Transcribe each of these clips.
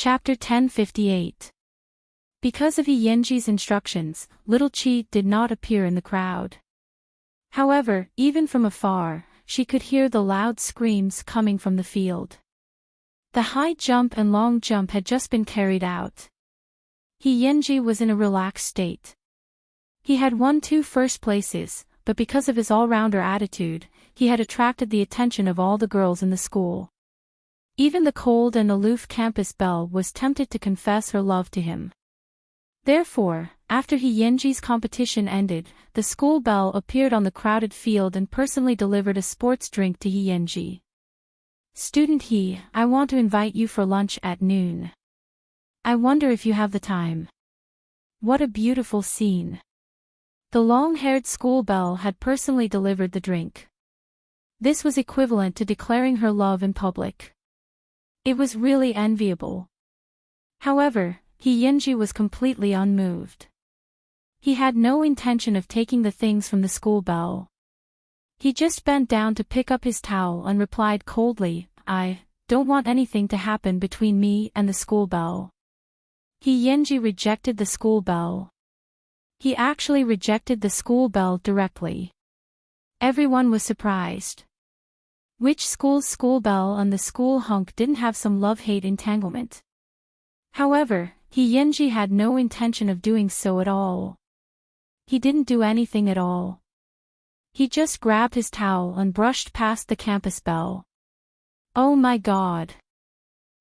Chapter 1058. Because of Yenji's instructions, little Chi did not appear in the crowd. However, even from afar, she could hear the loud screams coming from the field. The high jump and long jump had just been carried out. Yenji was in a relaxed state. He had won 2 first places, but because of his all-rounder attitude, he had attracted the attention of all the girls in the school. Even the cold and aloof campus belle was tempted to confess her love to him. Therefore, after Yenji's competition ended, the school belle appeared on the crowded field and personally delivered a sports drink to Yenji. "Student I want to invite you for lunch at noon. I wonder if you have the time." What a beautiful scene. The long-haired school belle had personally delivered the drink. This was equivalent to declaring her love in public. It was really enviable. However, Yenji was completely unmoved. He had no intention of taking the things from the school belle. He just bent down to pick up his towel and replied coldly, "I don't want anything to happen between me and the school belle." Yenji rejected the school belle. He actually rejected the school belle directly. Everyone was surprised. Which school's school belle and the school hunk didn't have some love-hate entanglement? However, Yenji had no intention of doing so at all. He didn't do anything at all. He just grabbed his towel and brushed past the campus belle. Oh my god.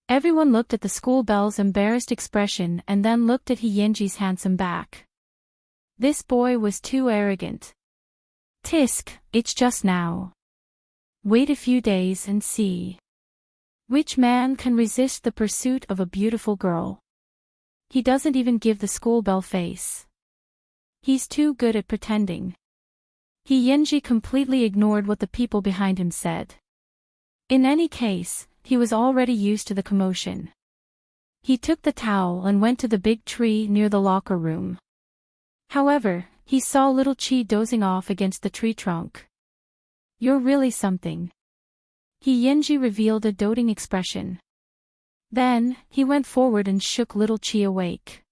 Everyone looked at the school belle's embarrassed expression and then looked at Yenji's handsome back. This boy was too arrogant. Tisk, it's just now. Wait a few days and see. Which man can resist the pursuit of a beautiful girl? He doesn't even give the school belle face. He's too good at pretending. Yenji completely ignored what the people behind him said. In any case, he was already used to the commotion. He took the towel and went to the big tree near the locker room. However, he saw little Chi dozing off against the tree trunk. "You're really something." Yenji revealed a doting expression. Then, he went forward and shook little Chi awake.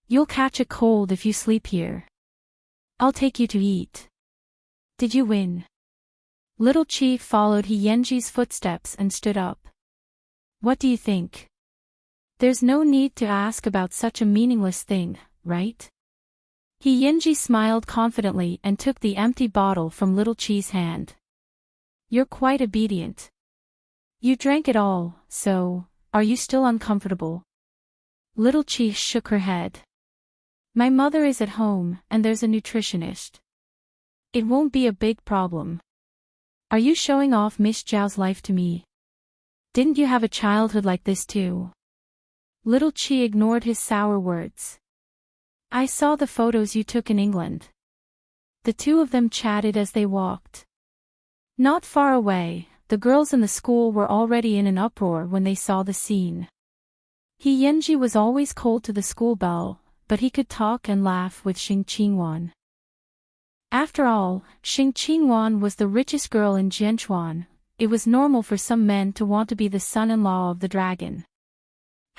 "You'll catch a cold if you sleep here. I'll take you to eat." "Did you win?" Little Chi followed Yenji's footsteps and stood up. "What do you think?" "There's no need to ask about such a meaningless thing, right?" Yenji smiled confidently and took the empty bottle from little Chi's hand. "You're quite obedient. You drank it all, so, are you still uncomfortable?" Little Chi shook her head. "My mother is at home, and there's a nutritionist. It won't be a big problem." "Are you showing off Miss Zhao's life to me? Didn't you have a childhood like this too?" Little Chi ignored his sour words. "I saw the photos you took in England." The two of them chatted as they walked. Not far away, the girls in the school were already in an uproar when they saw the scene. Yenji was always cold to the school belle, but he could talk and laugh with Xing Qingwan. After all, Xing Qingwan was the richest girl in Jianchuan. It was normal for some men to want to be the son-in-law of the dragon.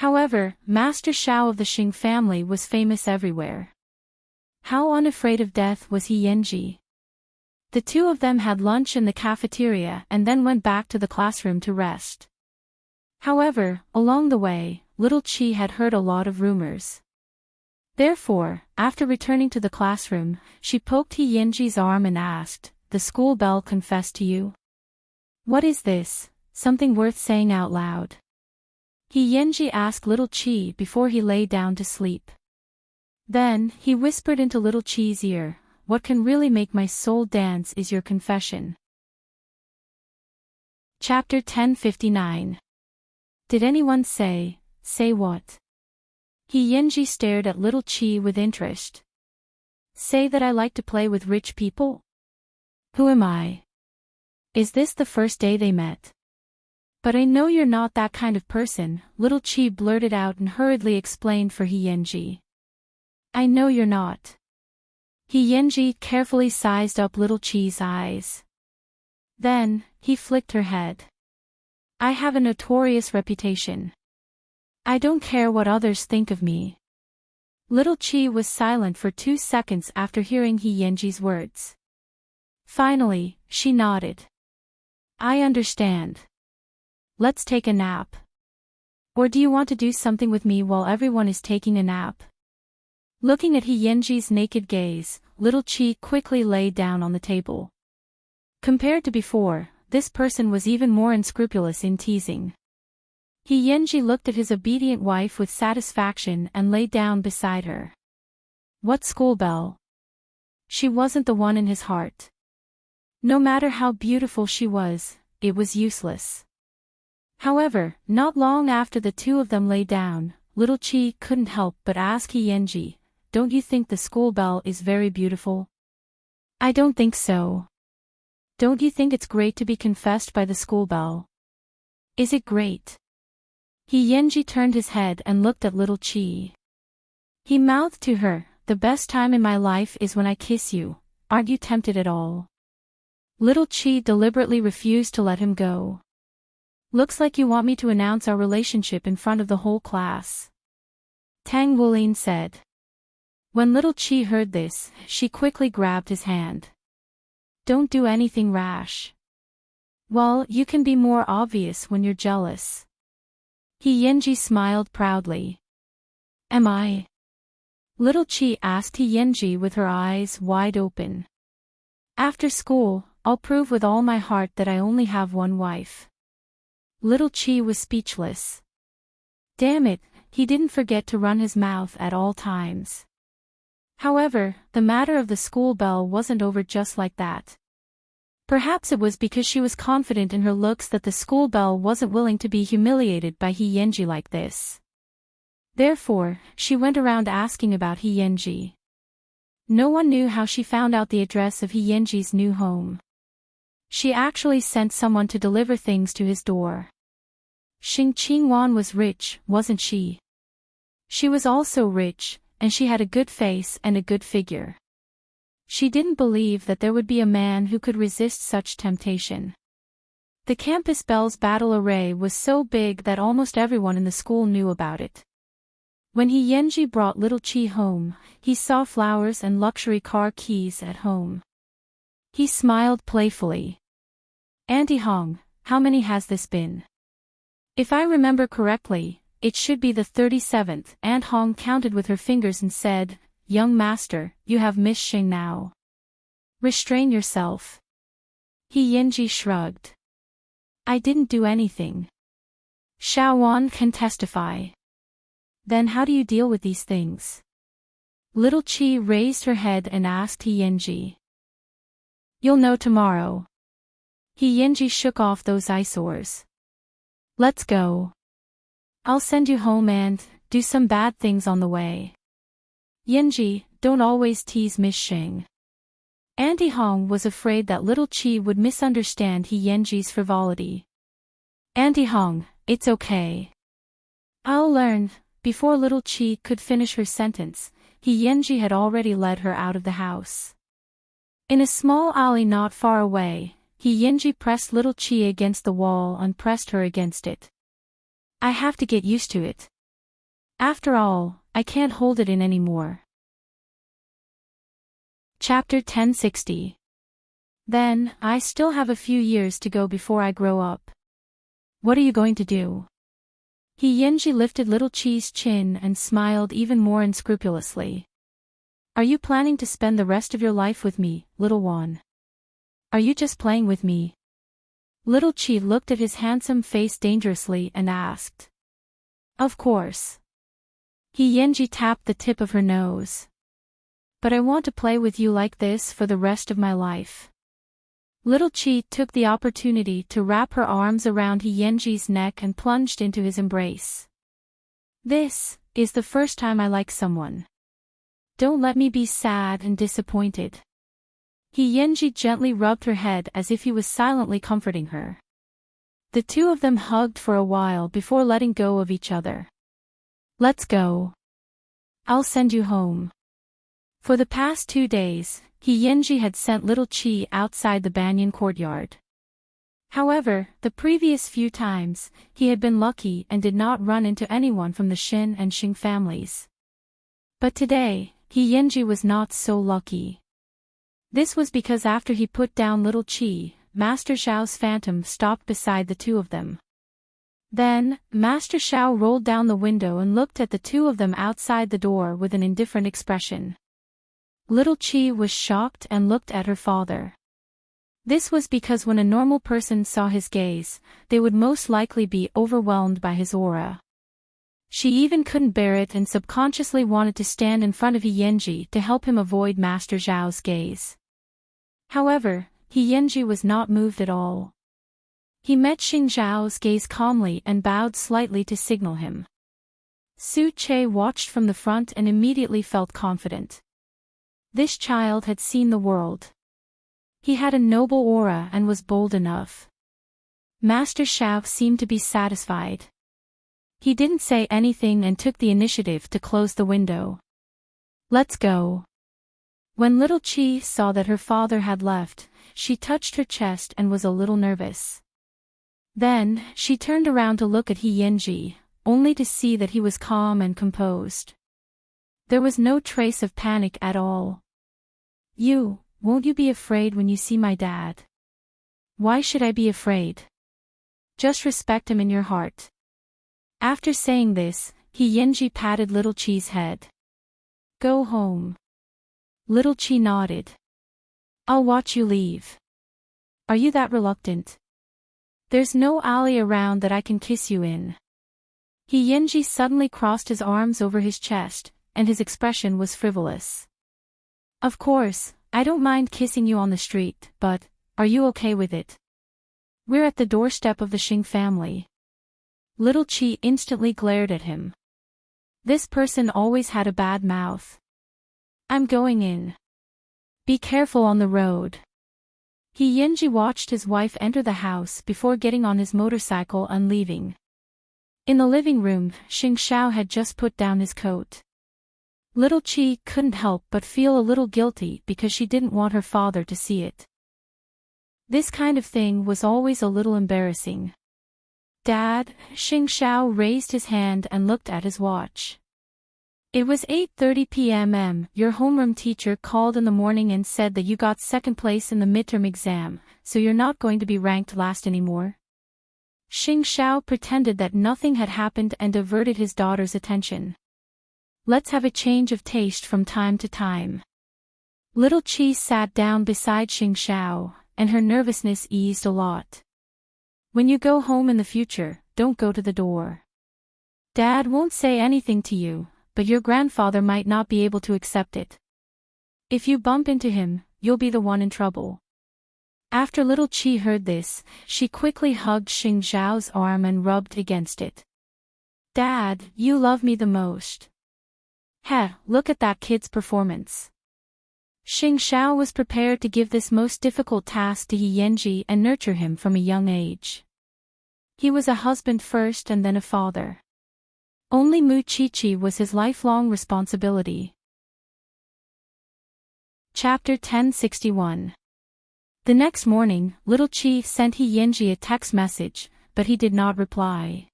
However, Master Xiao of the Xing family was famous everywhere. How unafraid of death was Yenji? The two of them had lunch in the cafeteria and then went back to the classroom to rest. However, along the way, little Chi had heard a lot of rumors. Therefore, after returning to the classroom, she poked Yenji's arm and asked, "The school belle confessed to you? What is this, something worth saying out loud?" Yenji asked little Chi before he lay down to sleep. Then, he whispered into little Chi's ear, "What can really make my soul dance is your confession." Chapter 1059. Did anyone say what? Yenji stared at little Chi with interest. "Say that I like to play with rich people? Who am I? Is this the first day they met?" "But I know you're not that kind of person," little Chi blurted out and hurriedly explained for Yenji. "I know you're not." Yenji carefully sized up little Chi's eyes. Then, he flicked her head. "I have a notorious reputation. I don't care what others think of me. Little Chi was silent for 2 seconds after hearing He Yenji's words. Finally, she nodded. I understand. Let's take a nap. Or do you want to do something with me while everyone is taking a nap? Looking at He Yenji's naked gaze, Little Chi quickly lay down on the table. Compared to before, this person was even more unscrupulous in teasing. He Yenji looked at his obedient wife with satisfaction and lay down beside her. What school bell? She wasn't the one in his heart. No matter how beautiful she was, it was useless. However, not long after the two of them lay down, Little Chi couldn't help but ask He Yenji, don't you think the school bell is very beautiful? I don't think so. Don't you think it's great to be confessed by the school bell? Is it great? He Yenji turned his head and looked at Little Chi. He mouthed to her, the best time in my life is when I kiss you, aren't you tempted at all? Little Chi deliberately refused to let him go. Looks like you want me to announce our relationship in front of the whole class. Tang Wulin said. When Little Chi heard this, she quickly grabbed his hand. Don't do anything rash. Well, you can be more obvious when you're jealous. He Yenji smiled proudly. Am I? Little Chi asked He Yenji with her eyes wide open. After school, I'll prove with all my heart that I only have one wife. Little Chi was speechless. Damn it, he didn't forget to run his mouth at all times. However, the matter of the school bell wasn't over just like that. Perhaps it was because she was confident in her looks that the school bell wasn't willing to be humiliated by He Yenji like this. Therefore, she went around asking about He Yenji. No one knew how she found out the address of He Yenji's new home. She actually sent someone to deliver things to his door. Xing Qingwan was rich, wasn't she? She was also rich, and she had a good face and a good figure. She didn't believe that there would be a man who could resist such temptation. The campus bells battle array was so big that almost everyone in the school knew about it. When He Yenji brought Little Chi home, he saw flowers and luxury car keys at home. He smiled playfully. Auntie Hong, how many has this been? If I remember correctly, it should be the 37th. Aunt Hong counted with her fingers and said, Young master, you have Miss Xing now. Restrain yourself. He Yenji shrugged. I didn't do anything. Xiao Wan can testify. Then how do you deal with these things? Little Chi raised her head and asked He Yenji. You'll know tomorrow. He Yenji shook off those eyesores. Let's go. I'll send you home and do some bad things on the way. Yenji, don't always tease Miss Xing. Auntie Hong was afraid that Little Chi would misunderstand He Yenji's frivolity. Auntie Hong, it's okay. I'll learn. Before Little Chi could finish her sentence, He Yenji had already led her out of the house. In a small alley not far away, He Yenji pressed Little Chi against the wall and pressed her against it. I have to get used to it. After all, I can't hold it in anymore. Chapter 1060. Then, I still have a few years to go before I grow up. What are you going to do? He Yenji lifted Little Chi's chin and smiled even more unscrupulously. Are you planning to spend the rest of your life with me, little one? Are you just playing with me? Little Chi looked at his handsome face dangerously and asked. Of course. He Yenji tapped the tip of her nose. But I want to play with you like this for the rest of my life. Little Chi took the opportunity to wrap her arms around He Yenji's neck and plunged into his embrace. This is the first time I like someone. Don't let me be sad and disappointed. He Yenji gently rubbed her head as if he was silently comforting her. The two of them hugged for a while before letting go of each other. Let's go. I'll send you home. For the past 2 days, He Yenji had sent Little Chi outside the banyan courtyard. However, the previous few times, he had been lucky and did not run into anyone from the Xin and Xing families. But today, He Yanji was not so lucky. This was because after he put down little Qi, Master Xiao's phantom stopped beside the two of them. Then, Master Xiao rolled down the window and looked at the two of them outside the door with an indifferent expression. Little Qi was shocked and looked at her father. This was because when a normal person saw his gaze, they would most likely be overwhelmed by his aura. She even couldn't bear it and subconsciously wanted to stand in front of He Yanji to help him avoid Master Zhao's gaze. However, He Yanji was not moved at all. He met Xing Zhao's gaze calmly and bowed slightly to signal him. Su Che watched from the front and immediately felt confident. This child had seen the world. He had a noble aura and was bold enough. Master Xiao seemed to be satisfied. He didn't say anything and took the initiative to close the window. Let's go. When little Qi saw that her father had left, she touched her chest and was a little nervous. Then, she turned around to look at He Yanji, only to see that he was calm and composed. There was no trace of panic at all. Won't you be afraid when you see my dad? Why should I be afraid? Just respect him in your heart. After saying this, He Yanji patted little Qi's head. Go home. Little Qi nodded. I'll watch you leave. Are you that reluctant? There's no alley around that I can kiss you in. He Yanji suddenly crossed his arms over his chest, and his expression was frivolous. Of course, I don't mind kissing you on the street, but, are you okay with it? We're at the doorstep of the Xing family. Little Qi instantly glared at him. This person always had a bad mouth. I'm going in. Be careful on the road. He Yanji watched his wife enter the house before getting on his motorcycle and leaving. In the living room, Xing Xiao had just put down his coat. Little Qi couldn't help but feel a little guilty because she didn't want her father to see it. This kind of thing was always a little embarrassing. Dad, Xing Xiao raised his hand and looked at his watch. It was 8:30 p.m. Your homeroom teacher called in the morning and said that you got second place in the midterm exam, so you're not going to be ranked last anymore. Xing Xiao pretended that nothing had happened and diverted his daughter's attention. Let's have a change of taste from time to time. Little Qi sat down beside Xing Xiao, and her nervousness eased a lot. When you go home in the future, don't go to the door. Dad won't say anything to you, but your grandfather might not be able to accept it. If you bump into him, you'll be the one in trouble. After little Qi heard this, she quickly hugged Xing Xiao's arm and rubbed against it. Dad, you love me the most. Heh, look at that kid's performance. Xing Xiao was prepared to give this most difficult task to He Yanji and nurture him from a young age. He was a husband first and then a father. Only Mu Qiqi was his lifelong responsibility. Chapter 1061. The next morning, little Qi sent He Yanji a text message, but he did not reply.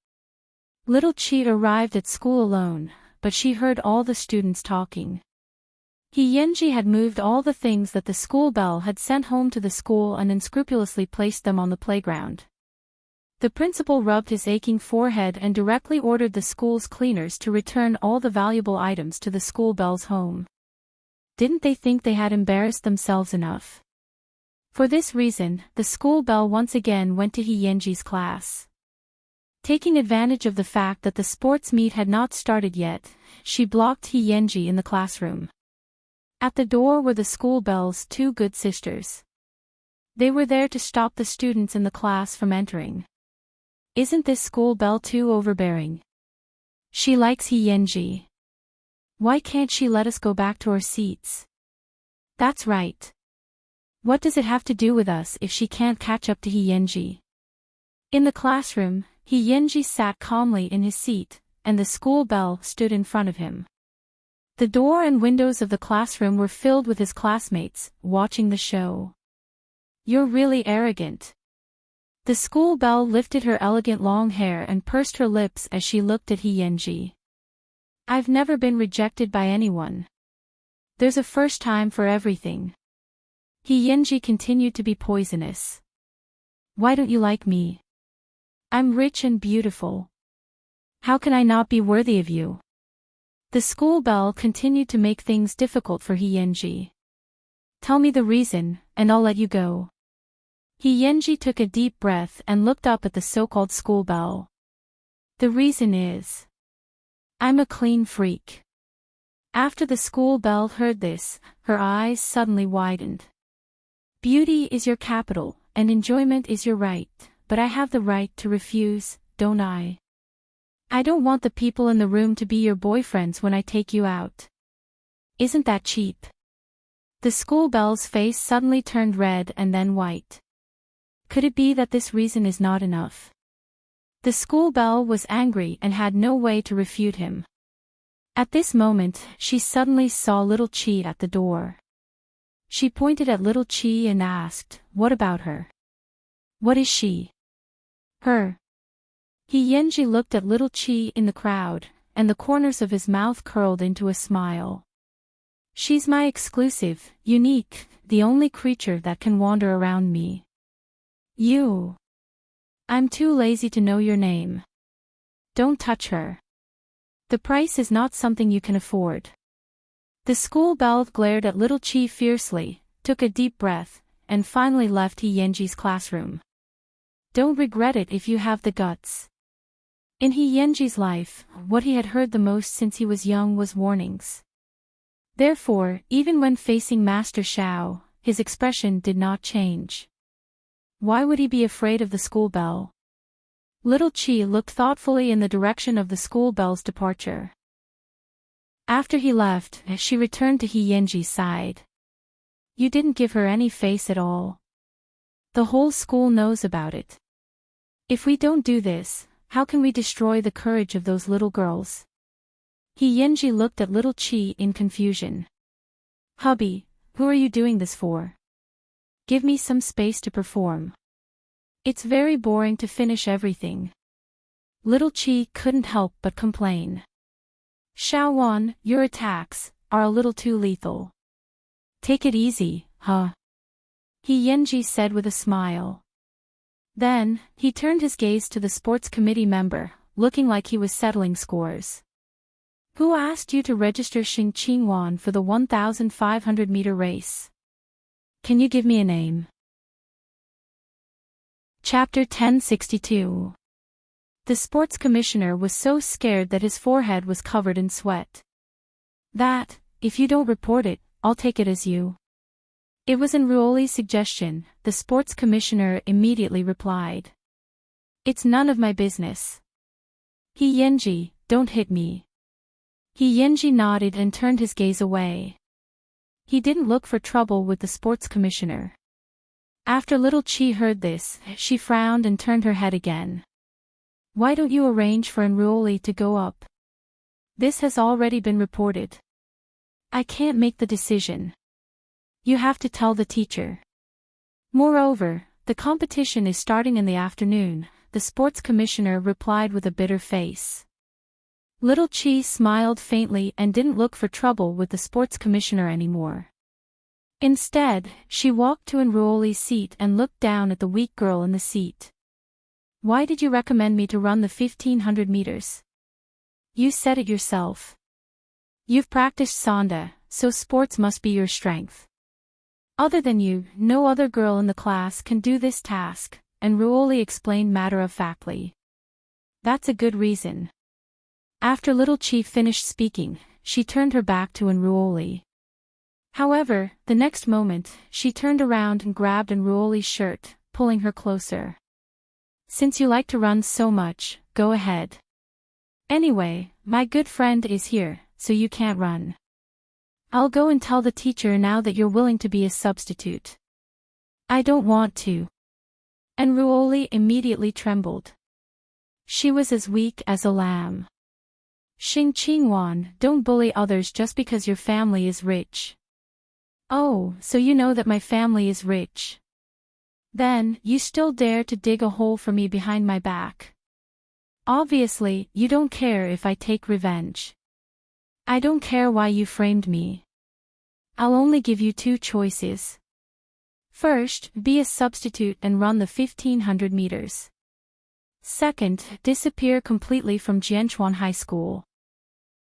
Little Qi arrived at school alone, but she heard all the students talking. He Yanji had moved all the things that the school bell had sent home to the school and unscrupulously placed them on the playground. The principal rubbed his aching forehead and directly ordered the school's cleaners to return all the valuable items to the school bell's home. Didn't they think they had embarrassed themselves enough? For this reason, the school bell once again went to He Yanji's class. Taking advantage of the fact that the sports meet had not started yet, she blocked He Yanji in the classroom. At the door were the school bell's two good sisters. They were there to stop the students in the class from entering. Isn't this school bell too overbearing? She likes He Yanji. Why can't she let us go back to our seats? That's right. What does it have to do with us if she can't catch up to He Yanji? In the classroom, He Yanji sat calmly in his seat, and the school bell stood in front of him. The door and windows of the classroom were filled with his classmates, watching the show. You're really arrogant. The school belle lifted her elegant long hair and pursed her lips as she looked at He. I've never been rejected by anyone. There's a first time for everything. He continued to be poisonous. Why don't you like me? I'm rich and beautiful. How can I not be worthy of you? The school belle continued to make things difficult for He. Tell me the reason, and I'll let you go. He took a deep breath and looked up at the so-called school belle. The reason is, I'm a clean freak. After the school belle heard this, her eyes suddenly widened. Beauty is your capital, and enjoyment is your right, but I have the right to refuse, don't I? I don't want the people in the room to be your boyfriends when I take you out. Isn't that cheap? The school belle's face suddenly turned red and then white. Could it be that this reason is not enough? The school belle was angry and had no way to refute him. At this moment, she suddenly saw little Chi at the door. She pointed at little Chi and asked, "What about her? What is she?" Her. He looked at little Chi in the crowd, and the corners of his mouth curled into a smile. She's my exclusive, unique, the only creature that can wander around me. You. I'm too lazy to know your name. Don't touch her. The price is not something you can afford. The school belle glared at little Chi fiercely, took a deep breath, and finally left He classroom. Don't regret it if you have the guts. In He life, what he had heard the most since he was young was warnings. Therefore, even when facing Master Xiao, his expression did not change. Why would he be afraid of the school belle? Little Chi looked thoughtfully in the direction of the school belle's departure. After he left, she returned to He side. You didn't give her any face at all. The whole school knows about it. If we don't do this, how can we destroy the courage of those little girls? He looked at little Chi in confusion. Hubby, who are you doing this for? Give me some space to perform. It's very boring to finish everything. Little Chi couldn't help but complain. Xiaowan, your attacks are a little too lethal. Take it easy, huh? He said with a smile. Then, he turned his gaze to the sports committee member, looking like he was settling scores. Who asked you to register Xing Qingwan for the 1,500-meter race? Can you give me a name? Chapter 1062. The sports commissioner was so scared that his forehead was covered in sweat. That, if you don't report it, I'll take it as you. It was Enruoli's suggestion, the sports commissioner immediately replied. It's none of my business. He don't hit me. He nodded and turned his gaze away. He didn't look for trouble with the sports commissioner. After little Chi heard this, she frowned and turned her head again. Why don't you arrange for Enruoli to go up? This has already been reported. I can't make the decision. You have to tell the teacher. Moreover, the competition is starting in the afternoon, the sports commissioner replied with a bitter face. Little Chi smiled faintly and didn't look for trouble with the sports commissioner anymore. Instead, she walked to Enruoli's seat and looked down at the weak girl in the seat. Why did you recommend me to run the 1,500 meters? You said it yourself. You've practiced Sonda, so sports must be your strength. Other than you, no other girl in the class can do this task, Enruoli explained matter-of-factly. That's a good reason. After little Chi finished speaking, she turned her back to Enruoli. However, the next moment, she turned around and grabbed Enruoli's shirt, pulling her closer. Since you like to run so much, go ahead. Anyway, my good friend is here, so you can't run. I'll go and tell the teacher now that you're willing to be a substitute. I don't want to. Enruoli immediately trembled. She was as weak as a lamb. Xing Qingwan, don't bully others just because your family is rich. Oh, so you know that my family is rich. Then, you still dare to dig a hole for me behind my back. Obviously, you don't care if I take revenge. I don't care why you framed me. I'll only give you two choices. First, be a substitute and run the 1500 meters. Second, disappear completely from Jianchuan High School.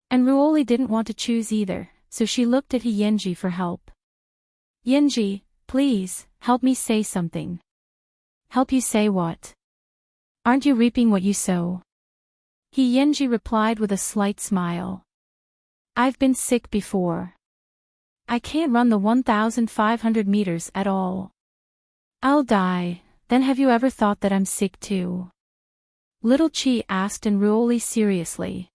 And Ruoli didn't want to choose either, so she looked at Yenji for help. Yenji, please, help me say something. Help you say what? Aren't you reaping what you sow? Yenji replied with a slight smile. I've been sick before. I can't run the 1500 meters at all. I'll die. Then have you ever thought that I'm sick too? Little Chi asked Ruoli seriously.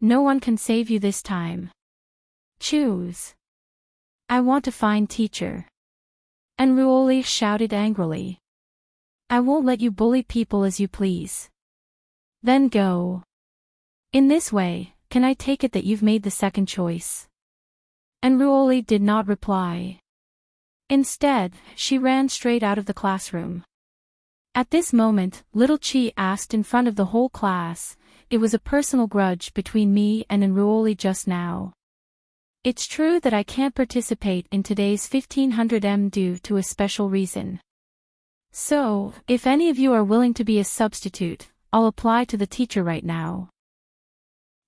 No one can save you this time. Choose. I want to find teacher. Ruoli shouted angrily. I won't let you bully people as you please. Then go. In this way, can I take it that you've made the second choice? Ruoli did not reply. Instead, she ran straight out of the classroom. At this moment, Little Chi asked in front of the whole class, it was a personal grudge between me and Ruoli just now. It's true that I can't participate in today's 1500m due to a special reason. So, if any of you are willing to be a substitute, I'll apply to the teacher right now.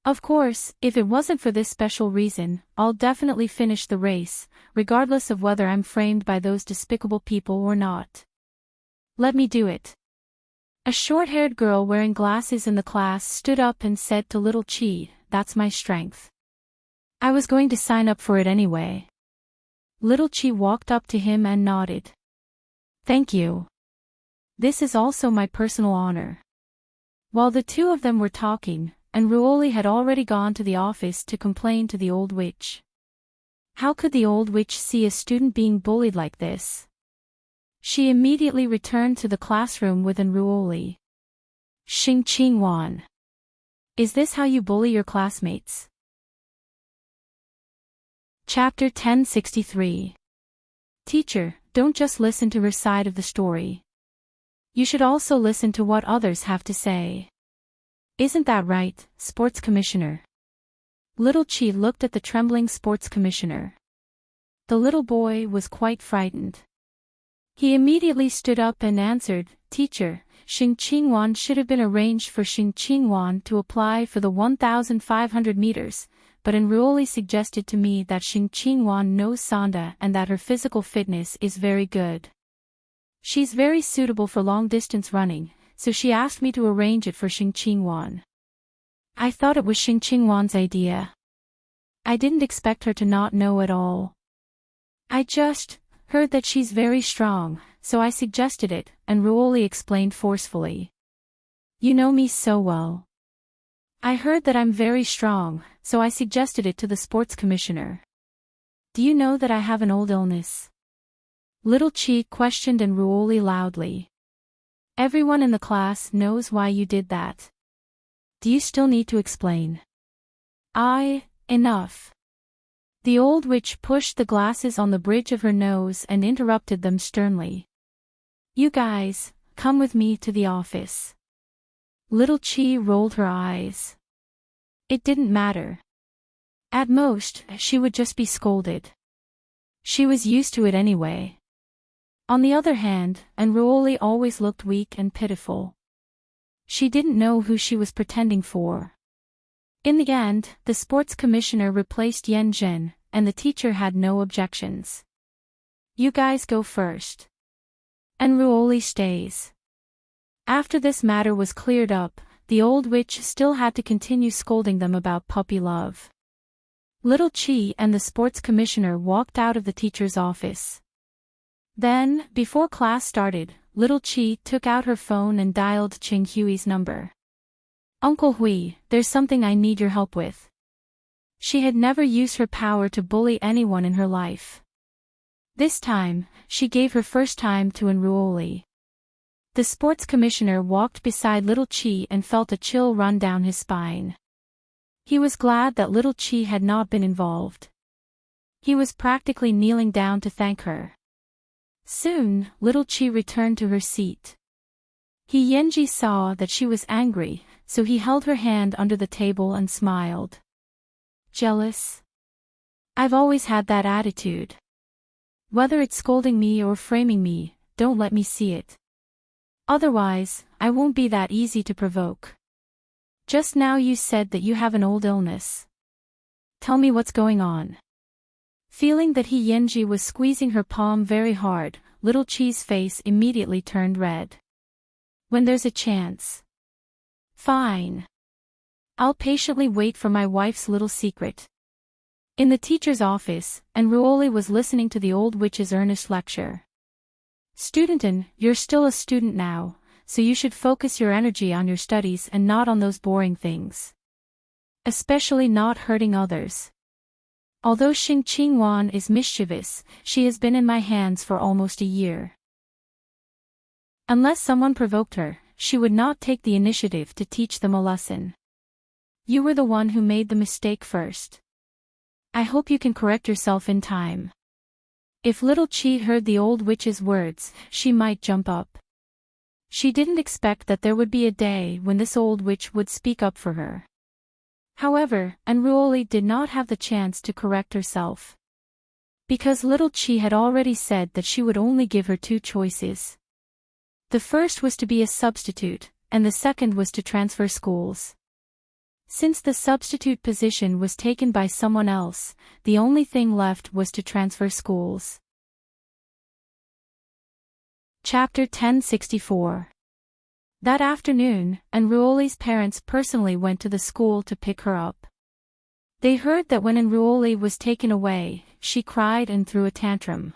Of course, if it wasn't for this special reason, I'll definitely finish the race, regardless of whether I'm framed by those despicable people or not. Let me do it. A short-haired girl wearing glasses in the class stood up and said to Little Chi, that's my strength. I was going to sign up for it anyway. Little Chi walked up to him and nodded. Thank you. This is also my personal honor. While the two of them were talking, Ruoli had already gone to the office to complain to the old witch. How could the old witch see a student being bullied like this? She immediately returned to the classroom with Ruoli. Xing Qingwan. Is this how you bully your classmates? Chapter 1063. Teacher, don't just listen to her side of the story. You should also listen to what others have to say. Isn't that right, Sports Commissioner? Little Chi looked at the trembling Sports Commissioner. The little boy was quite frightened. He immediately stood up and answered, Teacher, Xing Qingwan should have been arranged for Xing Qingwan to apply for the 1500 meters, but Ruoli suggested to me that Xing Qingwan knows Sanda and that her physical fitness is very good. She's very suitable for long-distance running, so she asked me to arrange it for Xing Qingwan. I thought it was Xing Qingwan's idea. I didn't expect her to not know at all. I just heard that she's very strong, so I suggested it, Ruoli explained forcefully. You know me so well. I heard that I'm very strong, so I suggested it to the sports commissioner. Do you know that I have an old illness? Little Chi questioned Ruoli loudly. Everyone in the class knows why you did that. Do you still need to explain? Enough. The old witch pushed the glasses on the bridge of her nose and interrupted them sternly. You guys, come with me to the office. Little Chi rolled her eyes. It didn't matter. At most, she would just be scolded. She was used to it anyway. On the other hand, Ruoli always looked weak and pitiful. She didn't know who she was pretending for. In the end, the sports commissioner replaced Yen Zhen, and the teacher had no objections. You guys go first. Ruoli stays. After this matter was cleared up, the old witch still had to continue scolding them about puppy love. Little Chi and the sports commissioner walked out of the teacher's office. Then, before class started, Little Chi took out her phone and dialed Ching Hui's number. Uncle Hui, there's something I need your help with. She had never used her power to bully anyone in her life. This time, she gave her first time to Ruoli. The sports commissioner walked beside Little Chi and felt a chill run down his spine. He was glad that Little Chi had not been involved. He was practically kneeling down to thank her. Soon, little Chi returned to her seat. He Yenji saw that she was angry, so he held her hand under the table and smiled. Jealous? I've always had that attitude. Whether it's scolding me or framing me, don't let me see it. Otherwise, I won't be that easy to provoke. Just now you said that you have an old illness. Tell me what's going on. Feeling that he Yenji was squeezing her palm very hard, little Chi's face immediately turned red. When there's a chance. Fine. I'll patiently wait for my wife's little secret. In the teacher's office, Enruoli was listening to the old witch's earnest lecture. Studentin, you're still a student now, so you should focus your energy on your studies and not on those boring things. Especially not hurting others. Although Xing Qingwan is mischievous, she has been in my hands for almost a year. Unless someone provoked her, she would not take the initiative to teach them a lesson. You were the one who made the mistake first. I hope you can correct yourself in time. If little Chi heard the old witch's words, she might jump up. She didn't expect that there would be a day when this old witch would speak up for her. However, Enruoli did not have the chance to correct herself. Because little Chi had already said that she would only give her two choices. The first was to be a substitute, and the second was to transfer schools. Since the substitute position was taken by someone else, the only thing left was to transfer schools. Chapter 1064. That afternoon, Enruoli's parents personally went to the school to pick her up. They heard that when Enruoli was taken away, she cried and threw a tantrum.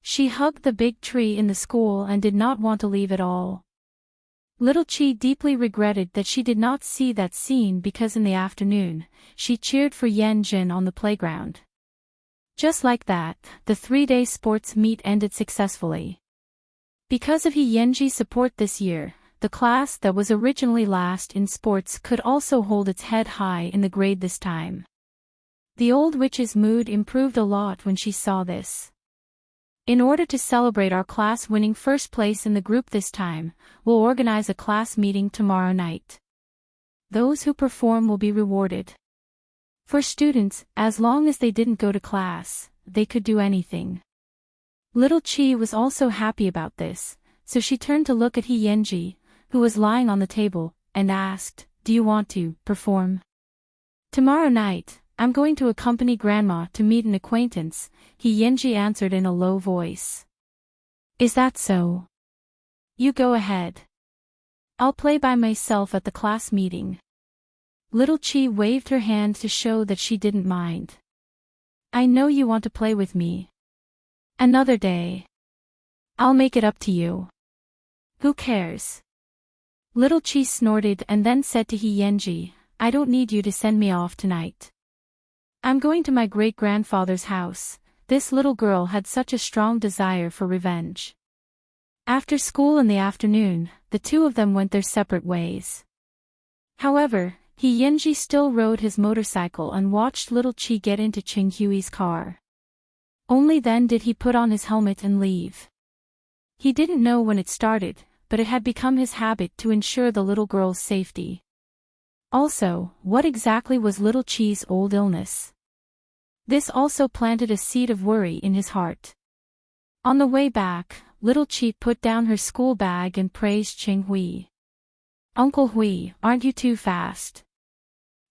She hugged the big tree in the school and did not want to leave at all. Little Chi deeply regretted that she did not see that scene because in the afternoon, she cheered for Yan Jin on the playground. Just like that, the 3-day sports meet ended successfully. Because of He Yenji's support this year, the class that was originally last in sports could also hold its head high in the grade this time. The old witch's mood improved a lot when she saw this. In order to celebrate our class winning first place in the group this time, we'll organize a class meeting tomorrow night. Those who perform will be rewarded. For students, as long as they didn't go to class, they could do anything. Little Chi was also happy about this, so she turned to look at He Yenji, who was lying on the table, and asked, "Do you want to perform?" "Tomorrow night, I'm going to accompany Grandma to meet an acquaintance," He Yenji answered in a low voice. "Is that so? You go ahead. I'll play by myself at the class meeting." Little Chi waved her hand to show that she didn't mind. "I know you want to play with me. Another day. I'll make it up to you. Who cares?" Little Chi snorted and then said to He Yenji, "I don't need you to send me off tonight. I'm going to my great-grandfather's house." This little girl had such a strong desire for revenge. After school in the afternoon, the two of them went their separate ways. However, He Yenji still rode his motorcycle and watched little Chi get into Ching Hui's car. Only then did he put on his helmet and leave. He didn't know when it started, but it had become his habit to ensure the little girl's safety. Also, what exactly was little Chi's old illness? This also planted a seed of worry in his heart. On the way back, little Chi put down her school bag and praised Ching Hui. "Uncle Hui, aren't you too fast?"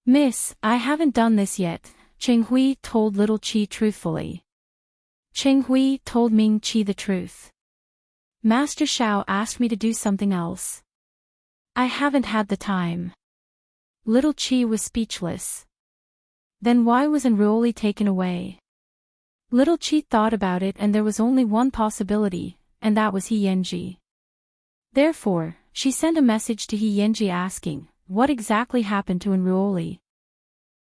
"Miss, I haven't done this yet," Ching Hui told little Chi truthfully. Ching Hui told Ming Chi the truth. "Master Xiao asked me to do something else. I haven't had the time." Little Chi was speechless. Then why was Enruoli taken away? Little Chi thought about it and there was only one possibility, and that was He Yenji. Therefore, she sent a message to He Yenji asking, what exactly happened to Enruoli?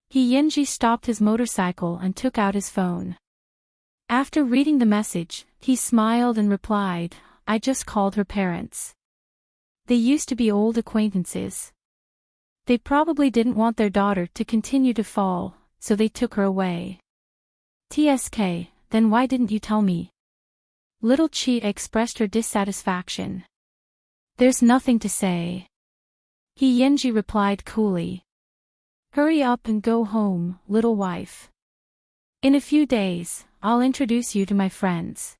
He Yenji stopped his motorcycle and took out his phone. After reading the message, he smiled and replied, "I just called her parents. They used to be old acquaintances. They probably didn't want their daughter to continue to fall, so they took her away." "TSK, then why didn't you tell me?" Little Chi expressed her dissatisfaction. There's nothing to say. He Yenji replied coolly. Hurry up and go home, little wife. In a few days, I'll introduce you to my friends.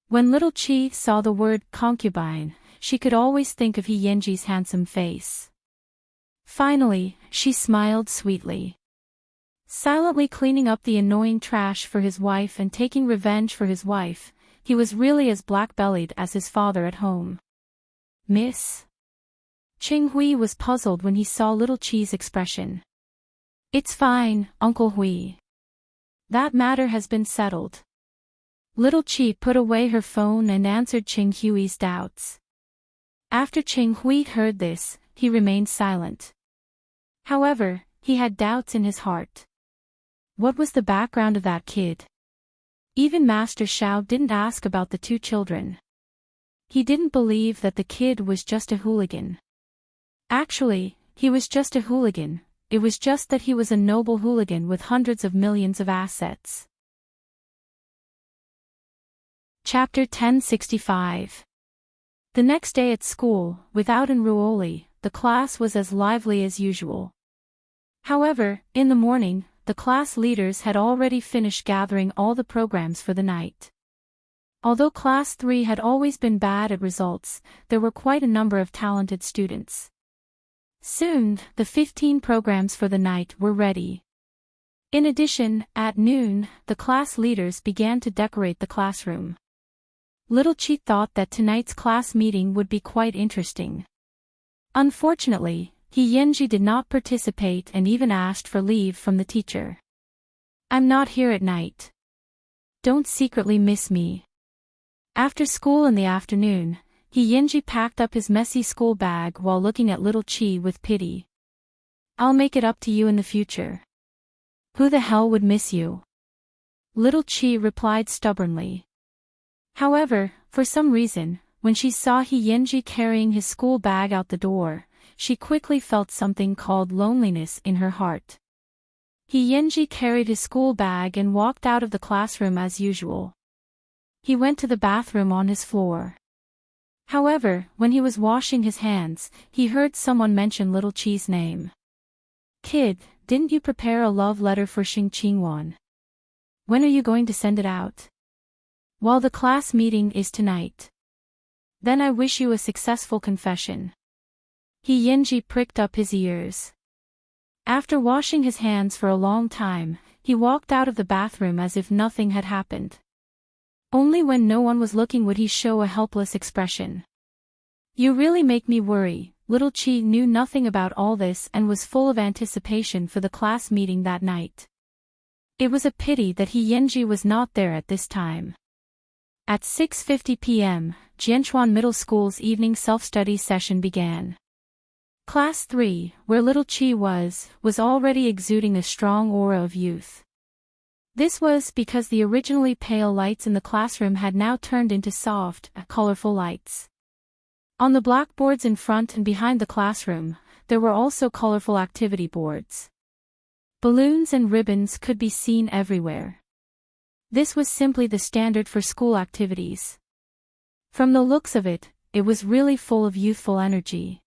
When little Chi saw the word concubine, she could always think of He Yenji's handsome face. Finally, she smiled sweetly. Silently cleaning up the annoying trash for his wife and taking revenge for his wife, he was really as black-bellied as his father at home. Miss? Ching Hui was puzzled when he saw little Chi's expression. It's fine, Uncle Hui. That matter has been settled. Little Chi put away her phone and answered Ching Hui's doubts. After Ching Hui heard this, he remained silent. However, he had doubts in his heart. What was the background of that kid? Even Master Xiao didn't ask about the two children. He didn't believe that the kid was just a hooligan. Actually, he was just a hooligan, it was just that he was a noble hooligan with hundreds of millions of assets. Chapter 1065. The next day at school, without Enruoli, the class was as lively as usual. However, in the morning, the class leaders had already finished gathering all the programs for the night. Although Class 3 had always been bad at results, there were quite a number of talented students. Soon, the 15 programs for the night were ready. In addition, at noon, the class leaders began to decorate the classroom. Little Chi thought that tonight's class meeting would be quite interesting. Unfortunately, He Yenji did not participate and even asked for leave from the teacher. I'm not here at night. Don't secretly miss me. After school in the afternoon, He Yenji packed up his messy school bag while looking at little Chi with pity. I'll make it up to you in the future. Who the hell would miss you? Little Chi replied stubbornly. However, for some reason, when she saw He Yenji carrying his school bag out the door, she quickly felt something called loneliness in her heart. He Yenji carried his school bag and walked out of the classroom as usual. He went to the bathroom on his floor. However, when he was washing his hands, he heard someone mention little Chi's name. Kid, didn't you prepare a love letter for Xing Qingwan? When are you going to send it out? Well, the class meeting is tonight. Then I wish you a successful confession. He Yenji pricked up his ears. After washing his hands for a long time, he walked out of the bathroom as if nothing had happened. Only when no one was looking would he show a helpless expression. You really make me worry. Little Chi knew nothing about all this and was full of anticipation for the class meeting that night. It was a pity that He Yenji was not there at this time. At 6:50 p.m., Jianchuan Middle School's evening self-study session began. Class 3, where little Chi was already exuding a strong aura of youth. This was because the originally pale lights in the classroom had now turned into soft, colorful lights. On the blackboards in front and behind the classroom, there were also colorful activity boards. Balloons and ribbons could be seen everywhere. This was simply the standard for school activities. From the looks of it, it was really full of youthful energy.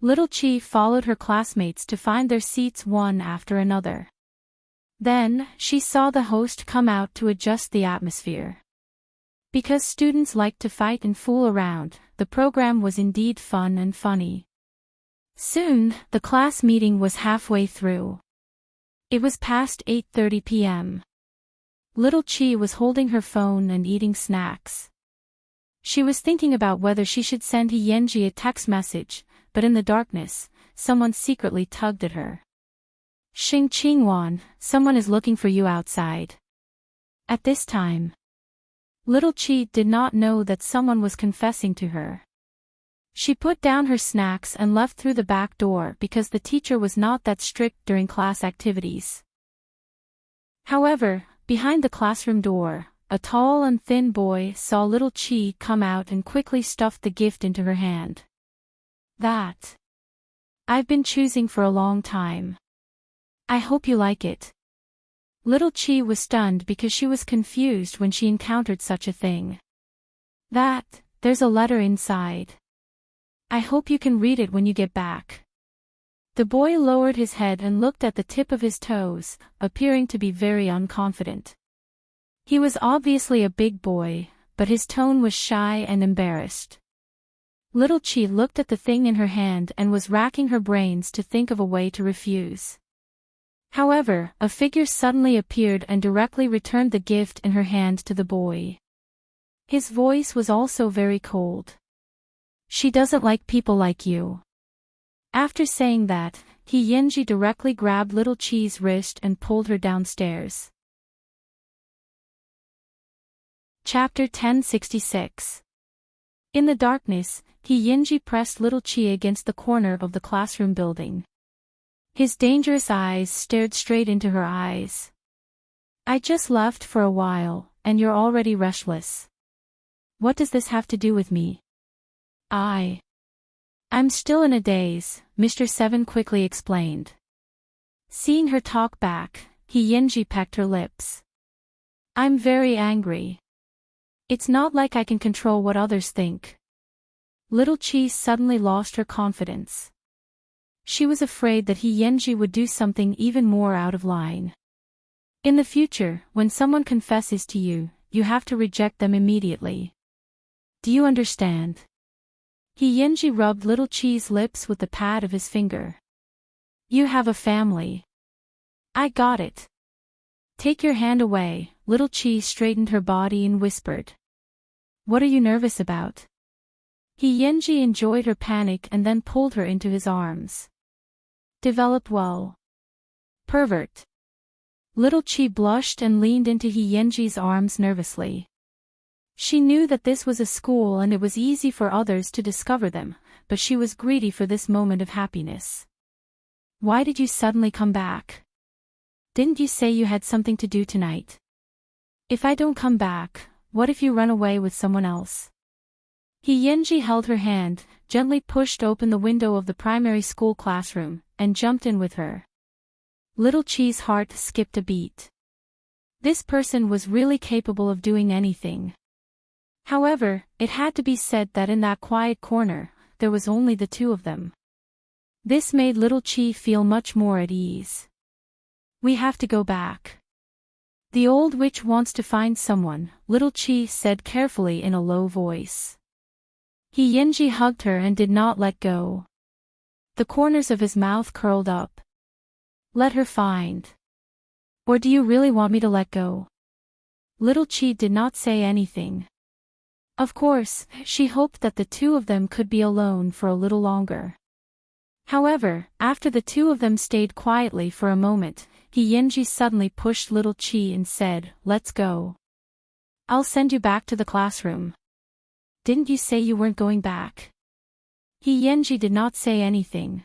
Little Chi followed her classmates to find their seats one after another. Then, she saw the host come out to adjust the atmosphere. Because students liked to fight and fool around, the program was indeed fun and funny. Soon, the class meeting was halfway through. It was past 8:30 p.m. Little Chi was holding her phone and eating snacks. She was thinking about whether she should send He Yenji a text message, but in the darkness, someone secretly tugged at her. Xing Qingwan, someone is looking for you outside. At this time, little Chi did not know that someone was confessing to her. She put down her snacks and left through the back door because the teacher was not that strict during class activities. However, behind the classroom door, a tall and thin boy saw little Chi come out and quickly stuffed the gift into her hand. That I've been choosing for a long time. I hope you like it. Little Chi was stunned because she was confused when she encountered such a thing. There's a letter inside. I hope you can read it when you get back. The boy lowered his head and looked at the tip of his toes, appearing to be very unconfident. He was obviously a big boy, but his tone was shy and embarrassed. Little Chi looked at the thing in her hand and was racking her brains to think of a way to refuse. However, a figure suddenly appeared and directly returned the gift in her hand to the boy. His voice was also very cold. She doesn't like people like you. After saying that, Yenji directly grabbed Little Chi's wrist and pulled her downstairs. Chapter 1066. In the darkness, Yenji pressed Little Chi against the corner of the classroom building. His dangerous eyes stared straight into her eyes. I just left for a while, and you're already restless. What does this have to do with me? I'm still in a daze, Mr. Seven quickly explained. Seeing her talk back, Yenji pecked her lips. I'm very angry. It's not like I can control what others think. Little Chi suddenly lost her confidence. She was afraid that Yenji would do something even more out of line. In the future, when someone confesses to you, you have to reject them immediately. Do you understand? Yenji rubbed Little Chi's lips with the pad of his finger. You have a family. I got it. Take your hand away. Little Chi straightened her body and whispered. What are you nervous about? Yenji enjoyed her panic and then pulled her into his arms. Develop well. Pervert. Little Chi blushed and leaned into Yenji's arms nervously. She knew that this was a school and it was easy for others to discover them, but she was greedy for this moment of happiness. Why did you suddenly come back? Didn't you say you had something to do tonight? If I don't come back, what if you run away with someone else? Yenji held her hand, gently pushed open the window of the primary school classroom, and jumped in with her. Little Chi's heart skipped a beat. This person was really capable of doing anything. However, it had to be said that in that quiet corner, there was only the two of them. This made Little Chi feel much more at ease. We have to go back. The old witch wants to find someone, Little Chi said carefully in a low voice. Yenji hugged her and did not let go. The corners of his mouth curled up. Let her find. Or do you really want me to let go? Little Chi did not say anything. Of course, she hoped that the two of them could be alone for a little longer. However, after the two of them stayed quietly for a moment, Yenji suddenly pushed Little Chi and said, Let's go. I'll send you back to the classroom. Didn't you say you weren't going back? Yenji did not say anything.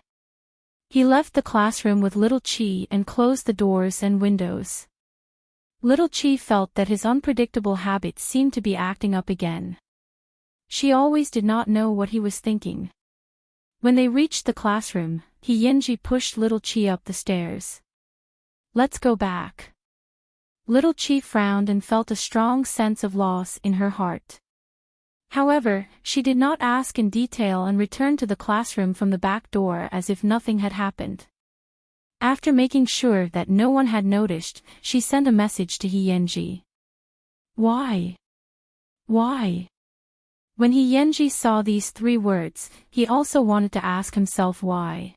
He left the classroom with Little Chi and closed the doors and windows. Little Chi felt that his unpredictable habits seemed to be acting up again. She always did not know what he was thinking. When they reached the classroom, Yenji pushed Little Chi up the stairs. Let's go back. Little Chi frowned and felt a strong sense of loss in her heart. However, she did not ask in detail and returned to the classroom from the back door as if nothing had happened. After making sure that no one had noticed, she sent a message to Yenji. Why? Why? When Yenji saw these 3 words, he also wanted to ask himself why.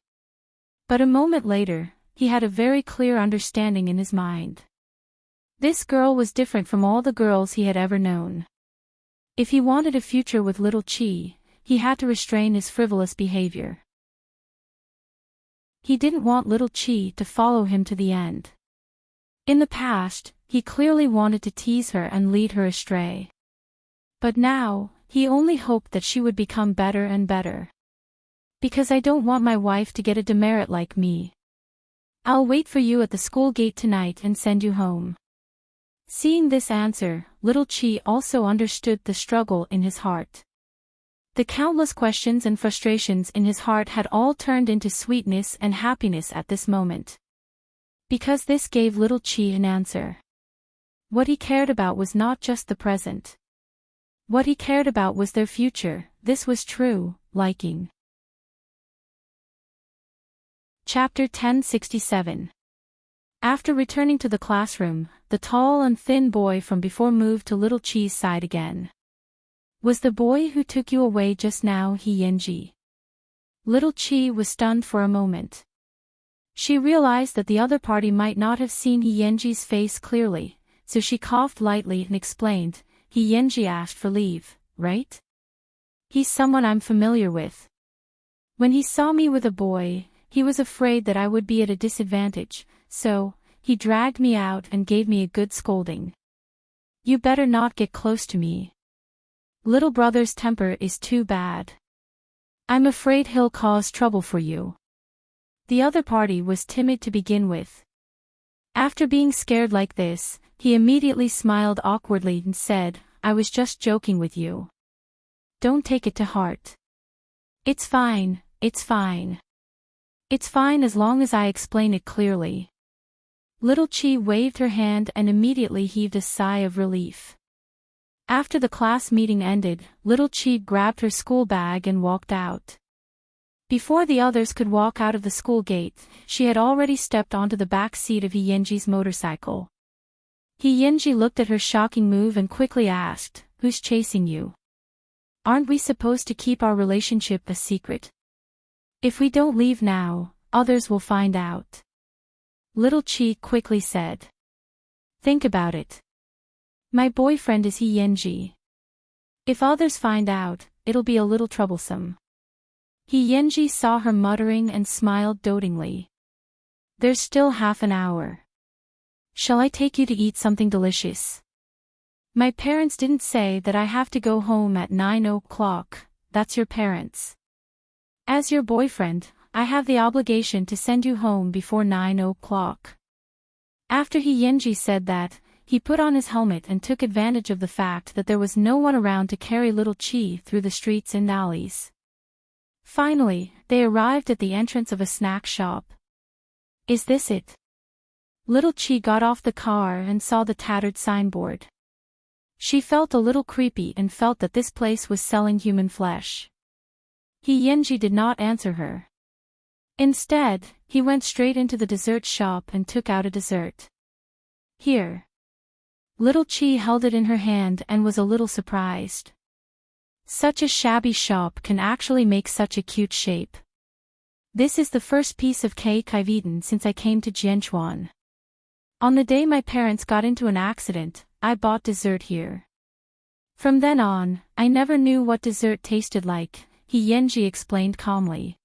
But a moment later, he had a very clear understanding in his mind. This girl was different from all the girls he had ever known. If he wanted a future with Little Chi, he had to restrain his frivolous behavior. He didn't want Little Chi to follow him to the end. In the past, he clearly wanted to tease her and lead her astray. But now, he only hoped that she would become better and better. Because I don't want my wife to get a demerit like me. I'll wait for you at the school gate tonight and send you home. Seeing this answer, Little Chi also understood the struggle in his heart. The countless questions and frustrations in his heart had all turned into sweetness and happiness at this moment. Because this gave little Chi an answer. What he cared about was not just the present. What he cared about was their future. This was true, liking. Chapter 1067. After returning to the classroom, the tall and thin boy from before moved to little Chi's side again. Was the boy who took you away just now he Yenji? Little Chi was stunned for a moment. She realized that the other party might not have seen He Yenji's face clearly, so she coughed lightly and explained, He Yenji asked for leave, right? He's someone I'm familiar with. When he saw me with a boy, he was afraid that I would be at a disadvantage, so, he dragged me out and gave me a good scolding. You better not get close to me. Little brother's temper is too bad. I'm afraid he'll cause trouble for you. The other party was timid to begin with. After being scared like this, he immediately smiled awkwardly and said, I was just joking with you. Don't take it to heart. It's fine, it's fine. It's fine as long as I explain it clearly. Little Chi waved her hand and immediately heaved a sigh of relief. After the class meeting ended, little Chi grabbed her school bag and walked out. Before the others could walk out of the school gate, she had already stepped onto the back seat of He Yenji's motorcycle. He Yenji looked at her shocking move and quickly asked, Who's chasing you? Aren't we supposed to keep our relationship a secret? If we don't leave now, others will find out. Little Chi quickly said. Think about it. My boyfriend is He Yenji. If others find out, it'll be a little troublesome. He Yenji saw her muttering and smiled dotingly. There's still half an hour. Shall I take you to eat something delicious? My parents didn't say that I have to go home at 9 o'clock, that's your parents. As your boyfriend, I have the obligation to send you home before 9 o'clock. After He Yenji said that, he put on his helmet and took advantage of the fact that there was no one around to carry little Chi through the streets and alleys. Finally, they arrived at the entrance of a snack shop. Is this it? Little Chi got off the car and saw the tattered signboard. She felt a little creepy and felt that this place was selling human flesh. He Yenji did not answer her. Instead, he went straight into the dessert shop and took out a dessert. Here. Little Chi held it in her hand and was a little surprised. Such a shabby shop can actually make such a cute shape. This is the first piece of cake I've eaten since I came to Jianchuan. On the day my parents got into an accident, I bought dessert here. From then on, I never knew what dessert tasted like, He Yenji explained calmly.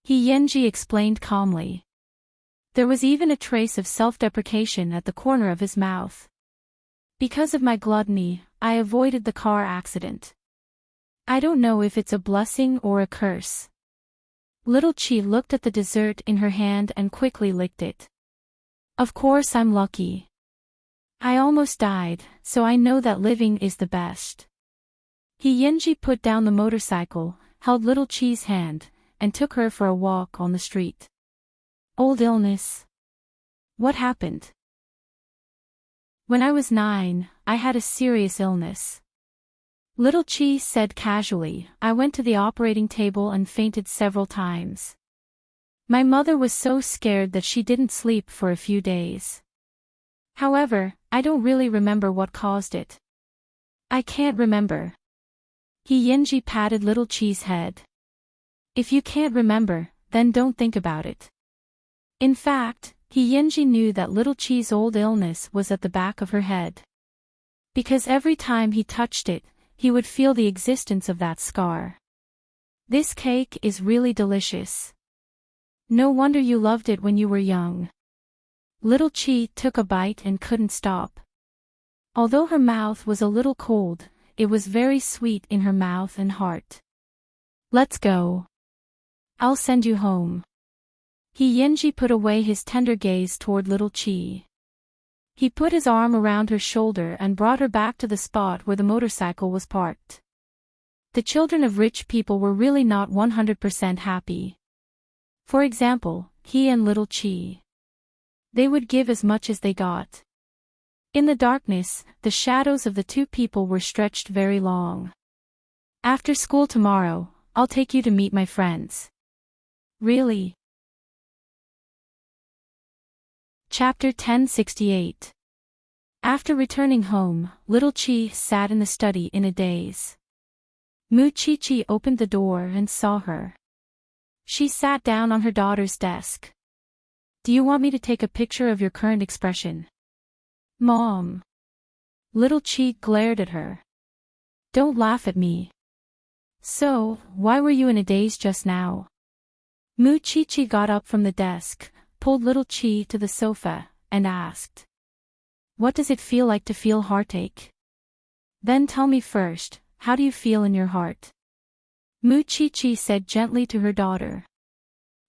He Yenji explained calmly. There was even a trace of self-deprecation at the corner of his mouth. Because of my gluttony, I avoided the car accident. I don't know if it's a blessing or a curse. Little Chi looked at the dessert in her hand and quickly licked it. Of course I'm lucky. I almost died, so I know that living is the best. He Yenji put down the motorcycle, held little Chi's hand, and took her for a walk on the street. Old illness. What happened? When I was 9, I had a serious illness. Little Chi said casually, I went to the operating table and fainted several times. My mother was so scared that she didn't sleep for a few days. However, I don't really remember what caused it. I can't remember. He Yenji patted little Chi's head. If you can't remember, then don't think about it. In fact, He Yenji knew that little Chi's old illness was at the back of her head. Because every time he touched it, he would feel the existence of that scar. This cake is really delicious. No wonder you loved it when you were young. Little Chi took a bite and couldn't stop. Although her mouth was a little cold, it was very sweet in her mouth and heart. Let's go. I'll send you home. He Yenji put away his tender gaze toward little Chi. He put his arm around her shoulder and brought her back to the spot where the motorcycle was parked. The children of rich people were really not 100% happy. For example, he and little Chi. They would give as much as they got. In the darkness, the shadows of the two people were stretched very long. After school tomorrow, I'll take you to meet my friends. Really? Chapter 1068. After returning home, little Chi sat in the study in a daze. Mu-Chi-Chi opened the door and saw her. She sat down on her daughter's desk. Do you want me to take a picture of your current expression? Mom. Little Chi glared at her. Don't laugh at me. So, why were you in a daze just now? Mu-Chi-Chi got up from the desk, pulled little Chi to the sofa, and asked. What does it feel like to feel heartache? Then tell me first, how do you feel in your heart? Mu-Chi-Chi said gently to her daughter.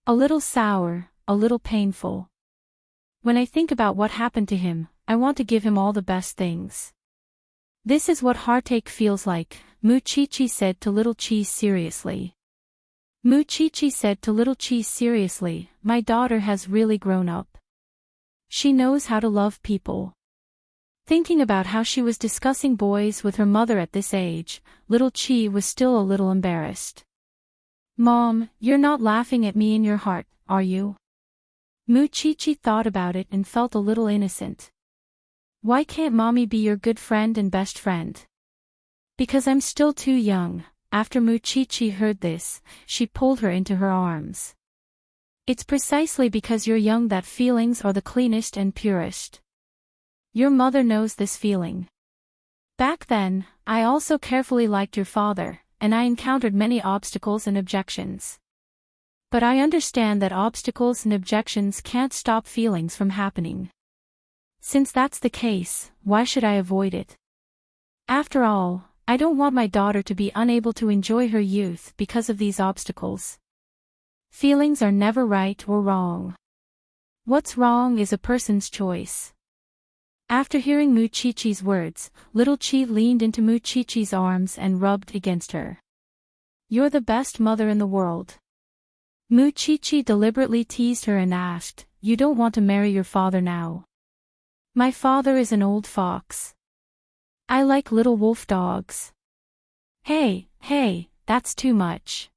A little sour, a little painful. When I think about what happened to him, I want to give him all the best things. This is what heartache feels like, Mu-Chi-Chi said to little Chi seriously. Mu-Chi-Chi said to little Chi seriously, my daughter has really grown up. She knows how to love people. Thinking about how she was discussing boys with her mother at this age, little Chi was still a little embarrassed. Mom, you're not laughing at me in your heart, are you? Mu-Chi-Chi thought about it and felt a little innocent. Why can't Mommy be your good friend and best friend? Because I'm still too young. After Mu-Chi-Chi heard this, she pulled her into her arms. It's precisely because you're young that feelings are the cleanest and purest. Your mother knows this feeling. Back then, I also carefully liked your father, and I encountered many obstacles and objections. But I understand that obstacles and objections can't stop feelings from happening. Since that's the case, why should I avoid it? After all, I don't want my daughter to be unable to enjoy her youth because of these obstacles. Feelings are never right or wrong. What's wrong is a person's choice. After hearing Mu-Chi-Chi's words, little Chi leaned into Mu-Chi-Chi's arms and rubbed against her. You're the best mother in the world. Mu-Chi-Chi deliberately teased her and asked, You don't want to marry your father now? My father is an old fox. I like little wolf dogs. Hey, that's too much.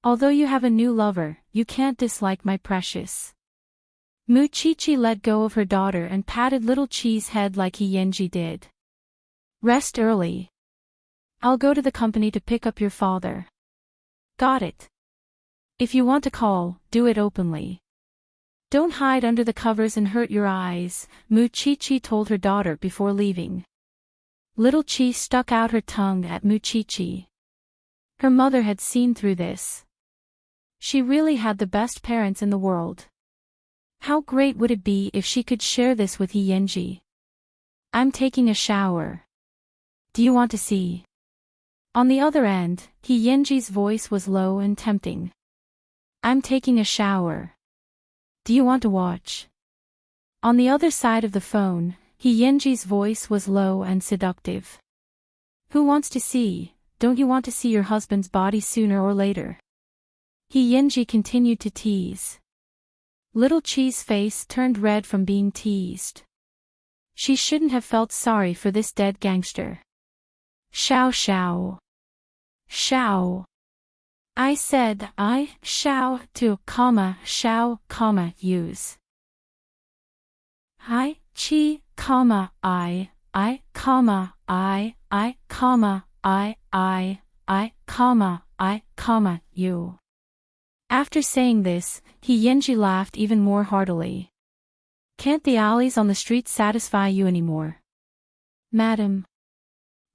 Although you have a new lover, you can't dislike my precious. Mu-Chi-Chi let go of her daughter and patted little Chi's head like Yenji did. Rest early. I'll go to the company to pick up your father. Got it. If you want to call, do it openly. Don't hide under the covers and hurt your eyes, Mu-Chi-Chi told her daughter before leaving. Little Chi stuck out her tongue at Mu-Chi-Chi. Her mother had seen through this. She really had the best parents in the world. How great would it be if she could share this with Yenji? I'm taking a shower. Do you want to see? On the other end, Yenji's voice was low and tempting. I'm taking a shower. Do you want to watch? On the other side of the phone, Yenji's voice was low and seductive. Who wants to see? Don't you want to see your husband's body sooner or later? Yenji continued to tease. Little Chi's face turned red from being teased. She shouldn't have felt sorry for this dead gangster. Shao. I said shao to, shao, use. I, chi, I, you. After saying this, Yenji laughed even more heartily. Can't the alleys on the street satisfy you anymore? Madam.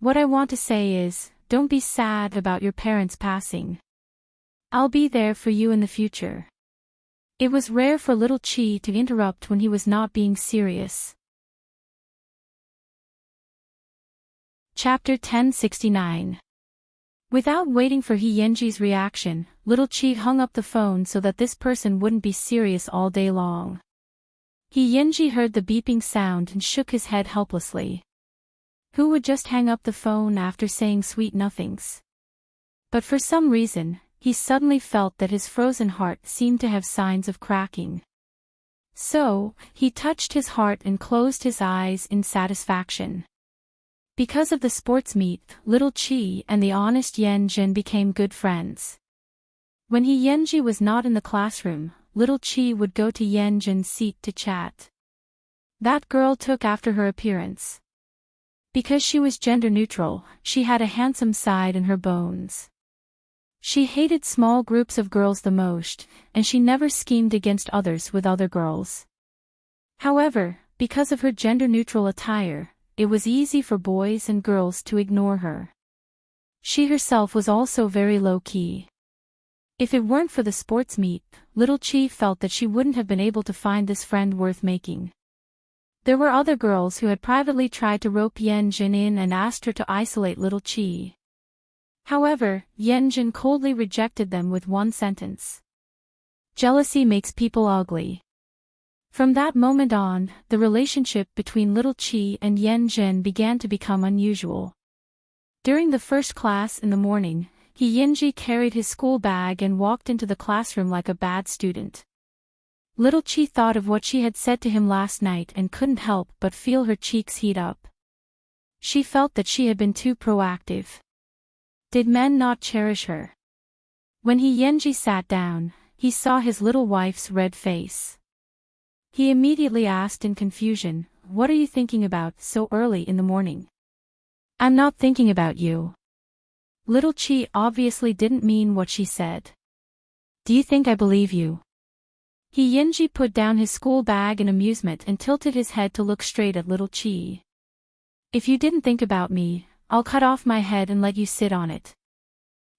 What I want to say is, don't be sad about your parents passing. I'll be there for you in the future. It was rare for little Chi to interrupt when he was not being serious. Chapter 1069. Without waiting for Yenji's reaction, little Chi hung up the phone so that this person wouldn't be serious all day long. Yenji heard the beeping sound and shook his head helplessly. Who would just hang up the phone after saying sweet nothings? But for some reason, he suddenly felt that his frozen heart seemed to have signs of cracking. So, he touched his heart and closed his eyes in satisfaction. Because of the sports meet, little Chi and the honest Yanjin became good friends. When Yanji was not in the classroom, little Chi would go to Yanjin's seat to chat. That girl took after her appearance. Because she was gender neutral, she had a handsome side in her bones. She hated small groups of girls the most, and she never schemed against others with other girls. However, because of her gender-neutral attire, it was easy for boys and girls to ignore her. She herself was also very low-key. If it weren't for the sports meet, little Chi felt that she wouldn't have been able to find this friend worth making. There were other girls who had privately tried to rope Yanjin in and asked her to isolate little Chi. However, Yanjin coldly rejected them with one sentence. Jealousy makes people ugly. From that moment on, the relationship between little Chi and Yanjin began to become unusual. During the first class in the morning, Yanji carried his school bag and walked into the classroom like a bad student. Little Chi thought of what she had said to him last night and couldn't help but feel her cheeks heat up. She felt that she had been too proactive. Did men not cherish her? When Yanji sat down, he saw his little wife's red face. He immediately asked in confusion, "What are you thinking about so early in the morning?" "I'm not thinking about you." Little Chi obviously didn't mean what she said. "Do you think I believe you?" Yanji put down his school bag in amusement and tilted his head to look straight at little Chi. "If you didn't think about me, I'll cut off my head and let you sit on it."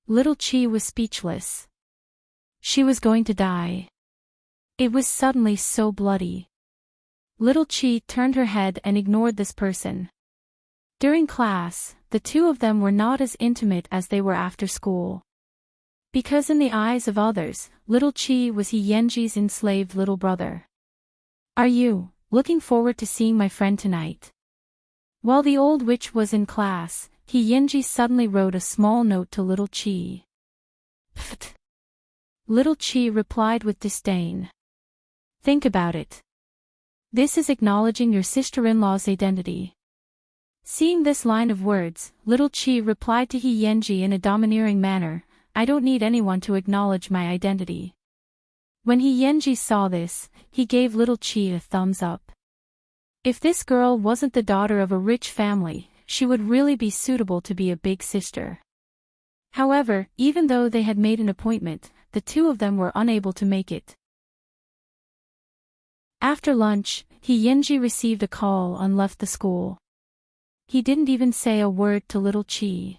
Little Chi was speechless. She was going to die. It was suddenly so bloody. Little Chi turned her head and ignored this person. During class, the two of them were not as intimate as they were after school. Because in the eyes of others, little Chi was Yanji's enslaved little brother. "Are you looking forward to seeing my friend tonight?" While the old witch was in class, Yanji suddenly wrote a small note to little Chi. "Pfft." Little Chi replied with disdain. "Think about it. This is acknowledging your sister-in-law's identity." Seeing this line of words, little Chi replied to Yanji in a domineering manner, "I don't need anyone to acknowledge my identity." When Yanji saw this, he gave little Chi a thumbs up. If this girl wasn't the daughter of a rich family, she would really be suitable to be a big sister. However, even though they had made an appointment, the two of them were unable to make it. After lunch, Yanji received a call and left the school. He didn't even say a word to little Chi.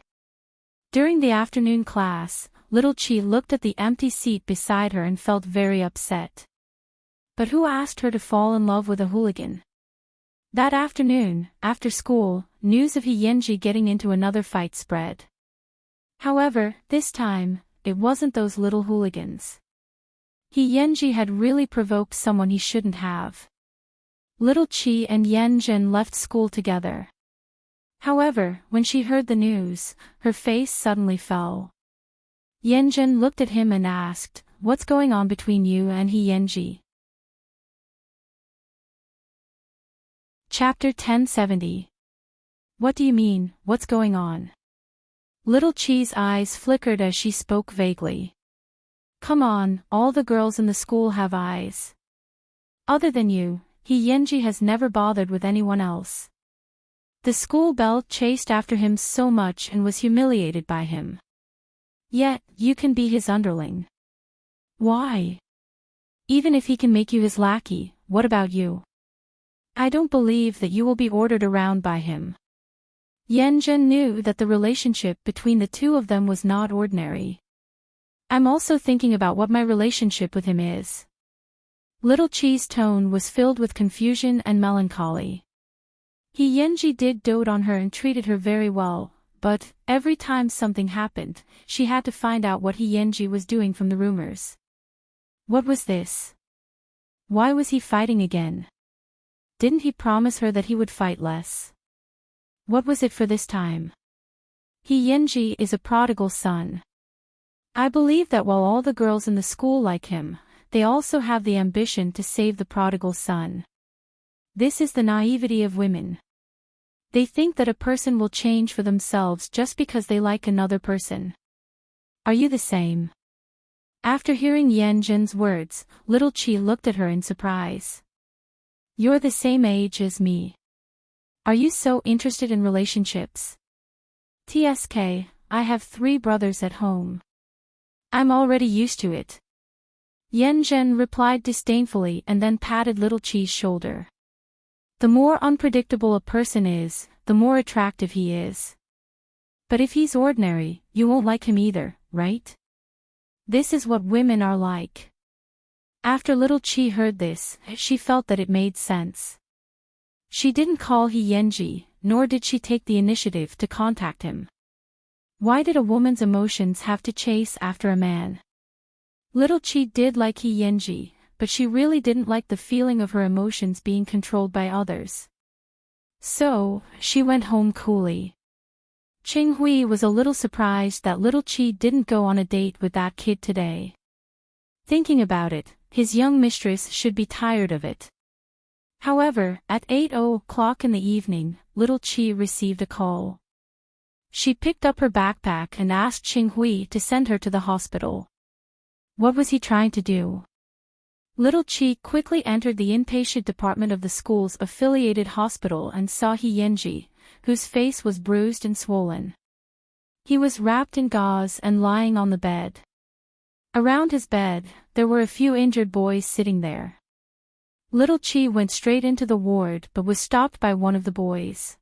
During the afternoon class, little Chi looked at the empty seat beside her and felt very upset. But who asked her to fall in love with a hooligan? That afternoon, after school, news of Yanji getting into another fight spread. However, this time, it wasn't those little hooligans. Yanji had really provoked someone he shouldn't have. Little Chi and Yanjin left school together. However, when she heard the news, her face suddenly fell. Yanjin looked at him and asked, "What's going on between you and Yanji?" Chapter 1070. What do you mean, what's going on? Little Chi's eyes flickered as she spoke vaguely. Come on, all the girls in the school have eyes. Other than you, Yanji has never bothered with anyone else. The school belle chased after him so much and was humiliated by him. Yet, you can be his underling. Why? Even if he can make you his lackey, what about you? I don't believe that you will be ordered around by him. Yanjin knew that the relationship between the two of them was not ordinary. I'm also thinking about what my relationship with him is. Little Chi's tone was filled with confusion and melancholy. Yanji did dote on her and treated her very well, but, every time something happened, she had to find out what Yanji was doing from the rumors. What was this? Why was he fighting again? Didn't he promise her that he would fight less? What was it for this time? Yanji is a prodigal son. I believe that while all the girls in the school like him, they also have the ambition to save the prodigal son. This is the naivety of women. They think that a person will change for themselves just because they like another person. Are you the same? After hearing Yan Zhen's words, little Chi looked at her in surprise. You're the same age as me. Are you so interested in relationships? TSK, I have 3 brothers at home. I'm already used to it. Yan Zhen replied disdainfully and then patted little Chi's shoulder. The more unpredictable a person is, the more attractive he is. But if he's ordinary, you won't like him either, right? This is what women are like. After little Chi heard this, she felt that it made sense. She didn't call He Yanji, nor did she take the initiative to contact him. Why did a woman's emotions have to chase after a man? Little Chi did like He Yanji, but she really didn't like the feeling of her emotions being controlled by others. So, she went home coolly. Qing Hui was a little surprised that little Chi didn't go on a date with that kid today. Thinking about it, his young mistress should be tired of it. However, at 8:00 in the evening, little Chi received a call. She picked up her backpack and asked Qing Hui to send her to the hospital. What was he trying to do? Little Chi quickly entered the inpatient department of the school's affiliated hospital and saw He Yanji, whose face was bruised and swollen. He was wrapped in gauze and lying on the bed. Around his bed, there were a few injured boys sitting there. Little Chi went straight into the ward but was stopped by one of the boys.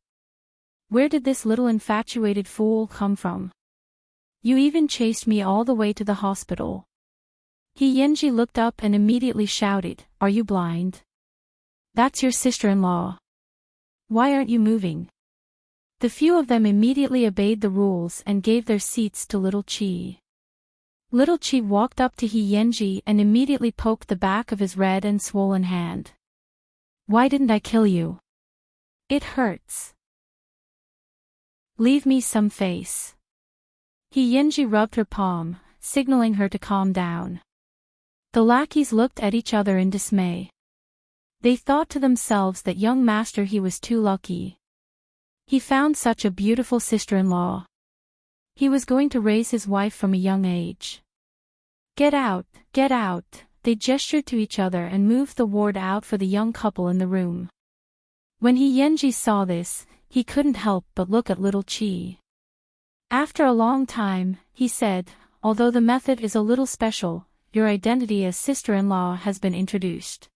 Where did this little infatuated fool come from? You even chased me all the way to the hospital. He Yanji looked up and immediately shouted, Are you blind? That's your sister-in-law. Why aren't you moving? The few of them immediately obeyed the rules and gave their seats to little Chi. Little Chi walked up to He Yanji and immediately poked the back of his red and swollen hand. Why didn't I kill you? It hurts. Leave me some face. He Yanji rubbed her palm, signaling her to calm down. The lackeys looked at each other in dismay. They thought to themselves that young master he was too lucky. He found such a beautiful sister-in-law. He was going to raise his wife from a young age. Get out, they gestured to each other and moved the ward out for the young couple in the room. When He Yanji saw this, he couldn't help but look at little Chi. After a long time, he said, Although the method is a little special, your identity as sister-in-law has been introduced.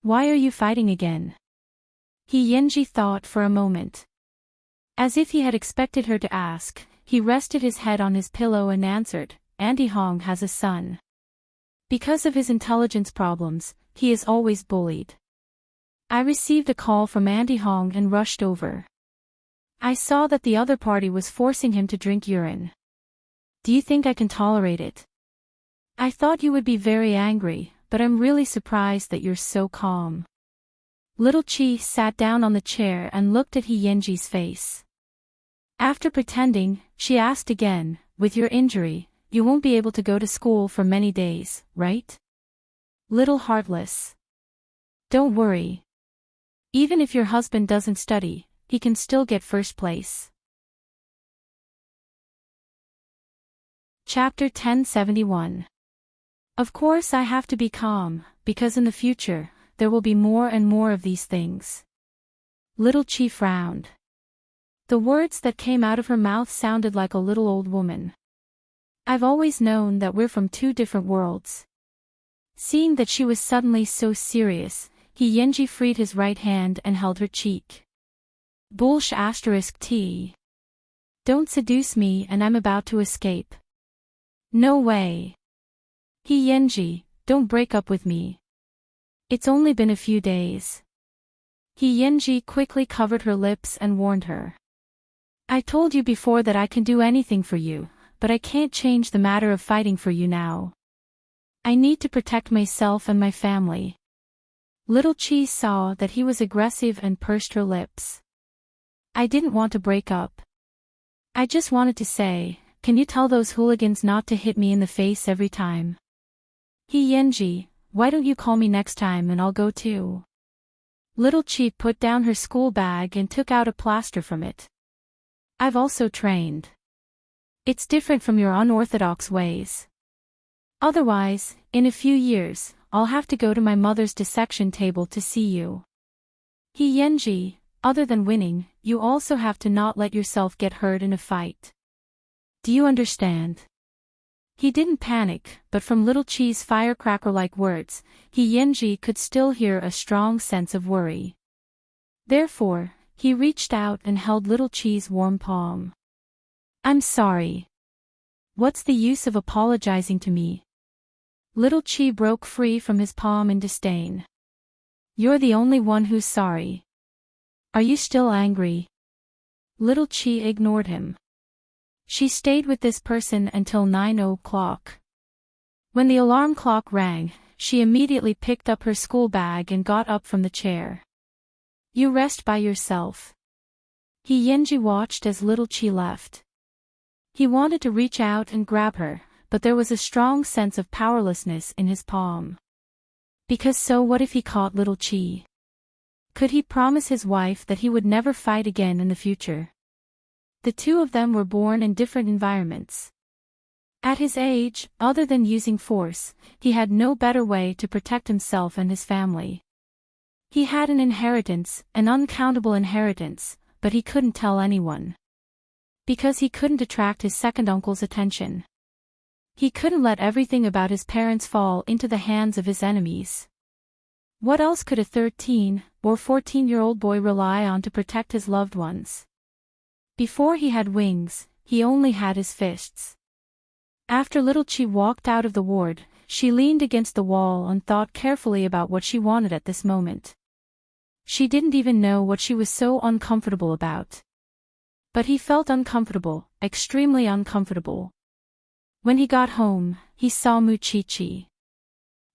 Why are you fighting again? He Yanji thought for a moment. As if he had expected her to ask, he rested his head on his pillow and answered, Andy Hong has a son. Because of his intelligence problems, he is always bullied. I received a call from Andy Hong and rushed over. I saw that the other party was forcing him to drink urine. Do you think I can tolerate it? I thought you would be very angry, but I'm really surprised that you're so calm. Little Chi sat down on the chair and looked at He Yanji's face. After pretending, she asked again, With your injury, you won't be able to go to school for many days, right? Little heartless. Don't worry. Even if your husband doesn't study, he can still get first place. Chapter 1071. Of course I have to be calm, because in the future, there will be more and more of these things. Little Chi frowned. The words that came out of her mouth sounded like a little old woman. I've always known that we're from 2 different worlds. Seeing that she was suddenly so serious, He Yanji freed his right hand and held her cheek. **T. Don't seduce me and I'm about to escape. No way. He Yanji, don't break up with me. It's only been a few days. He Yanji quickly covered her lips and warned her. I told you before that I can do anything for you, but I can't change the matter of fighting for you now. I need to protect myself and my family. Little Chi saw that he was aggressive and pursed her lips. I didn't want to break up. I just wanted to say, can you tell those hooligans not to hit me in the face every time? He Yenji, why don't you call me next time and I'll go too? Little Chi put down her school bag and took out a plaster from it. I've also trained. It's different from your unorthodox ways. Otherwise, in a few years, I'll have to go to my mother's dissection table to see you. He Yenji, other than winning, you also have to not let yourself get hurt in a fight. Do you understand? He didn't panic, but from Little Chi's firecracker-like words, He Yenji could still hear a strong sense of worry. Therefore, he reached out and held Little Chi's warm palm. I'm sorry. What's the use of apologizing to me? Little Chi broke free from his palm in disdain. You're the only one who's sorry. Are you still angry? Little Chi ignored him. She stayed with this person until 9 o'clock. When the alarm clock rang, she immediately picked up her school bag and got up from the chair. You rest by yourself. He Yenji watched as Little Chi left. He wanted to reach out and grab her, but there was a strong sense of powerlessness in his palm. Because so what if he caught Little Chi? Could he promise his wife that he would never fight again in the future? The two of them were born in different environments. At his age, other than using force, he had no better way to protect himself and his family. He had an inheritance, an uncountable inheritance, but he couldn't tell anyone. Because he couldn't attract his second uncle's attention. He couldn't let everything about his parents fall into the hands of his enemies. What else could a 13- or 14-year-old boy rely on to protect his loved ones? Before he had wings, he only had his fists. After Little Chi walked out of the ward, she leaned against the wall and thought carefully about what she wanted at this moment. She didn't even know what she was so uncomfortable about. But he felt uncomfortable, extremely uncomfortable. When he got home, he saw Muchichi.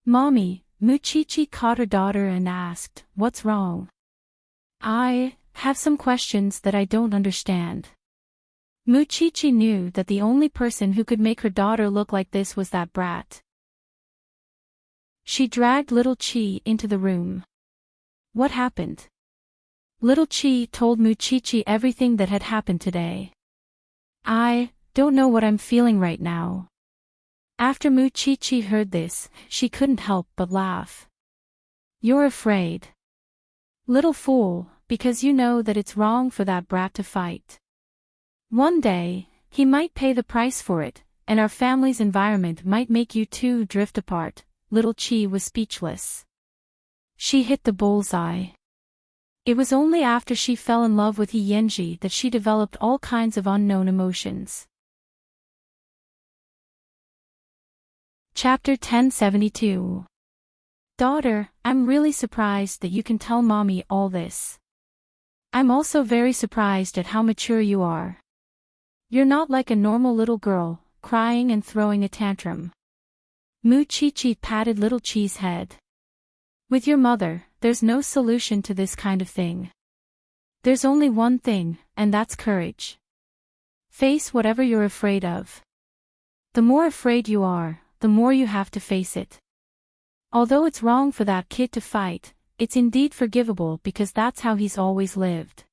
Mommy, Muchichi caught her daughter and asked, "What's wrong?" I have some questions that I don't understand. Muchichi knew that the only person who could make her daughter look like this was that brat. She dragged Little Chi into the room. What happened? Little Chi told Muchichi everything that had happened today. I don't know what I'm feeling right now. After Muchichi heard this, she couldn't help but laugh. You're afraid. Little fool, because you know that it's wrong for that brat to fight. One day, he might pay the price for it, and our family's environment might make you two drift apart. Little Chi was speechless. She hit the bullseye. It was only after she fell in love with He Yenji that she developed all kinds of unknown emotions. Chapter 1072. Daughter, I'm really surprised that you can tell mommy all this. I'm also very surprised at how mature you are. You're not like a normal little girl, crying and throwing a tantrum. Muchichi patted Little Chi's head. With your mother, there's no solution to this kind of thing. There's only one thing, and that's courage. Face whatever you're afraid of. The more afraid you are, the more you have to face it. Although it's wrong for that kid to fight, it's indeed forgivable because that's how he's always lived.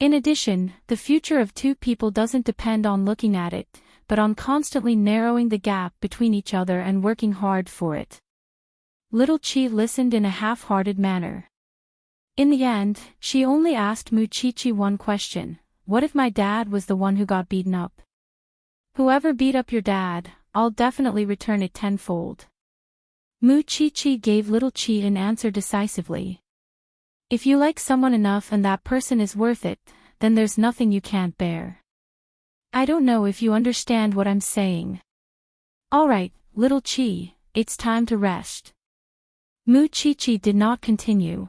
In addition, the future of two people doesn't depend on looking at it, but on constantly narrowing the gap between each other and working hard for it. Little Chi listened in a half-hearted manner. In the end, she only asked Muchichi one question: what if my dad was the one who got beaten up? Whoever beat up your dad, I'll definitely return it tenfold. Muchichi gave Little Chi an answer decisively. If you like someone enough and that person is worth it, then there's nothing you can't bear. I don't know if you understand what I'm saying. Alright, Little Chi, it's time to rest. Muchichi did not continue.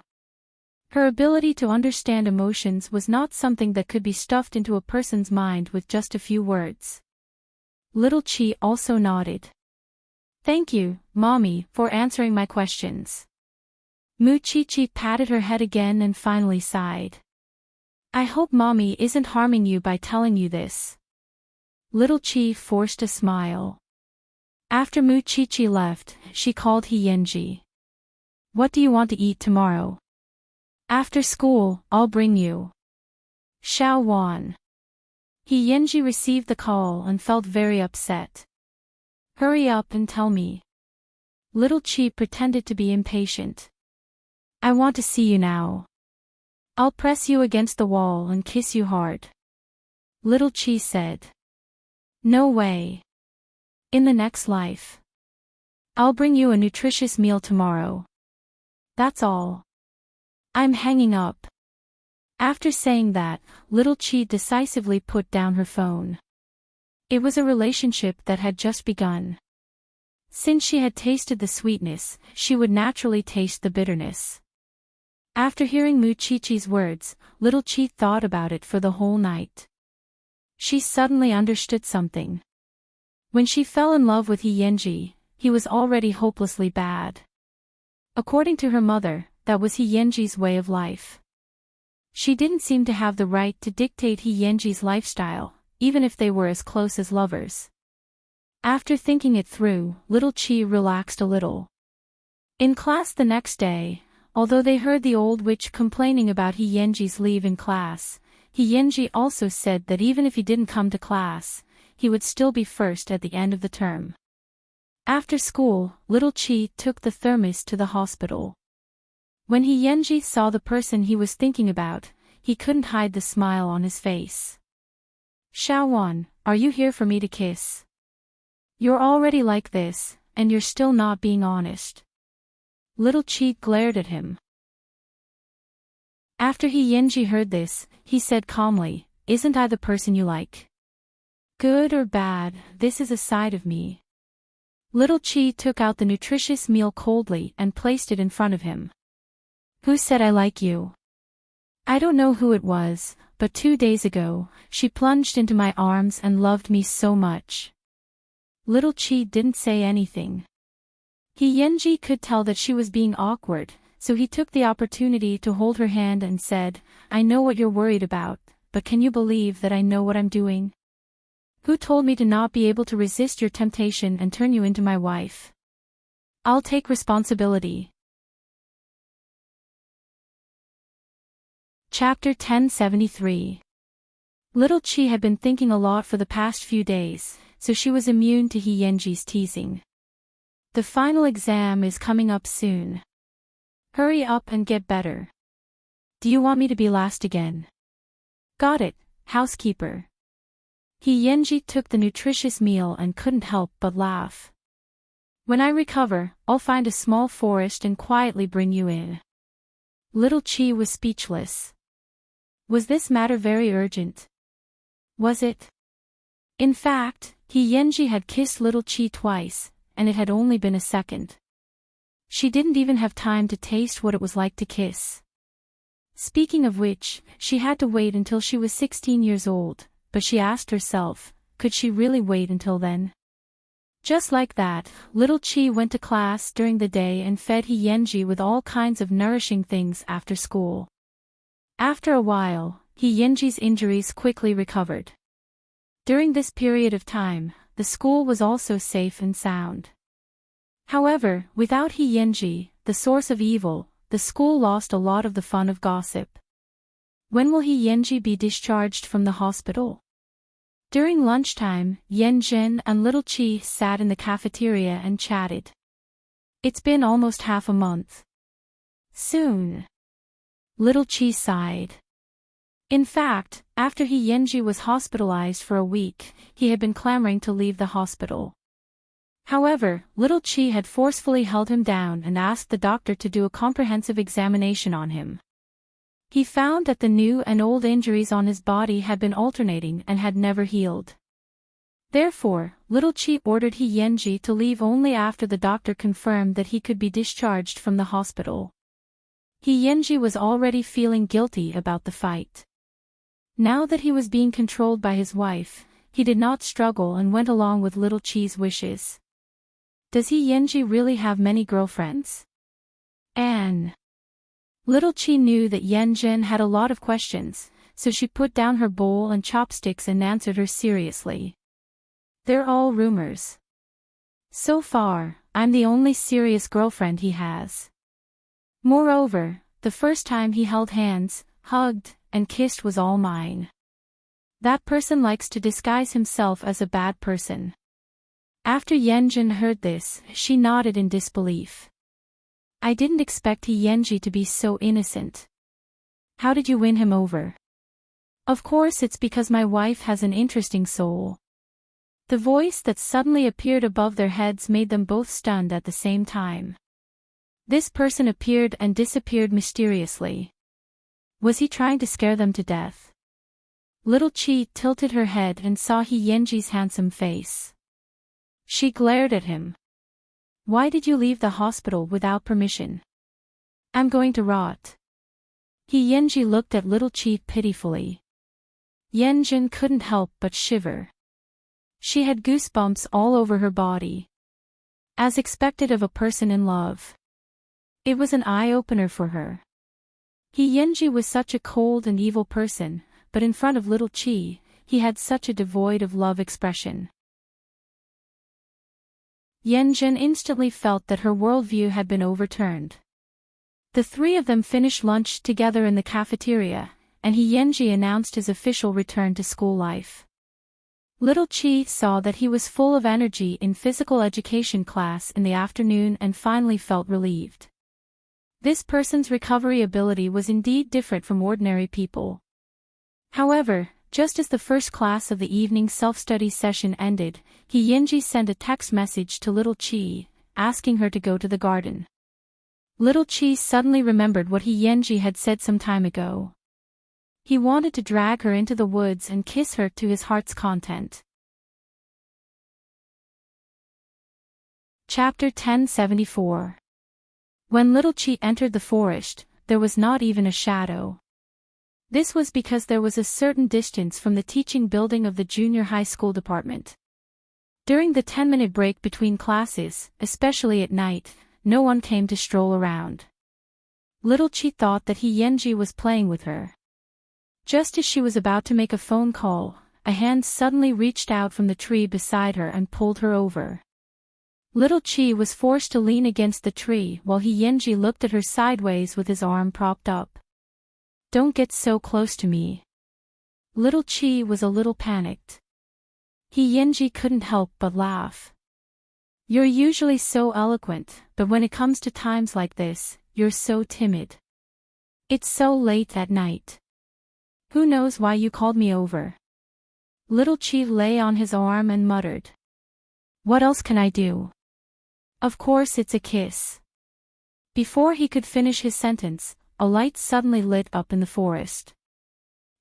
Her ability to understand emotions was not something that could be stuffed into a person's mind with just a few words. Little Chi also nodded. Thank you, Mommy, for answering my questions. Muchichi patted her head again and finally sighed. I hope Mommy isn't harming you by telling you this. Little Chi forced a smile. After Mu Chi left, she called He Yenji. What do you want to eat tomorrow? After school, I'll bring you. Xiao Wan. He Yenji received the call and felt very upset. Hurry up and tell me. Little Chi pretended to be impatient. I want to see you now. I'll press you against the wall and kiss you hard. Little Chi said. No way. In the next life. I'll bring you a nutritious meal tomorrow. That's all. I'm hanging up. After saying that, Little Chi decisively put down her phone. It was a relationship that had just begun. Since she had tasted the sweetness, she would naturally taste the bitterness. After hearing Mu Chi-Chi's words, Little Chi thought about it for the whole night. She suddenly understood something. When she fell in love with He Yenji, he was already hopelessly bad. According to her mother, that was He Yenji's way of life. She didn't seem to have the right to dictate He Yenji's lifestyle, even if they were as close as lovers. After thinking it through, Little Chi relaxed a little. In class the next day, although they heard the old witch complaining about He Yenji's leave in class, He Yenji also said that even if he didn't come to class, he would still be first at the end of the term. After school, Little Chi took the thermos to the hospital. When He Yenji saw the person he was thinking about, he couldn't hide the smile on his face. Xiaowan, are you here for me to kiss? You're already like this, and you're still not being honest. Little Chi glared at him. After He Yenji heard this, he said calmly, Isn't I the person you like? Good or bad, this is a side of me. Little Chi took out the nutritious meal coldly and placed it in front of him. Who said I like you? I don't know who it was, but 2 days ago, she plunged into my arms and loved me so much. Little Chi didn't say anything. He Yenji could tell that she was being awkward, so he took the opportunity to hold her hand and said, I know what you're worried about, but can you believe that I know what I'm doing? Who told me to not be able to resist your temptation and turn you into my wife? I'll take responsibility. Chapter 1073. Little Chi had been thinking a lot for the past few days, so she was immune to He Yenji's teasing. The final exam is coming up soon. Hurry up and get better. Do you want me to be last again? Got it, housekeeper. He Yenji took the nutritious meal and couldn't help but laugh. When I recover, I'll find a small forest and quietly bring you in. Little Chi was speechless. Was this matter very urgent? Was it? In fact, He Yenji had kissed Little Chi twice, and it had only been a second. She didn't even have time to taste what it was like to kiss. Speaking of which, she had to wait until she was 16 years old, but she asked herself, could she really wait until then? Just like that, Little Chi went to class during the day and fed He Yenji with all kinds of nourishing things after school. After a while, He Yenji's injuries quickly recovered. During this period of time, the school was also safe and sound. However, without He Yenji, the source of evil, the school lost a lot of the fun of gossip. When will He Yenji be discharged from the hospital? During lunchtime, Yanjin and Little Chi sat in the cafeteria and chatted. It's been almost half a month. Soon. Little Chi sighed. In fact, after He Yenji was hospitalized for a week, he had been clamoring to leave the hospital. However, Little Chi had forcefully held him down and asked the doctor to do a comprehensive examination on him. He found that the new and old injuries on his body had been alternating and had never healed. Therefore, Little Chi ordered He Yenji to leave only after the doctor confirmed that he could be discharged from the hospital. He Yenji was already feeling guilty about the fight. Now that he was being controlled by his wife, he did not struggle and went along with Little Chi's wishes. Does He Yenji really have many girlfriends? Anne. Little Chi knew that Yanjin had a lot of questions, so she put down her bowl and chopsticks and answered her seriously. They're all rumors. So far, I'm the only serious girlfriend he has. Moreover, the first time he held hands, hugged, and kissed was all mine. That person likes to disguise himself as a bad person. After Yenjin heard this, she nodded in disbelief. I didn't expect Yenji to be so innocent. How did you win him over? Of course it's because my wife has an interesting soul. The voice that suddenly appeared above their heads made them both stunned at the same time. This person appeared and disappeared mysteriously. Was he trying to scare them to death? Little Chi tilted her head and saw Yenji's handsome face. She glared at him. Why did you leave the hospital without permission? I'm going to rot. Yenji looked at Little Chi pitifully. Yenjin couldn't help but shiver. She had goosebumps all over her body. As expected of a person in love. It was an eye-opener for her. Yenji was such a cold and evil person, but in front of Little Chi, he had such a devoid of love expression. Yenjin instantly felt that her worldview had been overturned. The three of them finished lunch together in the cafeteria, and Yenji announced his official return to school life. Little Chi saw that he was full of energy in physical education class in the afternoon and finally felt relieved. This person's recovery ability was indeed different from ordinary people. However, just as the first class of the evening self-study session ended, Yenji sent a text message to Little Chi, asking her to go to the garden. Little Chi suddenly remembered what Yenji had said some time ago. He wanted to drag her into the woods and kiss her to his heart's content. Chapter 1074. When Little Chi entered the forest, there was not even a shadow. This was because there was a certain distance from the teaching building of the junior high school department. During the 10-minute break between classes, especially at night, no one came to stroll around. Little Chi thought that Yenji was playing with her. Just as she was about to make a phone call, a hand suddenly reached out from the tree beside her and pulled her over. Little Chi was forced to lean against the tree while Yenji looked at her sideways with his arm propped up. Don't get so close to me. Little Chi was a little panicked. Yenji couldn't help but laugh. You're usually so eloquent, but when it comes to times like this, you're so timid. It's so late at night. Who knows why you called me over? Little Chi lay on his arm and muttered. What else can I do? Of course it's a kiss. Before he could finish his sentence, a light suddenly lit up in the forest.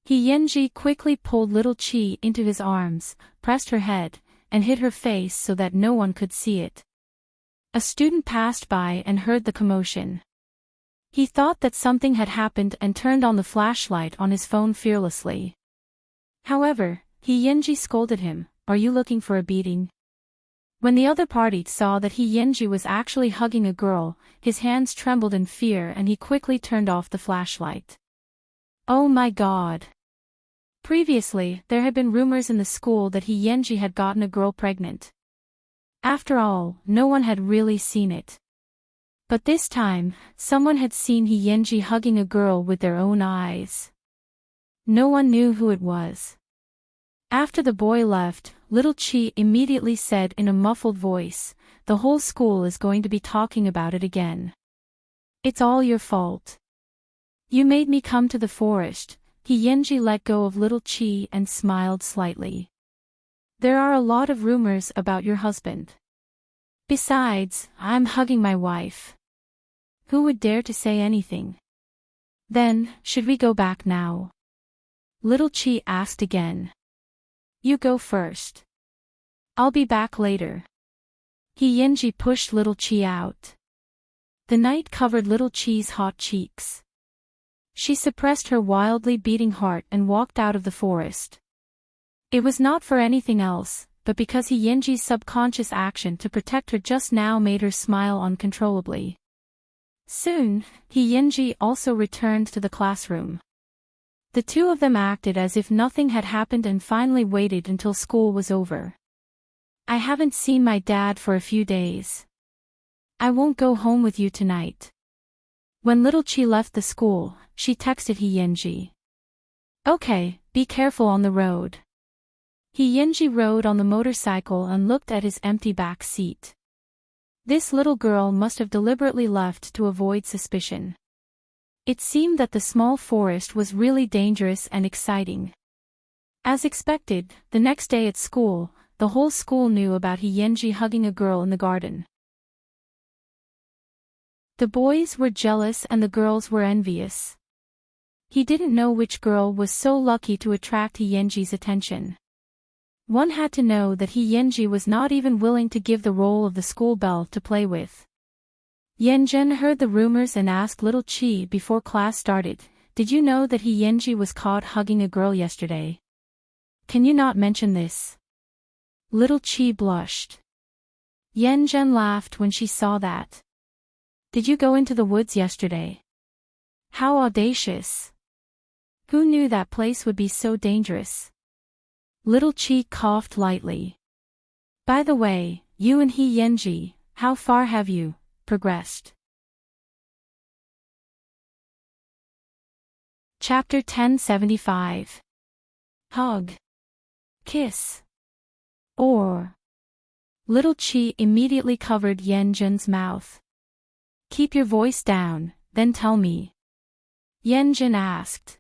Yenji quickly pulled Little Chi into his arms, pressed her head, and hid her face so that no one could see it. A student passed by and heard the commotion. He thought that something had happened and turned on the flashlight on his phone fearlessly. However, Yenji scolded him, "Are you looking for a beating?" When the other party saw that Yenji was actually hugging a girl, his hands trembled in fear and he quickly turned off the flashlight. Oh my God! Previously, there had been rumors in the school that Yenji had gotten a girl pregnant. After all, no one had really seen it. But this time, someone had seen Yenji hugging a girl with their own eyes. No one knew who it was. After the boy left, Little Chi immediately said in a muffled voice, "The whole school is going to be talking about it again. It's all your fault. You made me come to the forest." Yenji let go of Little Chi and smiled slightly. There are a lot of rumors about your husband. Besides, I'm hugging my wife. Who would dare to say anything? Then, should we go back now? Little Chi asked again. You go first. I'll be back later. Yenji pushed Little Chi out. The night covered Little Chi's hot cheeks. She suppressed her wildly beating heart and walked out of the forest. It was not for anything else, but because Yenji's subconscious action to protect her just now made her smile uncontrollably. Soon, Yenji also returned to the classroom. The two of them acted as if nothing had happened and finally waited until school was over. I haven't seen my dad for a few days. I won't go home with you tonight. When little Chi left the school, she texted He. Okay, be careful on the road. He rode on the motorcycle and looked at his empty back seat. This little girl must have deliberately left to avoid suspicion. It seemed that the small forest was really dangerous and exciting. As expected, the next day at school, the whole school knew about He hugging a girl in the garden. The boys were jealous and the girls were envious. He didn't know which girl was so lucky to attract He's attention. One had to know that He was not even willing to give the role of the school belle to play with. Yanjun heard the rumors and asked little Chi before class started, "Did you know that He was caught hugging a girl yesterday? Can you not mention this?" Little Chi blushed. Yanjun laughed when she saw that. "Did you go into the woods yesterday? How audacious! Who knew that place would be so dangerous?" Little Chi coughed lightly. "By the way, you and He, how far have you progressed?" Chapter 1075. Hug. Kiss. Or. Little Chi immediately covered Yanjun's mouth. "Keep your voice down, then tell me," Yanjun asked.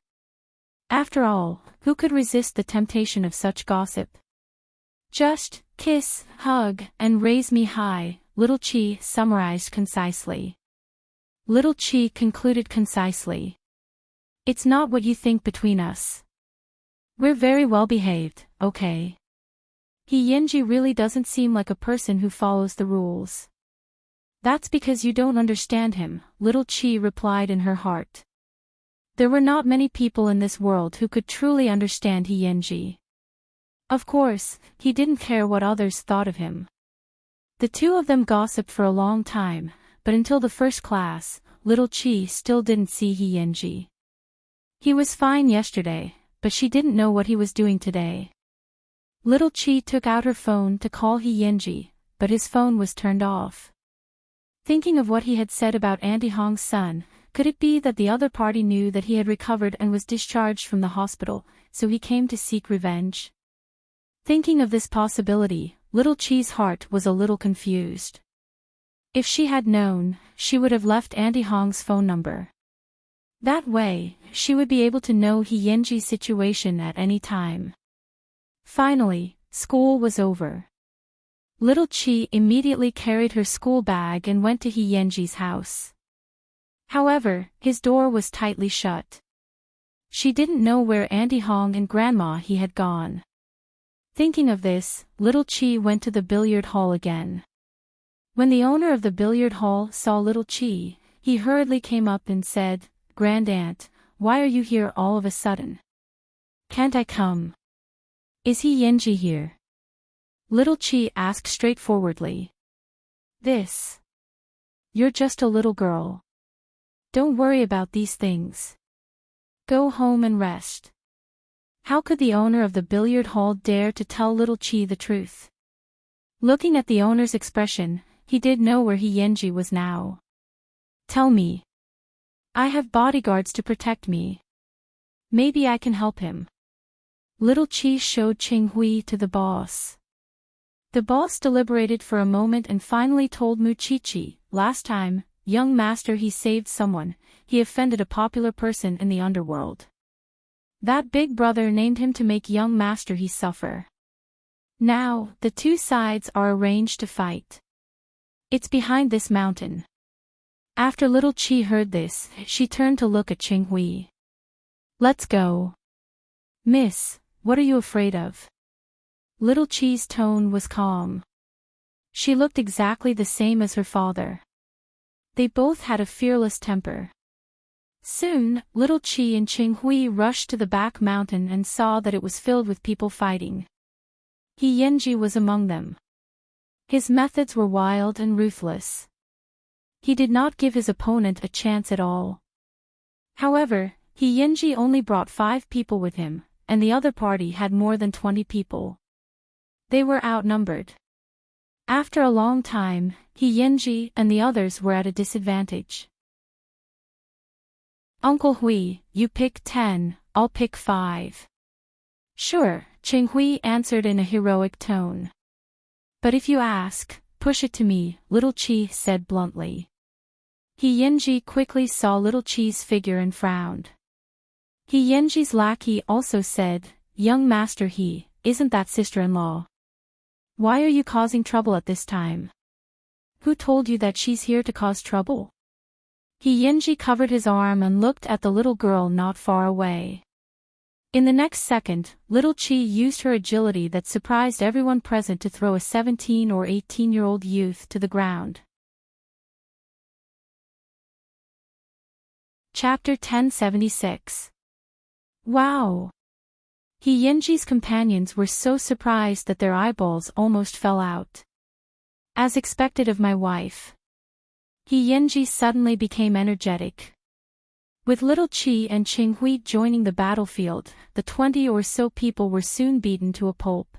After all, who could resist the temptation of such gossip? "Just kiss, hug, and raise me high," Little Chi summarized concisely. Little Chi concluded concisely. "It's not what you think between us. We're very well behaved, okay? He really doesn't seem like a person who follows the rules." "That's because you don't understand him," Little Chi replied in her heart. There were not many people in this world who could truly understand He. Of course, he didn't care what others thought of him. The two of them gossiped for a long time, but until the first class, Little Chi still didn't see He. He was fine yesterday, but she didn't know what he was doing today. Little Chi took out her phone to call He, but his phone was turned off. Thinking of what he had said about Auntie Hong's son, could it be that the other party knew that he had recovered and was discharged from the hospital, so he came to seek revenge? Thinking of this possibility, Little Chi's heart was a little confused. If she had known, she would have left Auntie Hong's phone number. That way, she would be able to know He situation at any time. Finally, school was over. Little Chi immediately carried her school bag and went to He's house. However, his door was tightly shut. She didn't know where Auntie Hong and Grandma He had gone. Thinking of this, Little Chi went to the billiard hall again. When the owner of the billiard hall saw Little Chi, he hurriedly came up and said, "Grand Aunt, why are you here all of a sudden? Can't I come? Is He here?" Little Chi asked straightforwardly. "This. You're just a little girl. Don't worry about these things. Go home and rest." How could the owner of the billiard hall dare to tell Little Chi the truth? Looking at the owner's expression, he did know where He was now. "Tell me. I have bodyguards to protect me. Maybe I can help him." Little Chi showed Ching Hui to the boss. The boss deliberated for a moment and finally told Mu Chi, "Last time, young master, he saved someone, he offended a popular person in the underworld. That big brother named him to make young master he suffer. Now, the two sides are arranged to fight. It's behind this mountain." After Little Chi heard this, she turned to look at Ching Hui. "Let's go." "Miss, what are you afraid of?" Little Chi's tone was calm. She looked exactly the same as her father. They both had a fearless temper. Soon, Little Chi and Ching Hui rushed to the back mountain and saw that it was filled with people fighting. He was among them. His methods were wild and ruthless. He did not give his opponent a chance at all. However, He only brought 5 people with him, and the other party had more than 20 people. They were outnumbered. After a long time, Yenji and the others were at a disadvantage. Uncle Hui, you pick 10, I'll pick 5. Sure, Qing Hui answered in a heroic tone. But if you ask, push it to me, Little Chi said bluntly. Yenji quickly saw Little Chi's figure and frowned. Yenji's lackey also said, Young Master He, isn't that sister-in-law? Why are you causing trouble at this time? Who told you that she's here to cause trouble? Yenji covered his arm and looked at the little girl not far away. In the next second, Little Chi used her agility that surprised everyone present to throw a 17 or 18-year-old youth to the ground. Chapter 1076. Wow! Yenji's companions were so surprised that their eyeballs almost fell out. As expected of my wife. Yenji suddenly became energetic. With Little Chi and Qing Hui joining the battlefield, the 20 or so people were soon beaten to a pulp.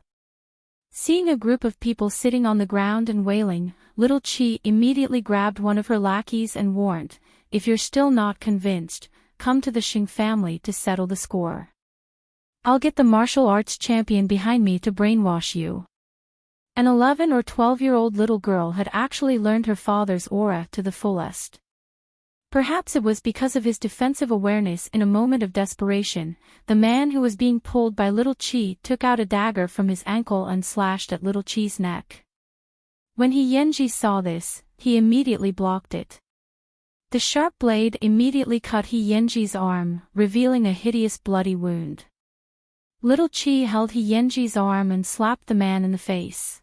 Seeing a group of people sitting on the ground and wailing, Little Chi immediately grabbed one of her lackeys and warned, If you're still not convinced, come to the Xing family to settle the score. I'll get the martial arts champion behind me to brainwash you. An 11 or 12-year-old little girl had actually learned her father's aura to the fullest. Perhaps it was because of his defensive awareness in a moment of desperation, the man who was being pulled by Little Chi took out a dagger from his ankle and slashed at Little Chi's neck. When Yenji saw this, he immediately blocked it. The sharp blade immediately cut Yenji's arm, revealing a hideous bloody wound. Little Chi held Yenji's arm and slapped the man in the face.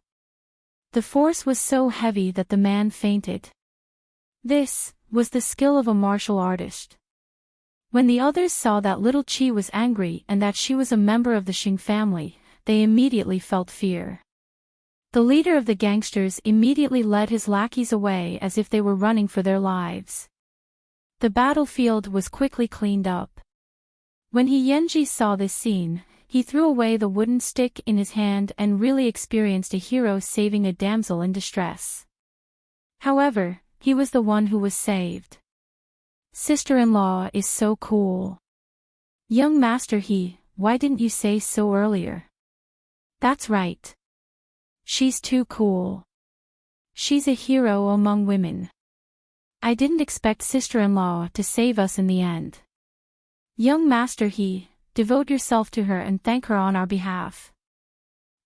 The force was so heavy that the man fainted. This was the skill of a martial artist. When the others saw that Little Chi was angry and that she was a member of the Xing family, they immediately felt fear. The leader of the gangsters immediately led his lackeys away as if they were running for their lives. The battlefield was quickly cleaned up. When Yenji saw this scene, he threw away the wooden stick in his hand and really experienced a hero saving a damsel in distress. However, he was the one who was saved. Sister-in-law is so cool. Young Master He, why didn't you say so earlier? That's right. She's too cool. She's a hero among women. I didn't expect sister-in-law to save us in the end. Young Master He, devote yourself to her and thank her on our behalf.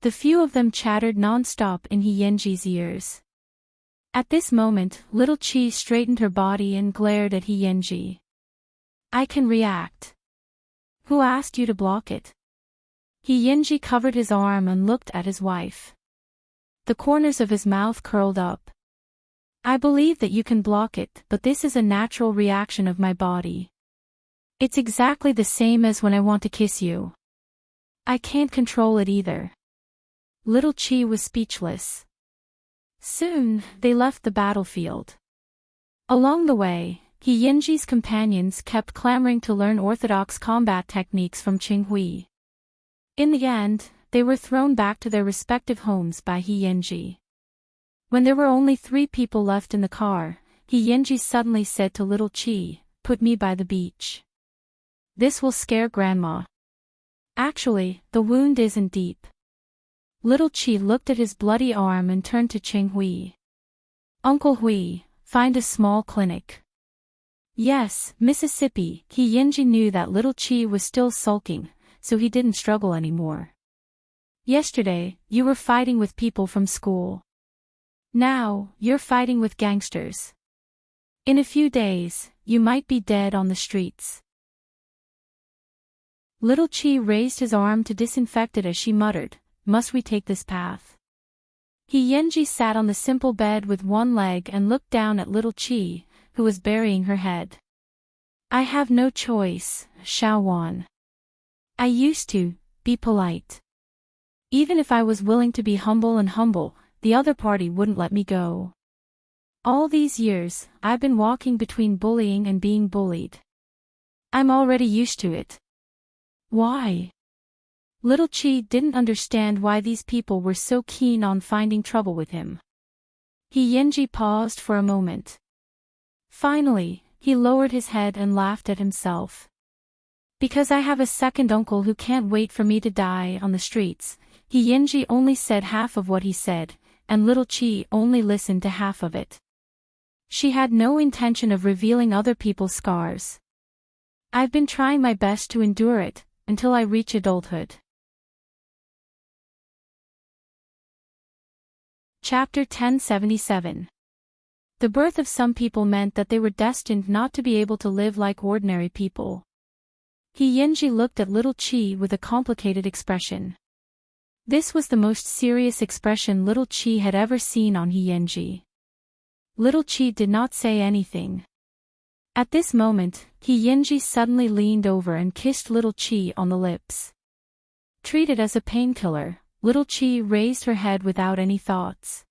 The few of them chattered non-stop in Yenji's ears. At this moment, Little Chi straightened her body and glared at Yenji. I can react. Who asked you to block it? Yenji covered his arm and looked at his wife. The corners of his mouth curled up. I believe that you can block it, but this is a natural reaction of my body. It's exactly the same as when I want to kiss you. I can't control it either. Little Chi was speechless. Soon, they left the battlefield. Along the way, Yenji's companions kept clamoring to learn orthodox combat techniques from Qing Hui. In the end, they were thrown back to their respective homes by Yenji. When there were only 3 people left in the car, Yenji suddenly said to Little Chi, "Put me by the beach. This will scare Grandma." Actually, the wound isn't deep. Little Chi looked at his bloody arm and turned to Qing Hui. Uncle Hui, find a small clinic. Yes, Mississippi. Yenji knew that Little Chi was still sulking, so he didn't struggle anymore. Yesterday, you were fighting with people from school. Now, you're fighting with gangsters. In a few days, you might be dead on the streets. Little Chi raised his arm to disinfect it as she muttered, "Must we take this path?" Yenji sat on the simple bed with one leg and looked down at Little Chi, who was burying her head. "I have no choice, Xiaowan. I used to be polite. Even if I was willing to be humble, the other party wouldn't let me go. All these years, I've been walking between bullying and being bullied. I'm already used to it. Why?" Little Chi didn't understand why these people were so keen on finding trouble with him. Yenji paused for a moment. Finally, he lowered his head and laughed at himself. Because I have a second uncle who can't wait for me to die on the streets, Yenji only said half of what he said, and little Chi only listened to half of it. She had no intention of revealing other people's scars. I've been trying my best to endure it, until I reach adulthood. Chapter 1077. The birth of some people meant that they were destined not to be able to live like ordinary people. Yenji looked at little Chi with a complicated expression. This was the most serious expression little Chi had ever seen on Yenji. Little Chi did not say anything. At this moment, Yenji suddenly leaned over and kissed little Chi on the lips. Treated as a painkiller, little Chi raised her head without any thoughts.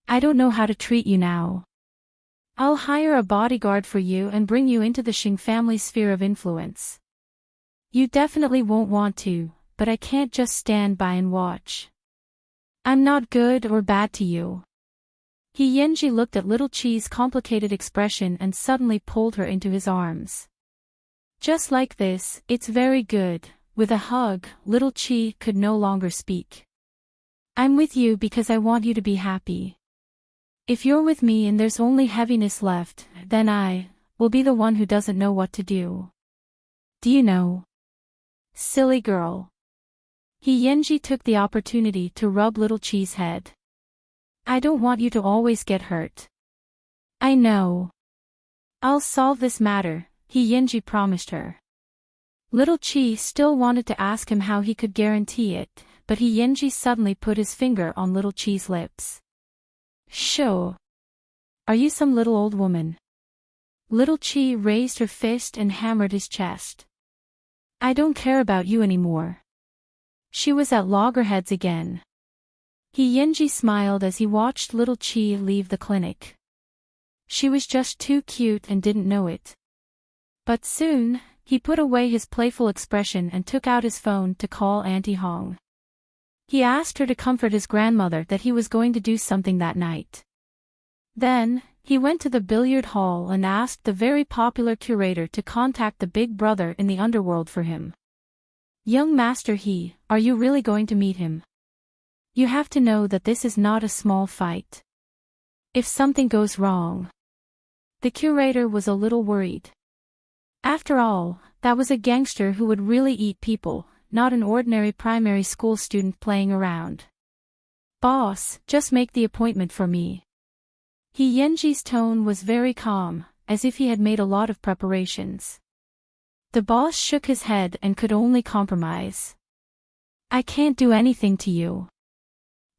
I don't know how to treat you now. I'll hire a bodyguard for you and bring you into the Xing family sphere of influence. You definitely won't want to, but I can't just stand by and watch. I'm not good or bad to you. Yenji looked at little Chi's complicated expression and suddenly pulled her into his arms. Just like this, it's very good. With a hug, little Chi could no longer speak. I'm with you because I want you to be happy. If you're with me and there's only heaviness left, then I will be the one who doesn't know what to do. Do you know? Silly girl. Yenji took the opportunity to rub little Chi's head. I don't want you to always get hurt. I know. I'll solve this matter, Yenji promised her. Little Chi still wanted to ask him how he could guarantee it, but Yenji suddenly put his finger on little Chi's lips. Sure. Are you some little old woman? Little Chi raised her fist and hammered his chest. I don't care about you anymore. She was at loggerheads again. Yenji smiled as he watched little Chi leave the clinic. She was just too cute and didn't know it. But soon, he put away his playful expression and took out his phone to call Auntie Hong. He asked her to comfort his grandmother that he was going to do something that night. Then, he went to the billiard hall and asked the very popular curator to contact the big brother in the underworld for him. Young Master are you really going to meet him? You have to know that this is not a small fight. If something goes wrong. The curator was a little worried. After all, that was a gangster who would really eat people, not an ordinary primary school student playing around. Boss, just make the appointment for me. Yenji's tone was very calm, as if he had made a lot of preparations. The boss shook his head and could only compromise. I can't do anything to you.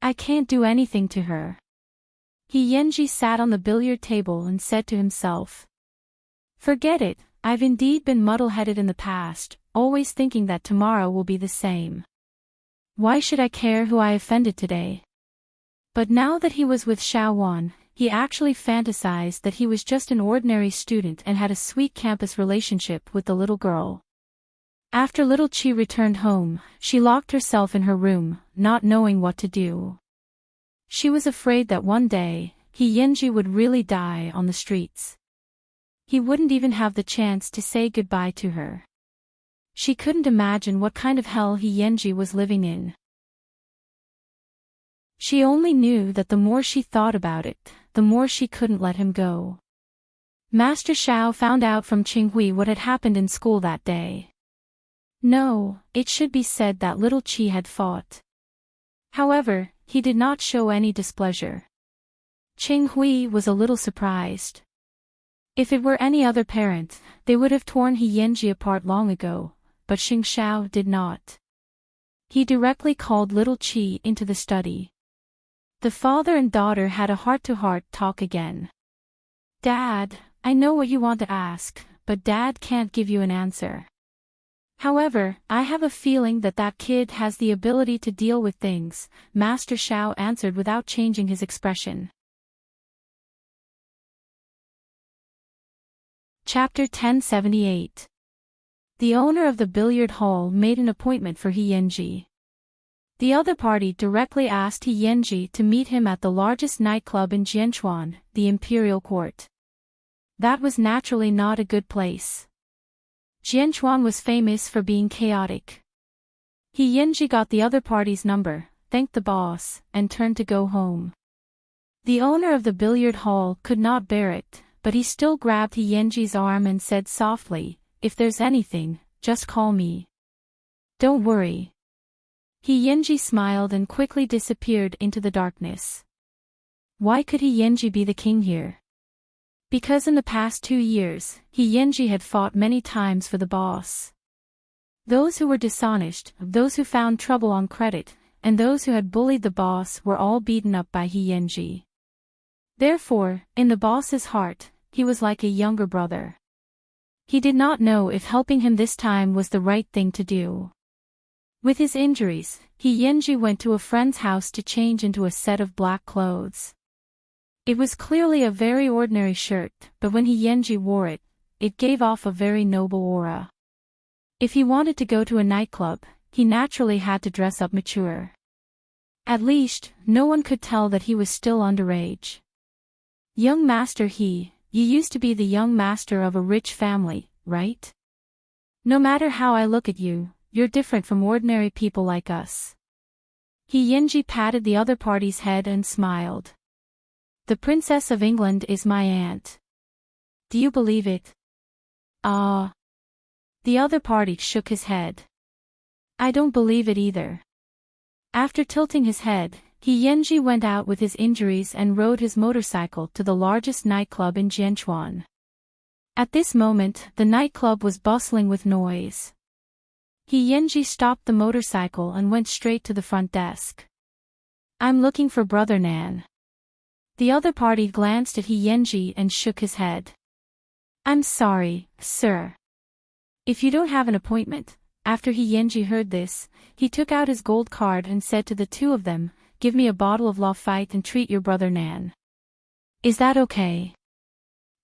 I can't do anything to her. Yenji sat on the billiard table and said to himself. Forget it, I've indeed been muddle-headed in the past, always thinking that tomorrow will be the same. Why should I care who I offended today? But now that he was with Xiaowan, he actually fantasized that he was just an ordinary student and had a sweet campus relationship with the little girl. After little Chi returned home, she locked herself in her room, not knowing what to do. She was afraid that one day, Yenji would really die on the streets. He wouldn't even have the chance to say goodbye to her. She couldn't imagine what kind of hell Yenji was living in. She only knew that the more she thought about it, the more she couldn't let him go. Master Xiao found out from Qinghui what had happened in school that day. No, it should be said that little Chi had fought. However, he did not show any displeasure. Qinghui was a little surprised. If it were any other parent, they would have torn Yenji apart long ago, but Xing Xiao did not. He directly called little Chi into the study. The father and daughter had a heart-to-heart talk again. Dad, I know what you want to ask, but Dad can't give you an answer. However, I have a feeling that that kid has the ability to deal with things, Master Xiao answered without changing his expression. Chapter 1078. The owner of the billiard hall made an appointment for Yenji. The other party directly asked He Yanji to meet him at the largest nightclub in Jianchuan, the Imperial Court. That was naturally not a good place. Jianchuan was famous for being chaotic. He Yanji got the other party's number, thanked the boss, and turned to go home. The owner of the billiard hall could not bear it, but he still grabbed He Yanji's arm and said softly, "If there's anything, just call me. Don't worry." He Yanji smiled and quickly disappeared into the darkness. Why could He Yanji be the king here? Because in the past 2 years, He Yanji had fought many times for the boss. Those who were dishonest, those who found trouble on credit, and those who had bullied the boss were all beaten up by He Yanji. Therefore, in the boss's heart, he was like a younger brother. He did not know if helping him this time was the right thing to do. With his injuries, He Yanji went to a friend's house to change into a set of black clothes. It was clearly a very ordinary shirt, but when He Yanji wore it, it gave off a very noble aura. If he wanted to go to a nightclub, he naturally had to dress up mature. At least, no one could tell that he was still underage. Young master you used to be the young master of a rich family, right? No matter how I look at you, you're different from ordinary people like us. He Yanji patted the other party's head and smiled. The Princess of England is my aunt. Do you believe it? Ah. The other party shook his head. I don't believe it either. After tilting his head, He Yanji went out with his injuries and rode his motorcycle to the largest nightclub in Jianchuan. At this moment, the nightclub was bustling with noise. He Yanji stopped the motorcycle and went straight to the front desk. I'm looking for Brother Nan. The other party glanced at He Yanji and shook his head. I'm sorry, sir. If you don't have an appointment. After He Yanji heard this, he took out his gold card and said to the two of them, give me a bottle of Lafite and treat your brother Nan. Is that okay?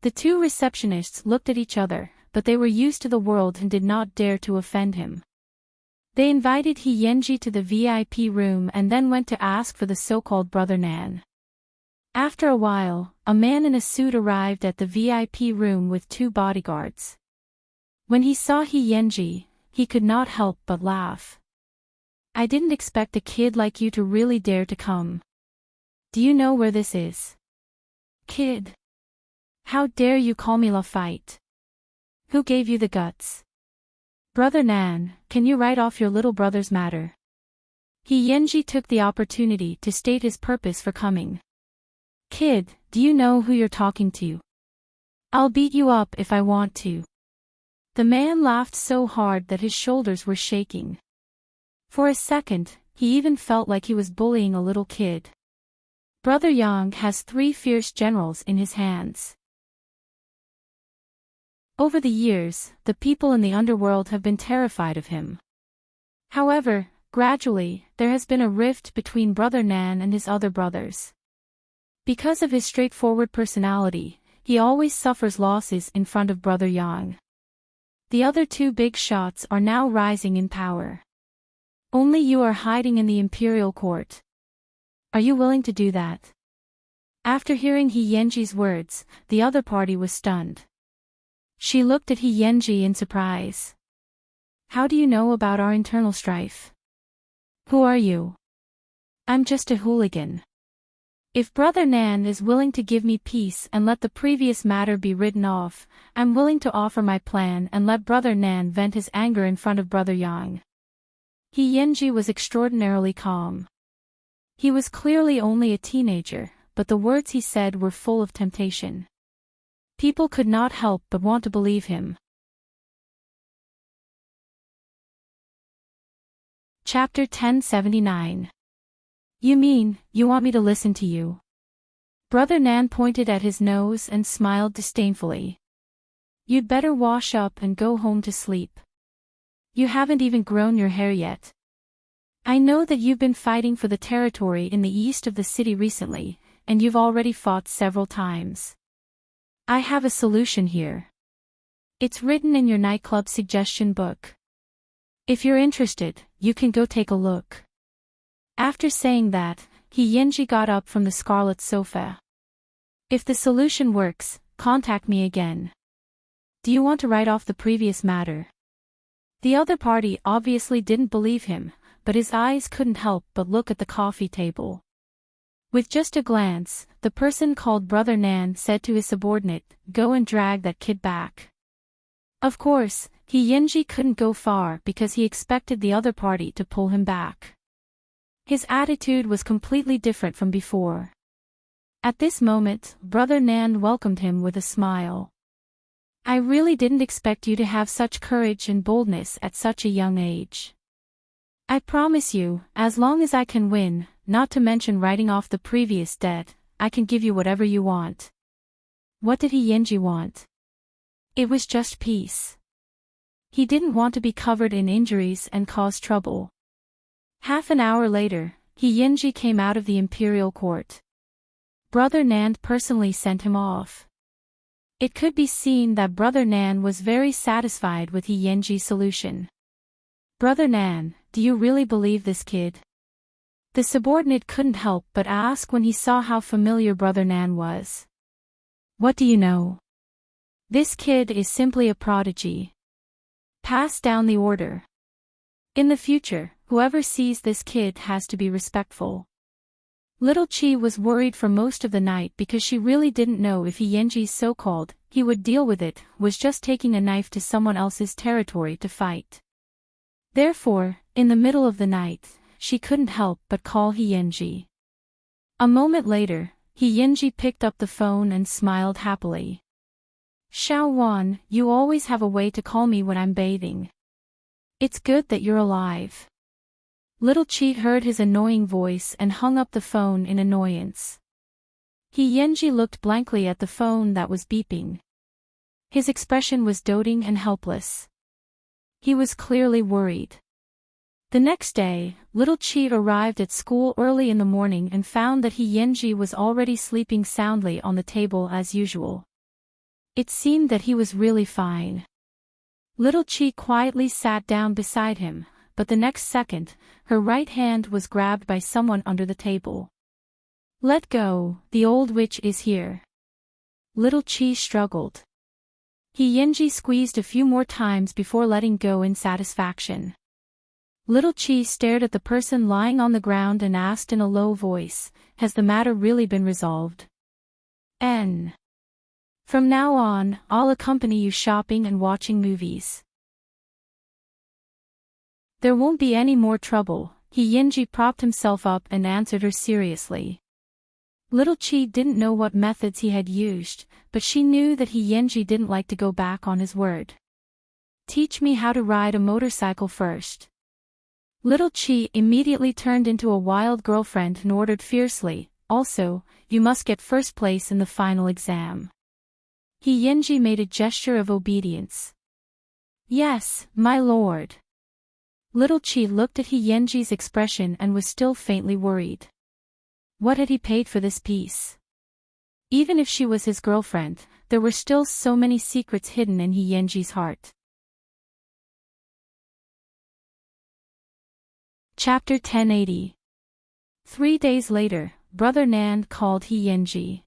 The two receptionists looked at each other, but they were used to the world and did not dare to offend him. They invited He Yanji to the VIP room and then went to ask for the so-called brother Nan. After a while, a man in a suit arrived at the VIP room with 2 bodyguards. When he saw He Yanji, he could not help but laugh. I didn't expect a kid like you to really dare to come. Do you know where this is? Kid. How dare you call me Lafite? Who gave you the guts? Brother Nan, can you write off your little brother's matter? He Yanji took the opportunity to state his purpose for coming. Kid, do you know who you're talking to? I'll beat you up if I want to. The man laughed so hard that his shoulders were shaking. For a second, he even felt like he was bullying a little kid. Brother Yang has 3 fierce generals in his hands. Over the years, the people in the underworld have been terrified of him. However, gradually, there has been a rift between Brother Nan and his other brothers. Because of his straightforward personality, he always suffers losses in front of Brother Yang. The other 2 big shots are now rising in power. Only you are hiding in the Imperial Court. Are you willing to do that? After hearing He Yanji's words, the other party was stunned. She looked at He Yanji in surprise. How do you know about our internal strife? Who are you? I'm just a hooligan. If Brother Nan is willing to give me peace and let the previous matter be written off, I'm willing to offer my plan and let Brother Nan vent his anger in front of Brother Yang. He Yanji was extraordinarily calm. He was clearly only a teenager, but the words he said were full of temptation. People could not help but want to believe him. Chapter 1079. You mean, you want me to listen to you? Brother Nan pointed at his nose and smiled disdainfully. You'd better wash up and go home to sleep. You haven't even grown your hair yet. I know that you've been fighting for the territory in the east of the city recently, and you've already fought several times. I have a solution here. It's written in your nightclub suggestion book. If you're interested, you can go take a look. After saying that, Yenji got up from the scarlet sofa. If the solution works, contact me again. Do you want to write off the previous matter? The other party obviously didn't believe him, but his eyes couldn't help but look at the coffee table. With just a glance, the person called Brother Nan said to his subordinate, "Go and drag that kid back." Of course, Yenji couldn't go far because he expected the other party to pull him back. His attitude was completely different from before. At this moment, Brother Nan welcomed him with a smile. "I really didn't expect you to have such courage and boldness at such a young age. I promise you, as long as I can win, not to mention writing off the previous debt, I can give you whatever you want." What did Yenji want? It was just peace. He didn't want to be covered in injuries and cause trouble. Half an hour later, Yenji came out of the imperial court. Brother Nan personally sent him off. It could be seen that Brother Nan was very satisfied with Yenji's solution. "Brother Nan, do you really believe this kid?" The subordinate couldn't help but ask when he saw how familiar Brother Nan was. "What do you know? This kid is simply a prodigy. Pass down the order. In the future, whoever sees this kid has to be respectful." Little Chi was worried for most of the night because she really didn't know if Yenji's so-called, "he would deal with it," was just taking a knife to someone else's territory to fight. Therefore, in the middle of the night, she couldn't help but call Yenji. A moment later, Yenji picked up the phone and smiled happily. "Xiao, you always have a way to call me when I'm bathing. It's good that you're alive." Little Chi heard his annoying voice and hung up the phone in annoyance. Yenji looked blankly at the phone that was beeping. His expression was doting and helpless. He was clearly worried. The next day, Little Chi arrived at school early in the morning and found that Yenji was already sleeping soundly on the table as usual. It seemed that he was really fine. Little Chi quietly sat down beside him, but the next second, her right hand was grabbed by someone under the table. "Let go, the old witch is here." Little Chi struggled. Yenji squeezed a few more times before letting go in satisfaction. Little Chi stared at the person lying on the ground and asked in a low voice, "Has the matter really been resolved?" From now on, I'll accompany you shopping and watching movies. There won't be any more trouble." Yenji propped himself up and answered her seriously. Little Chi didn't know what methods he had used, but she knew that Yenji didn't like to go back on his word. "Teach me how to ride a motorcycle first." Little Chi immediately turned into a wild girlfriend and ordered fiercely, "Also, you must get first place in the final exam." Yenji made a gesture of obedience. "Yes, my lord." Little Chi looked at Yenji's expression and was still faintly worried. What had he paid for this piece? Even if she was his girlfriend, there were still so many secrets hidden in Yenji's heart. Chapter 1080. 3 days later, Brother Nan called Yenji.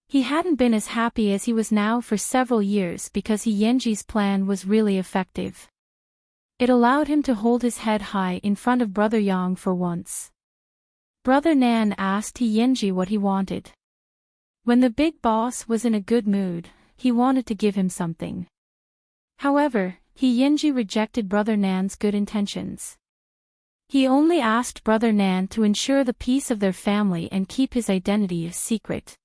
He hadn't been as happy as he was now for several years because Yenji's plan was really effective. It allowed him to hold his head high in front of Brother Yang for once. Brother Nan asked Yenji what he wanted. When the big boss was in a good mood, he wanted to give him something. However, Yenji rejected Brother Nan's good intentions. He only asked Brother Nan to ensure the peace of their family and keep his identity a secret.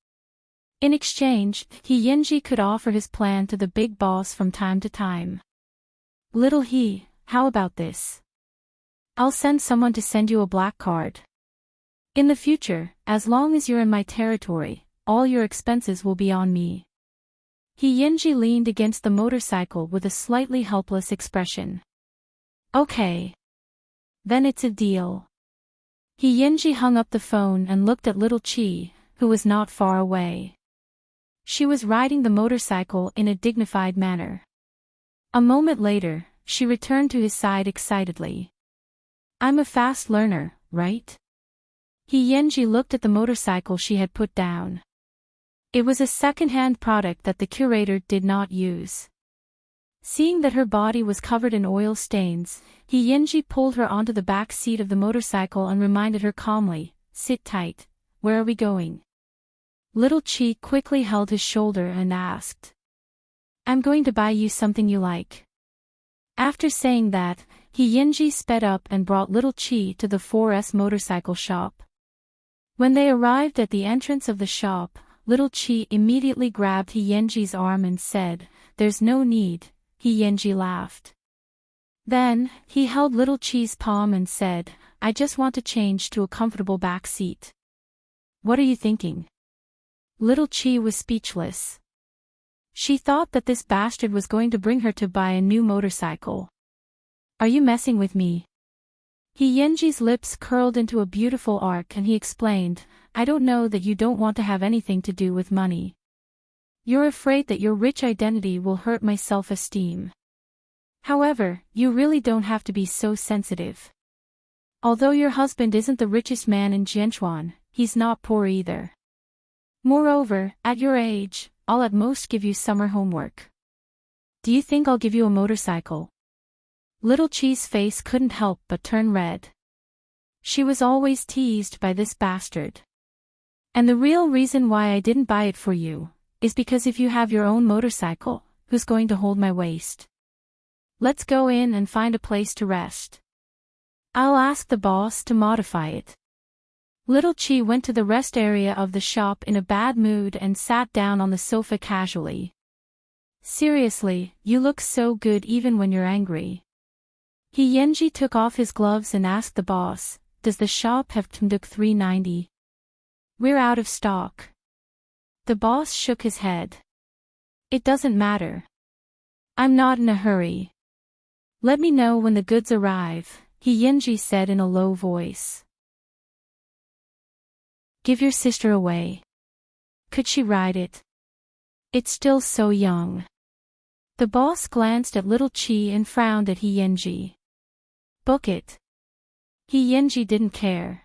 In exchange, Yenji could offer his plan to the big boss from time to time. "Little he, how about this? I'll send someone to send you a black card. In the future, as long as you're in my territory, all your expenses will be on me." Yenji leaned against the motorcycle with a slightly helpless expression. "Okay. Then it's a deal." Yenji hung up the phone and looked at Little Chi, who was not far away. She was riding the motorcycle in a dignified manner. A moment later, she returned to his side excitedly. "I'm a fast learner, right? Yenji looked at the motorcycle she had put down. It was a second-hand product that the curator did not use. Seeing that her body was covered in oil stains, Yenji pulled her onto the back seat of the motorcycle and reminded her calmly, "Sit tight. Where are we going?" Little Chi quickly held his shoulder and asked, "I'm going to buy you something you like." After saying that, Yenji sped up and brought Little Chi to the 4S motorcycle shop. When they arrived at the entrance of the shop, Little Chi immediately grabbed Yenji's arm and said, "There's no need." Yenji laughed. Then, he held Little Chi's palm and said, "I just want to change to a comfortable back seat." "What are you thinking?" Little Chi was speechless. She thought that this bastard was going to bring her to buy a new motorcycle. "Are you messing with me?" Yenji's lips curled into a beautiful arc and he explained, "I don't know that you don't want to have anything to do with money. You're afraid that your rich identity will hurt my self-esteem. However, you really don't have to be so sensitive. Although your husband isn't the richest man in Jianchuan, he's not poor either. Moreover, at your age, I'll at most give you summer homework. Do you think I'll give you a motorcycle?" Little Chi's face couldn't help but turn red. She was always teased by this bastard. "And the real reason why I didn't buy it for you is because if you have your own motorcycle, who's going to hold my waist? Let's go in and find a place to rest. I'll ask the boss to modify it." Little Chi went to the rest area of the shop in a bad mood and sat down on the sofa casually. "Seriously, you look so good even when you're angry." Yenji took off his gloves and asked the boss, "Does the shop have Tmduk 390? We're out of stock." The boss shook his head. "It doesn't matter. I'm not in a hurry. Let me know when the goods arrive," Yenji said in a low voice. "Give your sister away. Could she ride it? It's still so young." The boss glanced at Little Chi and frowned at Yenji. "Book it." Yenji didn't care.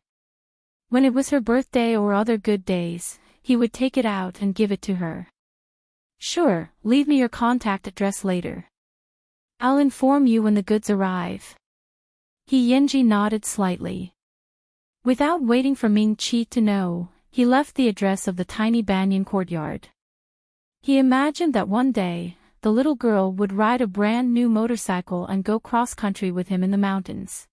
When it was her birthday or other good days, he would take it out and give it to her. "Sure, leave me your contact address later. I'll inform you when the goods arrive." Yenji nodded slightly. Without waiting for Ming Chi to know, he left the address of the tiny banyan courtyard. He imagined that one day, the little girl would ride a brand new motorcycle and go cross-country with him in the mountains.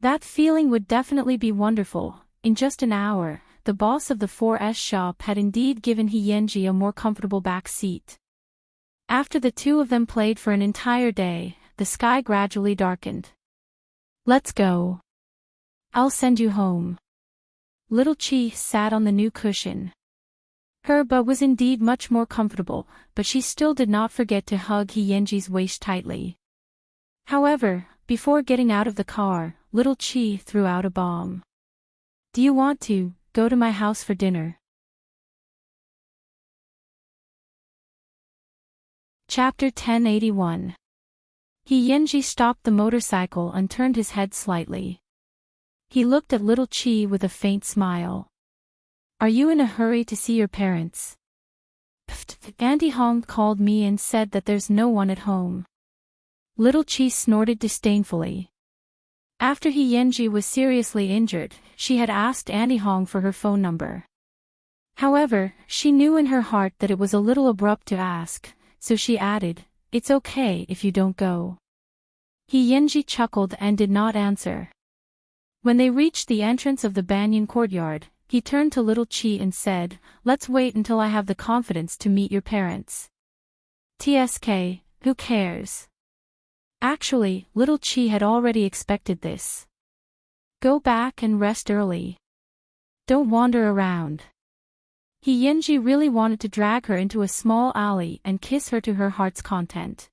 That feeling would definitely be wonderful. In just an hour, the boss of the 4S shop had indeed given Yenji a more comfortable back seat. After the two of them played for an entire day, the sky gradually darkened. "Let's go. I'll send you home." Little Chi sat on the new cushion. Her butt was indeed much more comfortable, but she still did not forget to hug Yenji's waist tightly. However, before getting out of the car, Little Chi threw out a bomb. "Do you want to go to my house for dinner?" Chapter 1081. Yenji stopped the motorcycle and turned his head slightly. He looked at Little Chi with a faint smile. "Are you in a hurry to see your parents?" "Auntie Hong called me and said that there's no one at home." Little Chi snorted disdainfully. After Yenji was seriously injured, she had asked Auntie Hong for her phone number. However, she knew in her heart that it was a little abrupt to ask, so she added, "It's okay if you don't go." Yenji chuckled and did not answer. When they reached the entrance of the banyan courtyard, he turned to Little Chi and said, "Let's wait until I have the confidence to meet your parents." TSK, who cares? Actually, Little Chi had already expected this. Go back and rest early. Don't wander around. Yenji really wanted to drag her into a small alley and kiss her to her heart's content.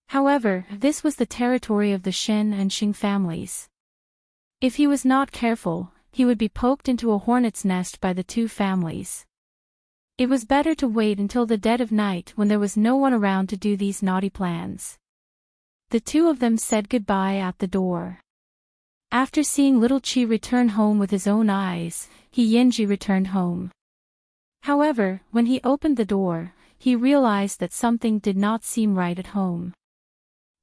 However, this was the territory of the Shen and Xing families. If he was not careful, he would be poked into a hornet's nest by the two families. It was better to wait until the dead of night when there was no one around to do these naughty plans. The two of them said goodbye at the door. After seeing little Chi return home with his own eyes, Yenji returned home. However, when he opened the door, he realized that something did not seem right at home.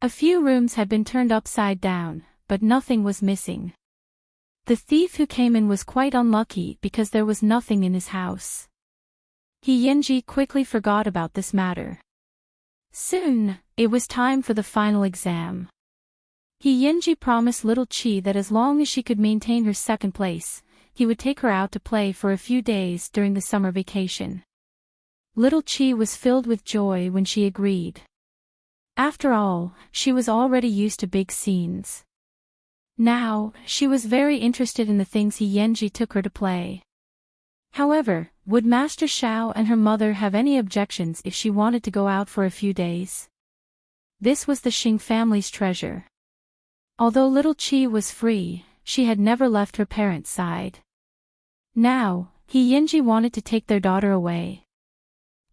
A few rooms had been turned upside down, but nothing was missing. The thief who came in was quite unlucky because there was nothing in his house. Yenji quickly forgot about this matter. Soon, it was time for the final exam. Yenji promised little Chi that as long as she could maintain her second place, he would take her out to play for a few days during the summer vacation. Little Chi was filled with joy when she agreed. After all, she was already used to big scenes. Now, she was very interested in the things Yenji took her to play. However, would Master Xiao and her mother have any objections if she wanted to go out for a few days? This was the Xing family's treasure. Although little Chi was free, she had never left her parents' side. Now, Yenji wanted to take their daughter away.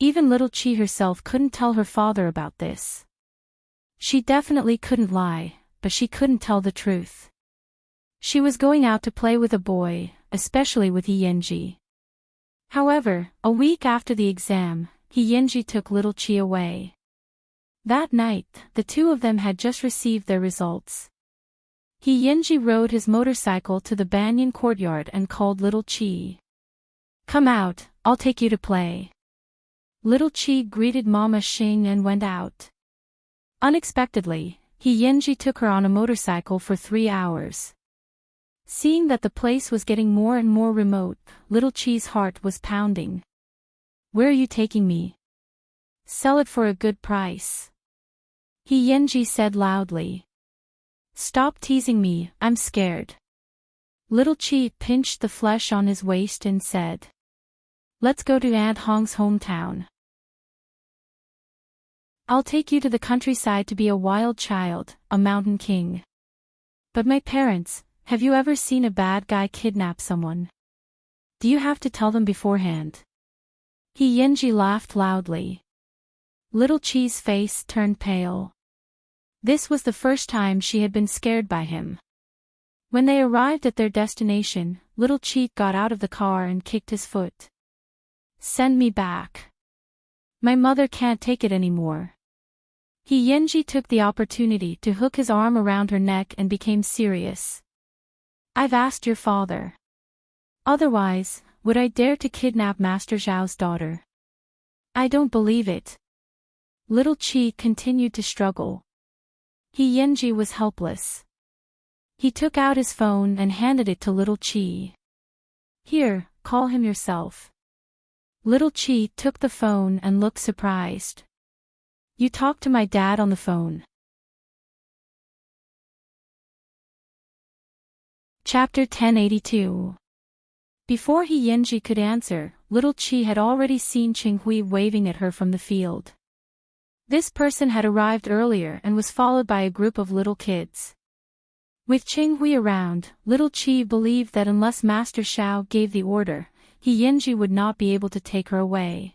Even little Chi herself couldn't tell her father about this. She definitely couldn't lie, but she couldn't tell the truth. She was going out to play with a boy, especially with Yenji. However, a week after the exam, Yenji took little Chi away. That night, the two of them had just received their results. Yenji rode his motorcycle to the banyan courtyard and called little Chi. "Come out, I'll take you to play." Little Chi greeted Mama Xing and went out. Unexpectedly, Yenji took her on a motorcycle for 3 hours. Seeing that the place was getting more and more remote, little Chi's heart was pounding. "Where are you taking me?" "Sell it for a good price," Yenji said loudly. "Stop teasing me, I'm scared." Little Chi pinched the flesh on his waist and said, "Let's go to Aunt Hong's hometown. I'll take you to the countryside to be a wild child, a mountain king." "But my parents, have you ever seen a bad guy kidnap someone? Do you have to tell them beforehand?" Yenji laughed loudly. Little Chi's face turned pale. This was the first time she had been scared by him. When they arrived at their destination, little Chi got out of the car and kicked his foot. "Send me back. My mother can't take it anymore." Yenji took the opportunity to hook his arm around her neck and became serious. "I've asked your father. Otherwise, would I dare to kidnap Master Zhao's daughter?" "I don't believe it." Little Chi continued to struggle. Yenji was helpless. He took out his phone and handed it to little Chi. "Here, call him yourself." Little Chi took the phone and looked surprised. "You talked to my dad on the phone?" Chapter 1082. Before Yenji could answer, little Chi had already seen Qinghui waving at her from the field. This person had arrived earlier and was followed by a group of little kids. With Qinghui around, little Chi believed that unless Master Xiao gave the order, Yenji would not be able to take her away.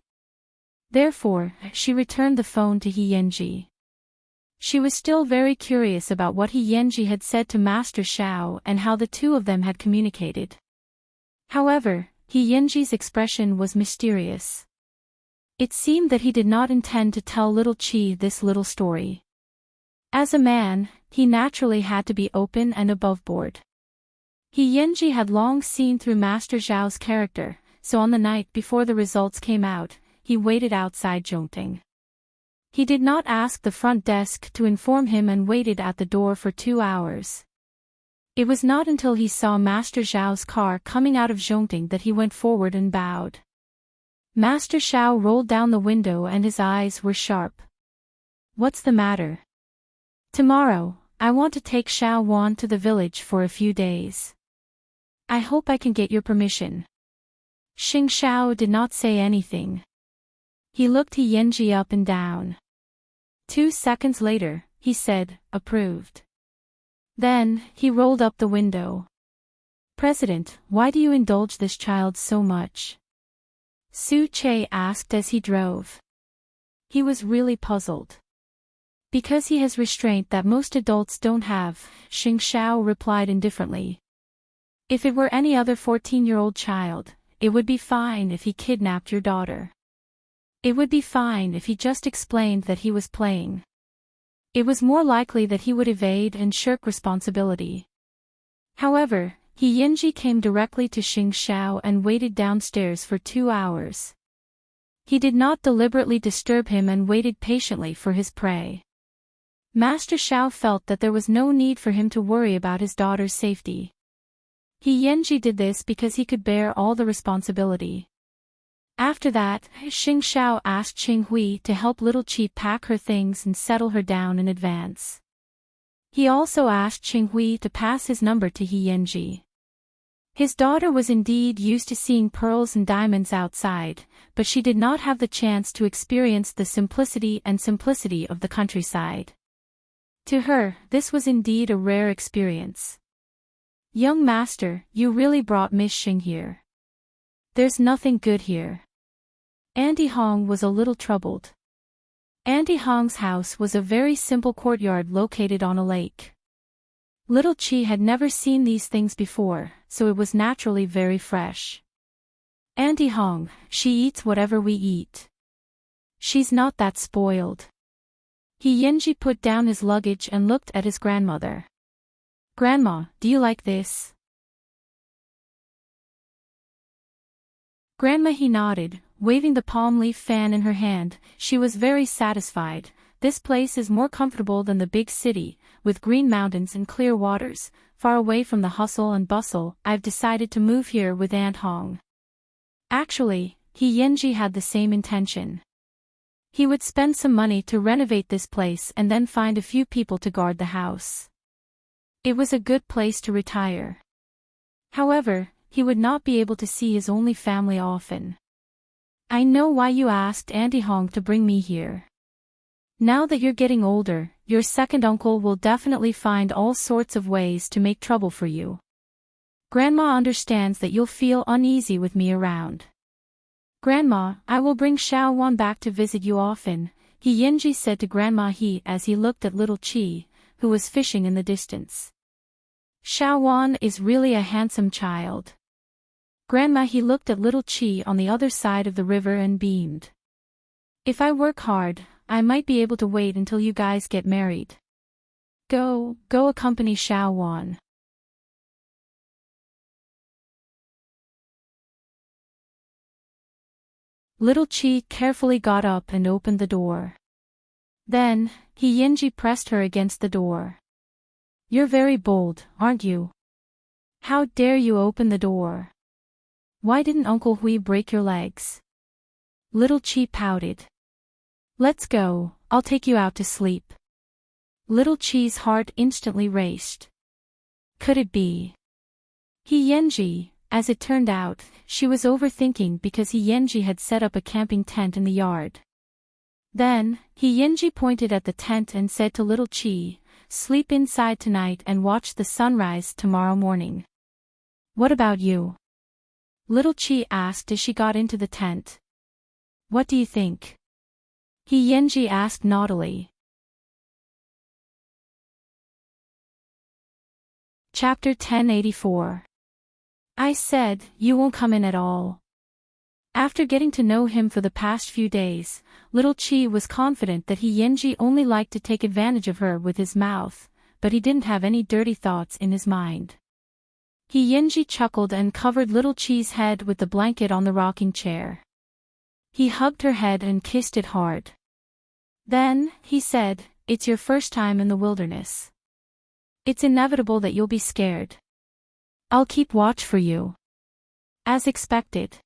Therefore, she returned the phone to Yenji. She was still very curious about what Yenji had said to Master Xiao and how the two of them had communicated. However, Yenji's expression was mysterious. It seemed that he did not intend to tell little Chi this little story. As a man, he naturally had to be open and aboveboard. Yenji had long seen through Master Zhao's character, so on the night before the results came out, he waited outside Zhongting. He did not ask the front desk to inform him and waited at the door for 2 hours. It was not until he saw Master Zhao's car coming out of Zhongting that he went forward and bowed. Master Xiao rolled down the window and his eyes were sharp. "What's the matter?" "Tomorrow, I want to take Xiao Wan to the village for a few days. I hope I can get your permission." Xing Xiao did not say anything. He looked Yenji up and down. 2 seconds later, he said, "Approved." Then, he rolled up the window. "President, why do you indulge this child so much?" Su Che asked as he drove. He was really puzzled. Because he has restraint that most adults don't have, Xing Xiao replied indifferently. If it were any other 14-year-old child, it would be fine if he kidnapped your daughter. It would be fine if he just explained that he was playing. It was more likely that he would evade and shirk responsibility. However, He Yinji came directly to Xing Xiao and waited downstairs for 2 hours. He did not deliberately disturb him and waited patiently for his prey. Master Xiao felt that there was no need for him to worry about his daughter's safety. He Yinji did this because he could bear all the responsibility. After that, Xing Xiao asked Qing Hui to help little Qi pack her things and settle her down in advance. He also asked Qing Hui to pass his number to He Yinji. His daughter was indeed used to seeing pearls and diamonds outside, but she did not have the chance to experience the simplicity of the countryside. To her, this was indeed a rare experience. "Young master, you really brought Miss Xing here. There's nothing good here." Auntie Hong was a little troubled. Auntie Hong's house was a very simple courtyard located on a lake. Little Qi had never seen these things before, so it was naturally very fresh. "Auntie Hong, she eats whatever we eat. She's not that spoiled." He Yinji put down his luggage and looked at his grandmother. "Grandma, do you like this?" Grandma he nodded, waving the palm leaf fan in her hand. She was very satisfied. "This place is more comfortable than the big city, with green mountains and clear waters, far away from the hustle and bustle. I've decided to move here with Aunt Hong." Actually, He Yinji had the same intention. He would spend some money to renovate this place and then find a few people to guard the house. It was a good place to retire. However, he would not be able to see his only family often. "I know why you asked Auntie Hong to bring me here. Now that you're getting older, your second uncle will definitely find all sorts of ways to make trouble for you. Grandma understands that you'll feel uneasy with me around." "Grandma, I will bring Xiao Wan back to visit you often," He Yinji said to Grandma He as he looked at little Qi, who was fishing in the distance. "Xiao Wan is really a handsome child." Grandma He looked at little Qi on the other side of the river and beamed. "If I work hard, I might be able to wait until you guys get married. Go accompany Xiao Wan." Little Qi carefully got up and opened the door. Then, He Yinji pressed her against the door. "You're very bold, aren't you? How dare you open the door? Why didn't Uncle Hui break your legs?" Little Qi pouted. "Let's go, I'll take you out to sleep." Little Qi's heart instantly raced. Could it be He Yinji? As it turned out, she was overthinking because He Yinji had set up a camping tent in the yard. Then, He Yinji pointed at the tent and said to little Qi, "Sleep inside tonight and watch the sunrise tomorrow morning." "What about you?" Little Qi asked as she got into the tent. "What do you think?" He Yinji asked naughtily. Chapter 1084. I said, "You won't come in at all." After getting to know him for the past few days, little Qi was confident that He Yinji only liked to take advantage of her with his mouth, but he didn't have any dirty thoughts in his mind. He Yinji chuckled and covered little Qi's head with the blanket on the rocking chair. He hugged her head and kissed it hard. Then, he said, "It's your first time in the wilderness. It's inevitable that you'll be scared. I'll keep watch for you." As expected,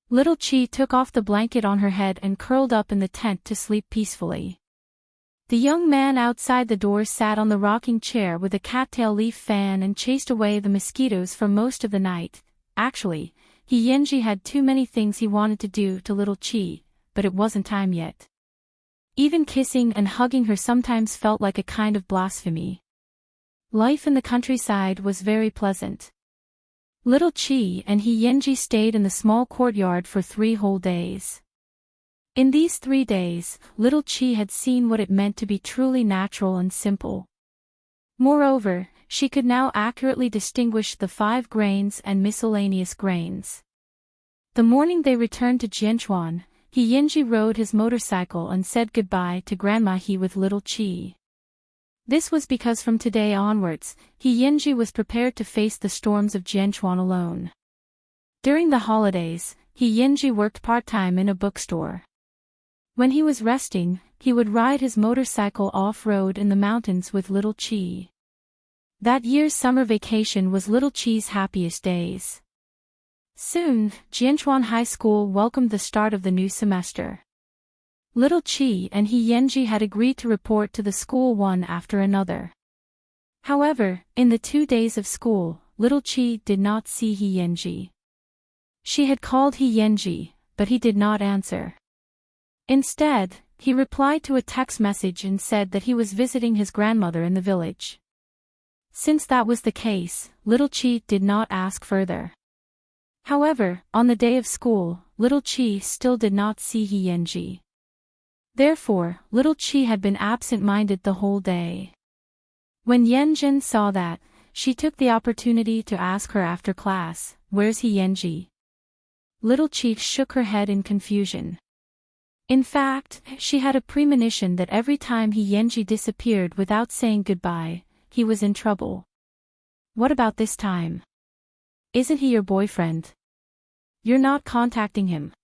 little Qi took off the blanket on her head and curled up in the tent to sleep peacefully. The young man outside the door sat on the rocking chair with a cattail leaf fan and chased away the mosquitoes for most of the night. Actually, He Yinji had too many things he wanted to do to little Qi, but it wasn't time yet. Even kissing and hugging her sometimes felt like a kind of blasphemy. Life in the countryside was very pleasant. Little Qi and He Yinji stayed in the small courtyard for 3 whole days. In these 3 days, little Chi had seen what it meant to be truly natural and simple. Moreover, she could now accurately distinguish the 5 grains and miscellaneous grains. The morning they returned to Jianchuan, He Yinji rode his motorcycle and said goodbye to Grandma He with little Chi. This was because from today onwards, He Yinji was prepared to face the storms of Jianchuan alone. During the holidays, He Yinji worked part-time in a bookstore. When he was resting, he would ride his motorcycle off-road in the mountains with little Chi. That year's summer vacation was little Chi's happiest days. Soon, Jianchuan High School welcomed the start of the new semester. Little Chi and He Yinji had agreed to report to the school one after another. However, in the 2 days of school, little Chi did not see He Yinji. She had called He Yinji, but he did not answer. Instead, he replied to a text message and said that he was visiting his grandmother in the village. Since that was the case, little Chi did not ask further. However, on the day of school, little Chi still did not see He Yinji. Therefore, little Chi had been absent-minded the whole day. When Yanjin saw that, she took the opportunity to ask her after class, "Where's He Yinji?" Little Chi shook her head in confusion. In fact, she had a premonition that every time He Yinji disappeared without saying goodbye, he was in trouble. What about this time? Isn't he your boyfriend? You're not contacting him.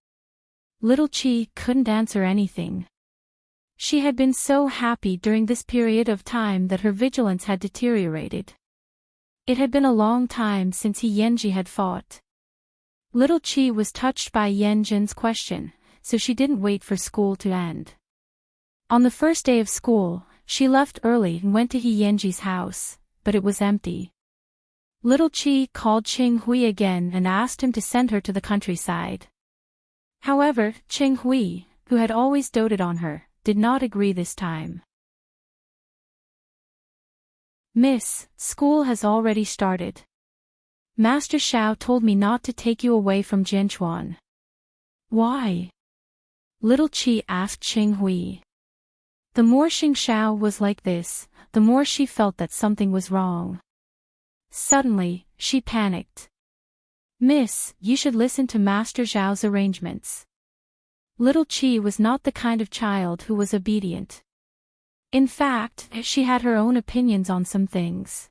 Little Chi couldn't answer anything. She had been so happy during this period of time that her vigilance had deteriorated. It had been a long time since He Yinji had fought. Little Chi was touched by Yanjin's question, so she didn't wait for school to end. On the first day of school, she left early and went to He Yinji's house, but it was empty. Little Chi called Qing Hui again and asked him to send her to the countryside. However, Qing Hui, who had always doted on her, did not agree this time. "Miss, school has already started. Master Xiao told me not to take you away from Jianchuan." "Why?" Little Chi asked Qing Hui. The more Xing Xiao was like this, the more she felt that something was wrong. Suddenly, she panicked. "Miss, you should listen to Master Zhao's arrangements." Little Chi was not the kind of child who was obedient. In fact, she had her own opinions on some things.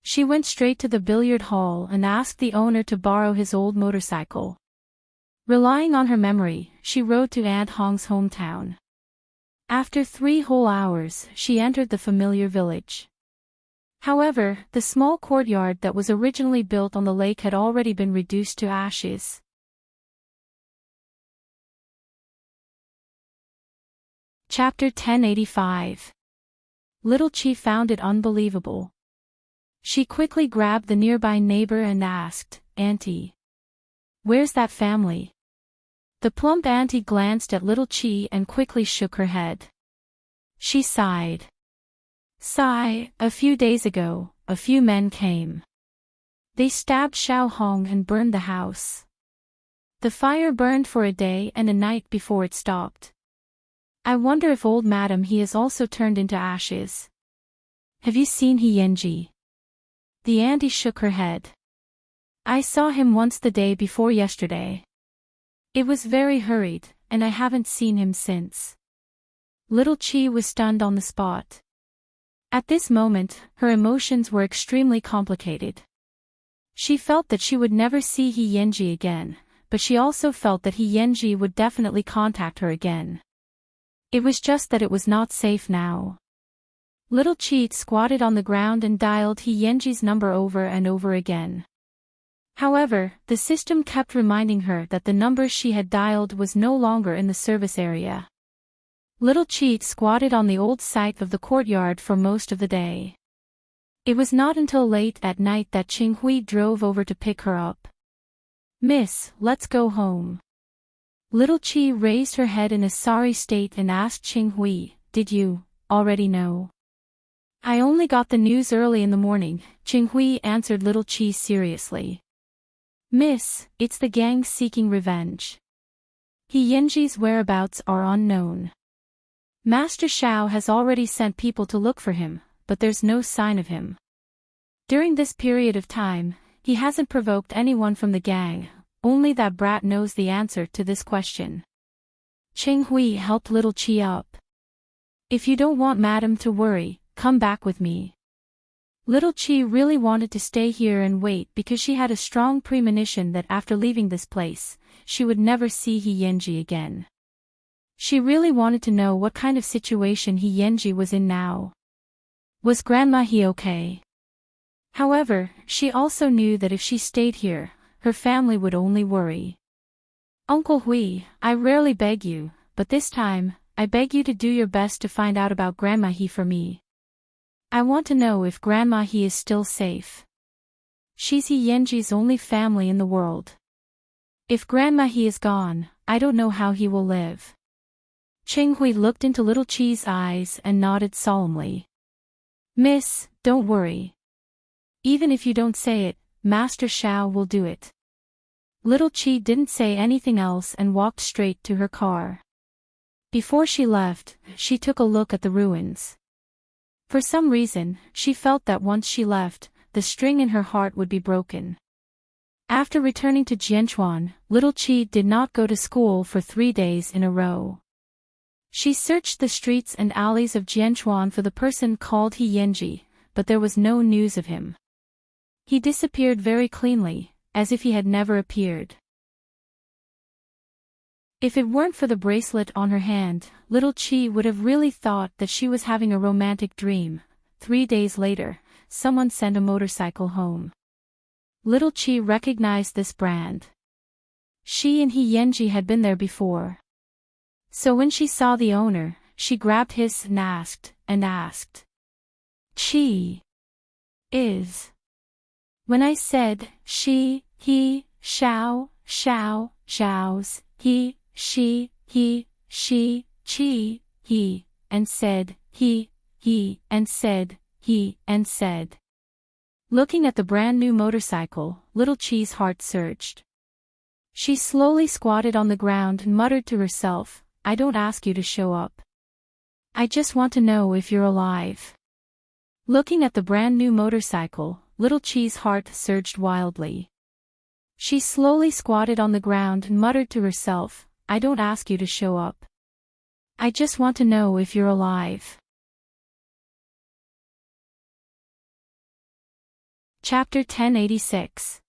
She went straight to the billiard hall and asked the owner to borrow his old motorcycle. Relying on her memory, she rode to Aunt Hong's hometown. After 3 whole hours, she entered the familiar village. However, the small courtyard that was originally built on the lake had already been reduced to ashes. Chapter 1085. Little Chi found it unbelievable. She quickly grabbed the nearby neighbor and asked, "Auntie, where's that family?" The plump auntie glanced at little Chi and quickly shook her head. She sighed. A few days ago, a few men came. They stabbed Xiao Hong and burned the house. The fire burned for a day and a night before it stopped. I wonder if old madam he has also turned into ashes. Have you seen He Yinji? The auntie shook her head. I saw him once the day before yesterday. It was very hurried, and I haven't seen him since. Little Chi was stunned on the spot. At this moment, her emotions were extremely complicated. She felt that she would never see He Yinji again, but she also felt that He Yinji would definitely contact her again. It was just that it was not safe now. Little Chi squatted on the ground and dialed He Yinji's number over and over again. However, the system kept reminding her that the number she had dialed was no longer in the service area. Little Chi squatted on the old site of the courtyard for most of the day. It was not until late at night that Qing Hui drove over to pick her up. "Miss, let's go home." Little Chi raised her head in a sorry state and asked Qing Hui, "Did you already know?" "I only got the news early in the morning," Qing Hui answered little Chi seriously. "Miss, it's the gang seeking revenge. He Yanji's whereabouts are unknown. Master Xiao has already sent people to look for him, but there's no sign of him. During this period of time, he hasn't provoked anyone from the gang, only that brat knows the answer to this question. Cheng Hui helped little Qi up. If you don't want madam to worry, come back with me. Little Qi really wanted to stay here and wait because she had a strong premonition that after leaving this place, she would never see He Yanji again. She really wanted to know what kind of situation He Yanji was in now. Was Grandma He okay? However, she also knew that if she stayed here, her family would only worry. Uncle Hui, I rarely beg you, but this time, I beg you to do your best to find out about Grandma He for me. I want to know if Grandma He is still safe. She's He Yanji's only family in the world. If Grandma He is gone, I don't know how he will live. Cheng Hui looked into little Qi's eyes and nodded solemnly. Miss, don't worry. Even if you don't say it, Master Xiao will do it. Little Qi didn't say anything else and walked straight to her car. Before she left, she took a look at the ruins. For some reason, she felt that once she left, the string in her heart would be broken. After returning to Jianchuan, little Qi did not go to school for 3 days in a row. She searched the streets and alleys of Jianchuan for the person called He Yanji, but there was no news of him. He disappeared very cleanly, as if he had never appeared. If it weren't for the bracelet on her hand, little Qi would have really thought that she was having a romantic dream. 3 days later, someone sent a motorcycle home. Little Qi recognized this brand. She and He Yanji had been there before. So when she saw the owner, she grabbed his and asked, Qi is. When I said, she, he, Xiao, Xiao's, he, she, Qi, he, and said, he, and said, he, and said. Looking at the brand new motorcycle, little Qi's heart surged. She slowly squatted on the ground and muttered to herself, I don't ask you to show up. I just want to know if you're alive. Looking at the brand new motorcycle, little Qi's heart surged wildly. She slowly squatted on the ground and muttered to herself, I don't ask you to show up. I just want to know if you're alive. Chapter 1086.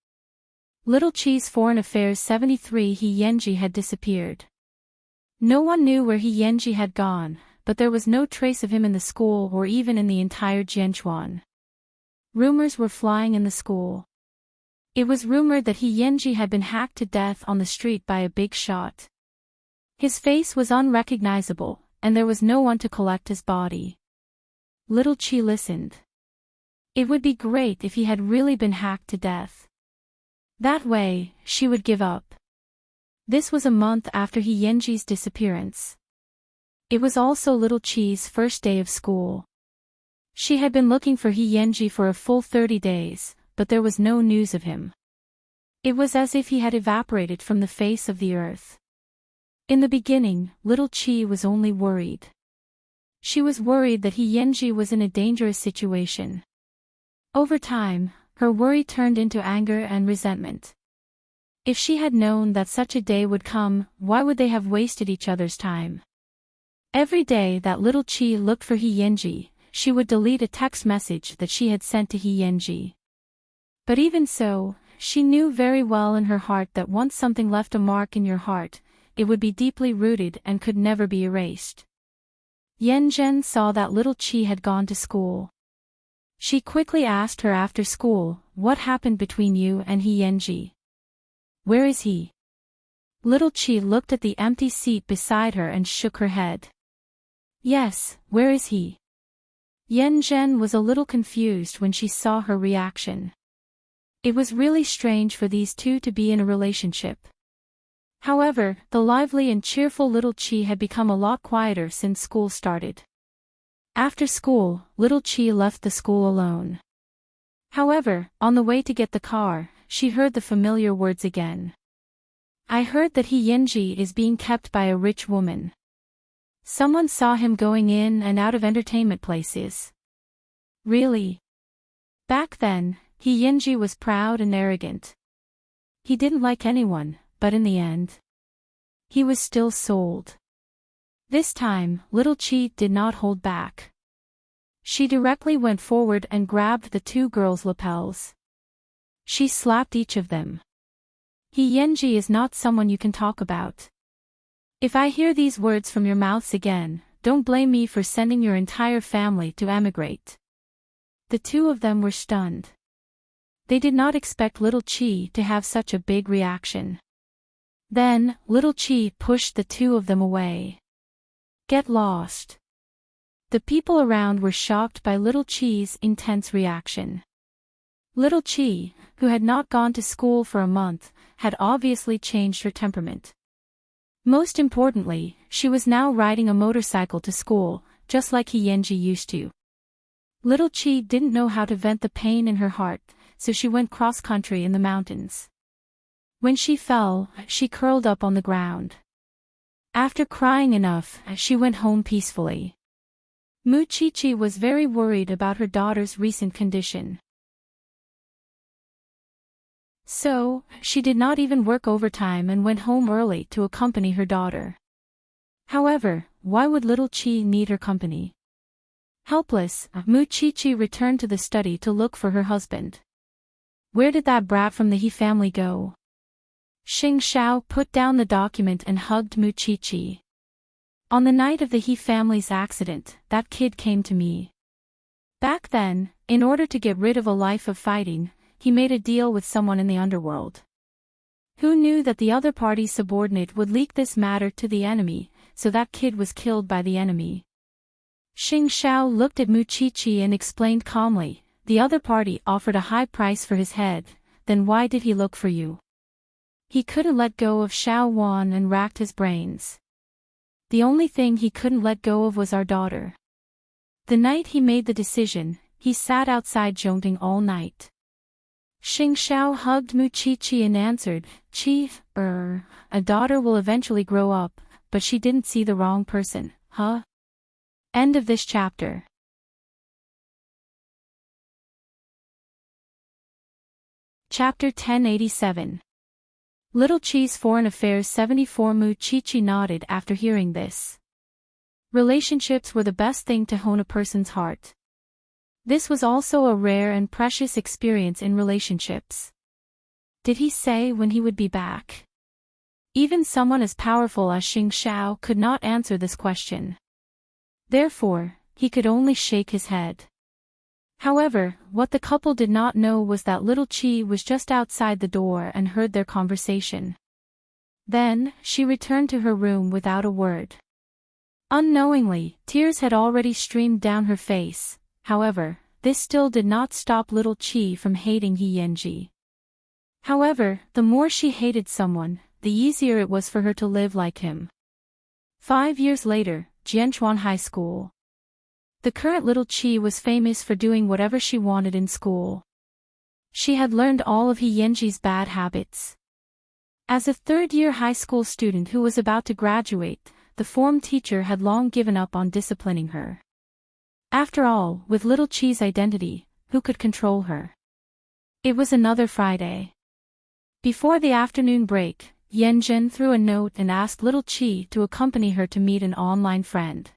Little Qi's Foreign Affairs 73. He Yanji had disappeared. No one knew where He Yanji had gone, but there was no trace of him in the school or even in the entire Jianchuan. Rumors were flying in the school. It was rumored that He Yanji had been hacked to death on the street by a big shot. His face was unrecognizable, and there was no one to collect his body. Little Qi listened. It would be great if he had really been hacked to death. That way, she would give up. This was a month after He Yanji's disappearance. It was also little Qi's first day of school. She had been looking for He Yanji for a full 30 days, but there was no news of him. It was as if he had evaporated from the face of the earth. In the beginning, little Qi was only worried. She was worried that He Yanji was in a dangerous situation. Over time, her worry turned into anger and resentment. If she had known that such a day would come, why would they have wasted each other's time? Every day that little Qi looked for He Yanji, she would delete a text message that she had sent to He Yanji. But even so, she knew very well in her heart that once something left a mark in your heart, it would be deeply rooted and could never be erased. Yan Zhen saw that little Qi had gone to school. She quickly asked her after school, what happened between you and He Yanji? Where is he? Little Qi looked at the empty seat beside her and shook her head. Yes, where is he? Yan Zhen was a little confused when she saw her reaction. It was really strange for these two to be in a relationship. However, the lively and cheerful little Qi had become a lot quieter since school started. After school, little Qi left the school alone. However, on the way to get the car, she heard the familiar words again. I heard that Yenji is being kept by a rich woman. Someone saw him going in and out of entertainment places. Really? Back then, Yenji was proud and arrogant. He didn't like anyone, but in the end, he was still sold. This time, little Chi did not hold back. She directly went forward and grabbed the two girls' lapels. She slapped each of them. Yenji is not someone you can talk about. If I hear these words from your mouths again, don't blame me for sending your entire family to emigrate. The two of them were stunned. They did not expect little Chi to have such a big reaction. Then, little Chi pushed the two of them away. Get lost. The people around were shocked by little Chi's intense reaction. Little Chi, who had not gone to school for a month, had obviously changed her temperament. Most importantly, she was now riding a motorcycle to school, just like Yenji used to. Little Chi didn't know how to vent the pain in her heart, so she went cross-country in the mountains. When she fell, she curled up on the ground. After crying enough, she went home peacefully. Muchichi was very worried about her daughter's recent condition. So, she did not even work overtime and went home early to accompany her daughter. However, why would little Chi need her company? Helpless, Muchichi returned to the study to look for her husband. Where did that brat from the He family go? Xing Xiao put down the document and hugged Muchichi. On the night of the He family's accident, that kid came to me. Back then, in order to get rid of a life of fighting, he made a deal with someone in the underworld. Who knew that the other party's subordinate would leak this matter to the enemy, so that kid was killed by the enemy. Xing Xiao looked at Muchichi and explained calmly, the other party offered a high price for his head, then why did he look for you? He couldn't let go of Xiao Wan and racked his brains. The only thing he couldn't let go of was our daughter. The night he made the decision, he sat outside Zhongting all night. Xing Xiao hugged Muchichi and answered, Chief, a daughter will eventually grow up, but she didn't see the wrong person, huh? End of this chapter. Chapter 1087. Little Chi's Foreign Affairs 74. Muchichi nodded after hearing this. Relationships were the best thing to hone a person's heart. This was also a rare and precious experience in relationships. Did he say when he would be back? Even someone as powerful as Xing Xiao could not answer this question. Therefore, he could only shake his head. However, what the couple did not know was that little Chi was just outside the door and heard their conversation. Then, she returned to her room without a word. Unknowingly, tears had already streamed down her face. However, this still did not stop little Chi from hating Yenji. However, the more she hated someone, the easier it was for her to live like him. 5 years later, Jianchuan High School. The current little Chi was famous for doing whatever she wanted in school. She had learned all of Yenji's bad habits. As a third-year high school student who was about to graduate, the form teacher had long given up on disciplining her. After all, with little Chi's identity, who could control her? It was another Friday. Before the afternoon break, Yanjin threw a note and asked little Chi to accompany her to meet an online friend.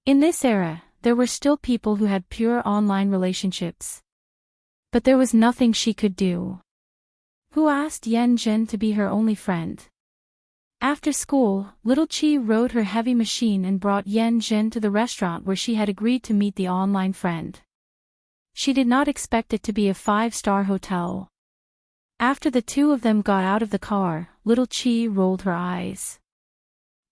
In this era, there were still people who had pure online relationships. But there was nothing she could do. Who asked Yanjin to be her only friend? After school, little Chi rode her heavy machine and brought Yanjin to the restaurant where she had agreed to meet the online friend. She did not expect it to be a 5-star hotel. After the two of them got out of the car, little Chi rolled her eyes.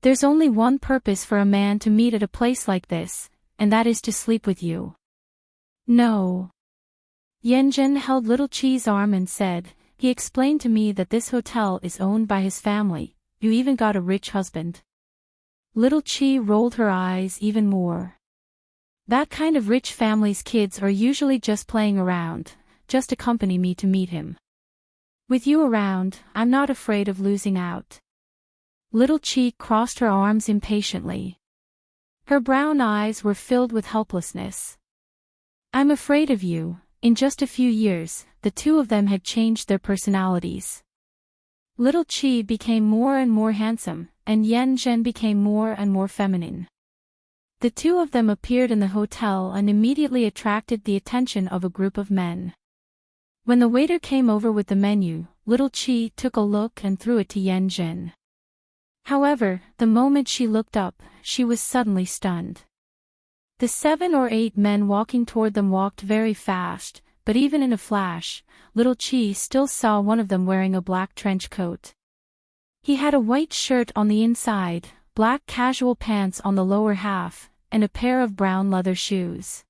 There's only one purpose for a man to meet at a place like this, and that is to sleep with you. No. Yanjin held little Chi's arm and said, he explained to me that this hotel is owned by his family. You even got a rich husband. Little Chi rolled her eyes even more. That kind of rich family's kids are usually just playing around, just accompany me to meet him. With you around, I'm not afraid of losing out. Little Chi crossed her arms impatiently. Her brown eyes were filled with helplessness. I'm afraid of you. In just a few years, the two of them had changed their personalities. Little Chi became more and more handsome, and Yan Zhen became more and more feminine. The two of them appeared in the hotel and immediately attracted the attention of a group of men. When the waiter came over with the menu, Little Chi took a look and threw it to Yan Zhen. However, the moment she looked up, she was suddenly stunned. The 7 or 8 men walking toward them walked very fast, but even in a flash, Little Chi still saw one of them wearing a black trench coat. He had a white shirt on the inside, black casual pants on the lower half, and a pair of brown leather shoes.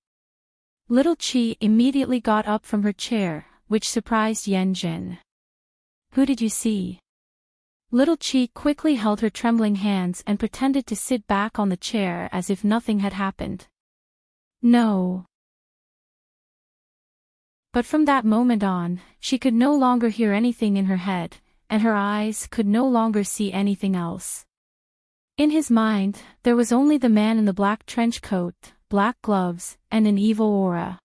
Little Chi immediately got up from her chair, which surprised Yan Zhen. Who did you see? Little Chi quickly held her trembling hands and pretended to sit back on the chair as if nothing had happened. No. But from that moment on, she could no longer hear anything in her head, and her eyes could no longer see anything else. In his mind, there was only the man in the black trench coat, black gloves, and an evil aura.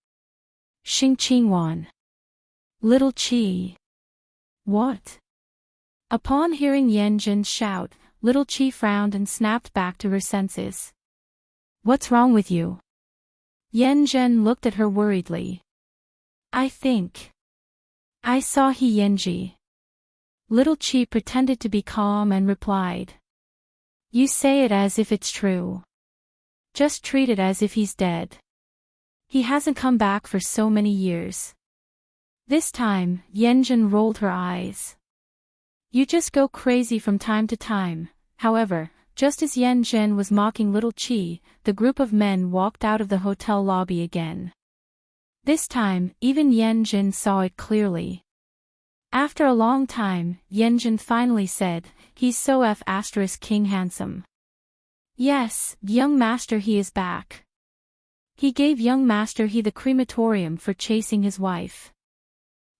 Xing Qingwan. Little Chi. What? Upon hearing Yan Zhen's shout, Little Chi frowned and snapped back to her senses. What's wrong with you? Yan Zhen looked at her worriedly. I think I saw He Yanji. Little Chi pretended to be calm and replied. You say it as if it's true. Just treat it as if he's dead. He hasn't come back for so many years. This time, Yan Zhen rolled her eyes. You just go crazy from time to time. However, just as Yan Zhen was mocking Little Chi, the group of men walked out of the hotel lobby again. This time, even Yan Zhen saw it clearly. After a long time, Yan Zhen finally said, he's so King handsome. Yes, young master he is back. He gave young master he the crematorium for chasing his wife.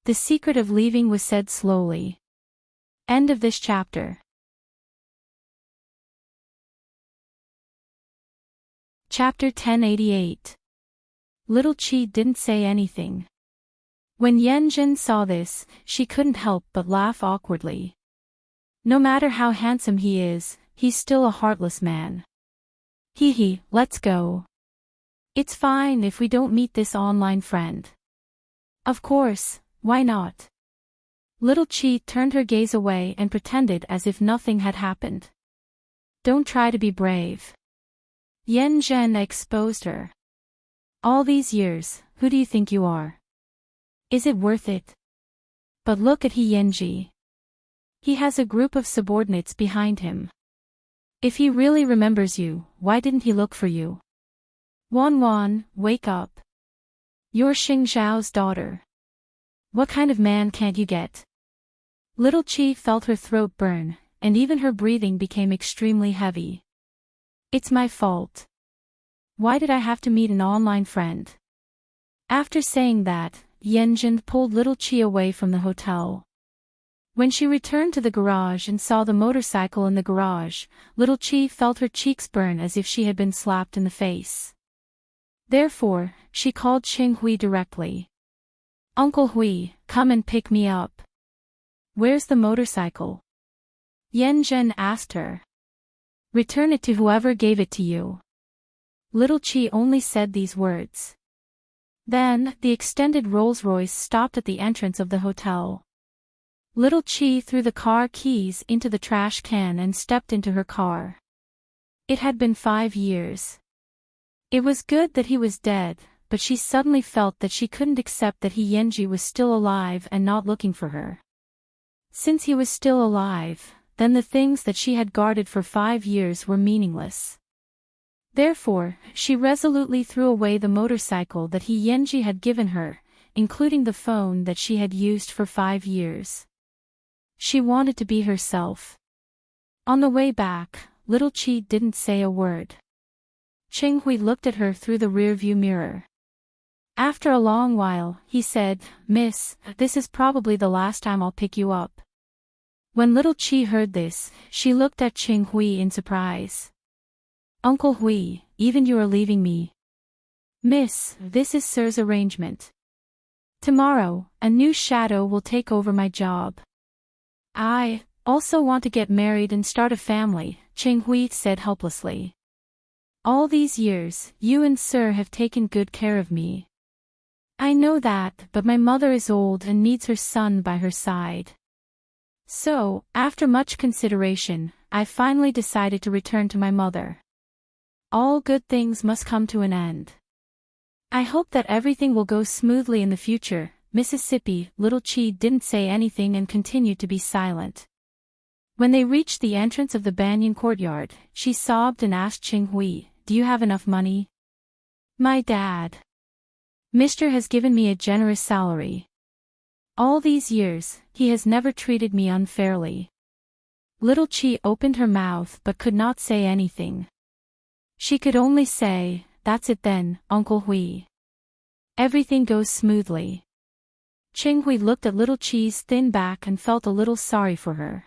The secret of leaving was said slowly. End of this chapter. Chapter 1088. Little Chi didn't say anything. When Yan Zhen saw this, she couldn't help but laugh awkwardly. No matter how handsome he is, he's still a heartless man. Hee, let's go. It's fine if we don't meet this online friend. Of course, why not? Little Chi turned her gaze away and pretended as if nothing had happened. Don't try to be brave. Yan Zhen exposed her. All these years, who do you think you are? Is it worth it? But look at He Yanji. He has a group of subordinates behind him. If he really remembers you, why didn't he look for you? Wan, wake up. You're Xing Zhao's daughter. What kind of man can't you get? Little Chi felt her throat burn, and even her breathing became extremely heavy. It's my fault. Why did I have to meet an online friend? After saying that, Yan Zhen pulled Little Chi away from the hotel. When she returned to the garage and saw the motorcycle in the garage, Little Chi felt her cheeks burn as if she had been slapped in the face. Therefore, she called Xing Hui directly. Uncle Hui, come and pick me up. Where's the motorcycle? Yan Zhen asked her. Return it to whoever gave it to you. Little Chi only said these words. Then, the extended Rolls-Royce stopped at the entrance of the hotel. Little Chi threw the car keys into the trash can and stepped into her car. It had been 5 years. It was good that he was dead, but she suddenly felt that she couldn't accept that He Yanji was still alive and not looking for her. Since he was still alive, then the things that she had guarded for 5 years were meaningless. Therefore, she resolutely threw away the motorcycle that He Yanji had given her, including the phone that she had used for 5 years. She wanted to be herself. On the way back, Little Chi didn't say a word. Xing Hui looked at her through the rearview mirror. After a long while, he said, "Miss, this is probably the last time I'll pick you up." When little Chi heard this, she looked at Ching Hui in surprise. "Uncle Hui, even you are leaving me?" "Miss, this is Sir's arrangement. Tomorrow, a new shadow will take over my job." "I also want to get married and start a family," Ching Hui said helplessly. "All these years, you and Sir have taken good care of me." "I know that, but my mother is old and needs her son by her side. So, after much consideration, I finally decided to return to my mother. All good things must come to an end. I hope that everything will go smoothly in the future." Mississippi, little Chi didn't say anything and continued to be silent. When they reached the entrance of the banyan courtyard, she sobbed and asked Ching Hui, "Do you have enough money?" "My dad. Mister has given me a generous salary. All these years, he has never treated me unfairly." Little Chi opened her mouth but could not say anything. She could only say, "That's it then, Uncle Hui. Everything goes smoothly." Ching Hui looked at little Chi's thin back and felt a little sorry for her.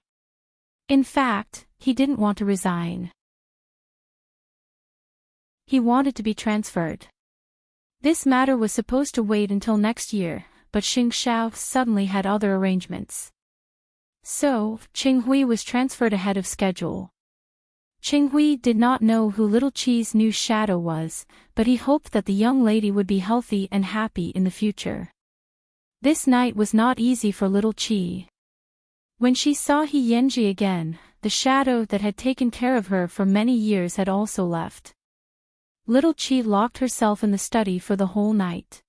In fact, he didn't want to resign. He wanted to be transferred. This matter was supposed to wait until next year, but Xing Xiao suddenly had other arrangements. So, Ching Hui was transferred ahead of schedule. Ching Hui did not know who little Chi's new shadow was, but he hoped that the young lady would be healthy and happy in the future. This night was not easy for little Chi. When she saw He Yanji again, the shadow that had taken care of her for many years had also left. Little Chi locked herself in the study for the whole night.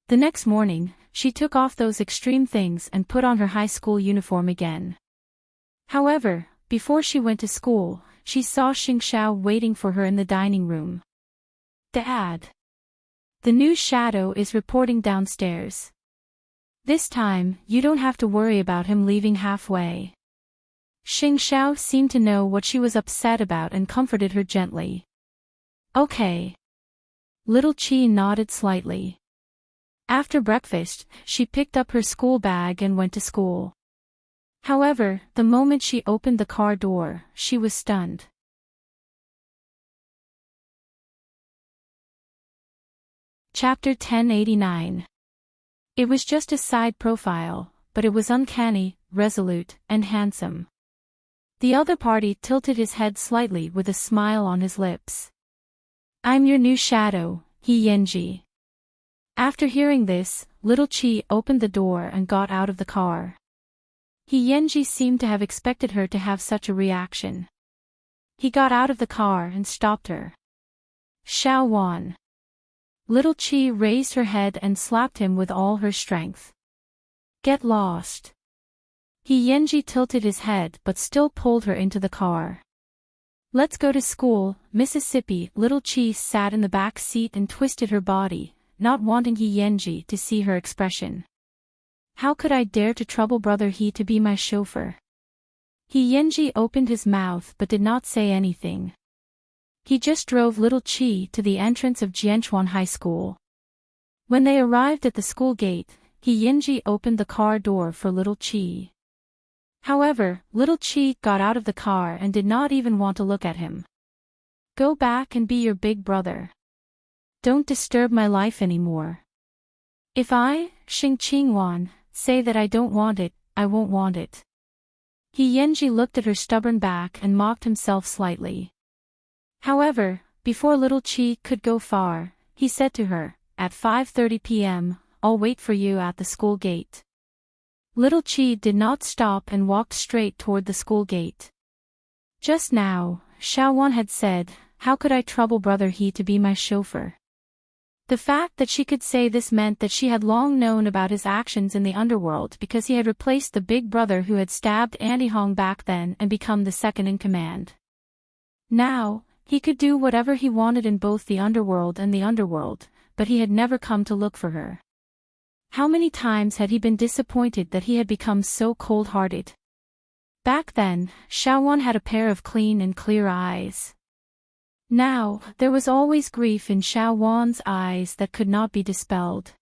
The next morning, she took off those extreme things and put on her high school uniform again. However, before she went to school, she saw Xing Xiao waiting for her in the dining room. "Dad. The new shadow is reporting downstairs. This time, you don't have to worry about him leaving halfway." Xing Xiao seemed to know what she was upset about and comforted her gently. "Okay." Little Chi nodded slightly. After breakfast, she picked up her school bag and went to school. However, the moment she opened the car door, she was stunned. Chapter 1089. It was just a side profile, but it was uncanny, resolute, and handsome. The other party tilted his head slightly with a smile on his lips. "I'm your new shadow, He Yanji." After hearing this, little Chi opened the door and got out of the car. He Yanji seemed to have expected her to have such a reaction. He got out of the car and stopped her. "Xiao Wan." Little Chi raised her head and slapped him with all her strength. "Get lost." He Yanji tilted his head but still pulled her into the car. "Let's go to school, Mississippi." Little Chi sat in the back seat and twisted her body, not wanting He Yanji to see her expression. "How could I dare to trouble brother He to be my chauffeur?" He Yanji opened his mouth but did not say anything. He just drove little Chi to the entrance of Jianchuan High School. When they arrived at the school gate, He Yanji opened the car door for little Chi. However, little Chi got out of the car and did not even want to look at him. "Go back and be your big brother. Don't disturb my life anymore. If I, Xing Qingwan, say that I don't want it, I won't want it." He Yanji looked at her stubborn back and mocked himself slightly. However, before little Chi could go far, he said to her, "At 5:30 p.m., I'll wait for you at the school gate." Little Chi did not stop and walked straight toward the school gate. Just now, Xiaowan had said, "How could I trouble brother He to be my chauffeur?" The fact that she could say this meant that she had long known about his actions in the underworld because he had replaced the big brother who had stabbed Andy Hong back then and become the second in command. Now, he could do whatever he wanted in both the underworld and the underworld, but he had never come to look for her. How many times had he been disappointed that he had become so cold-hearted? Back then, Xiaowan had a pair of clean and clear eyes. Now, there was always grief in Xiao Wan's eyes that could not be dispelled.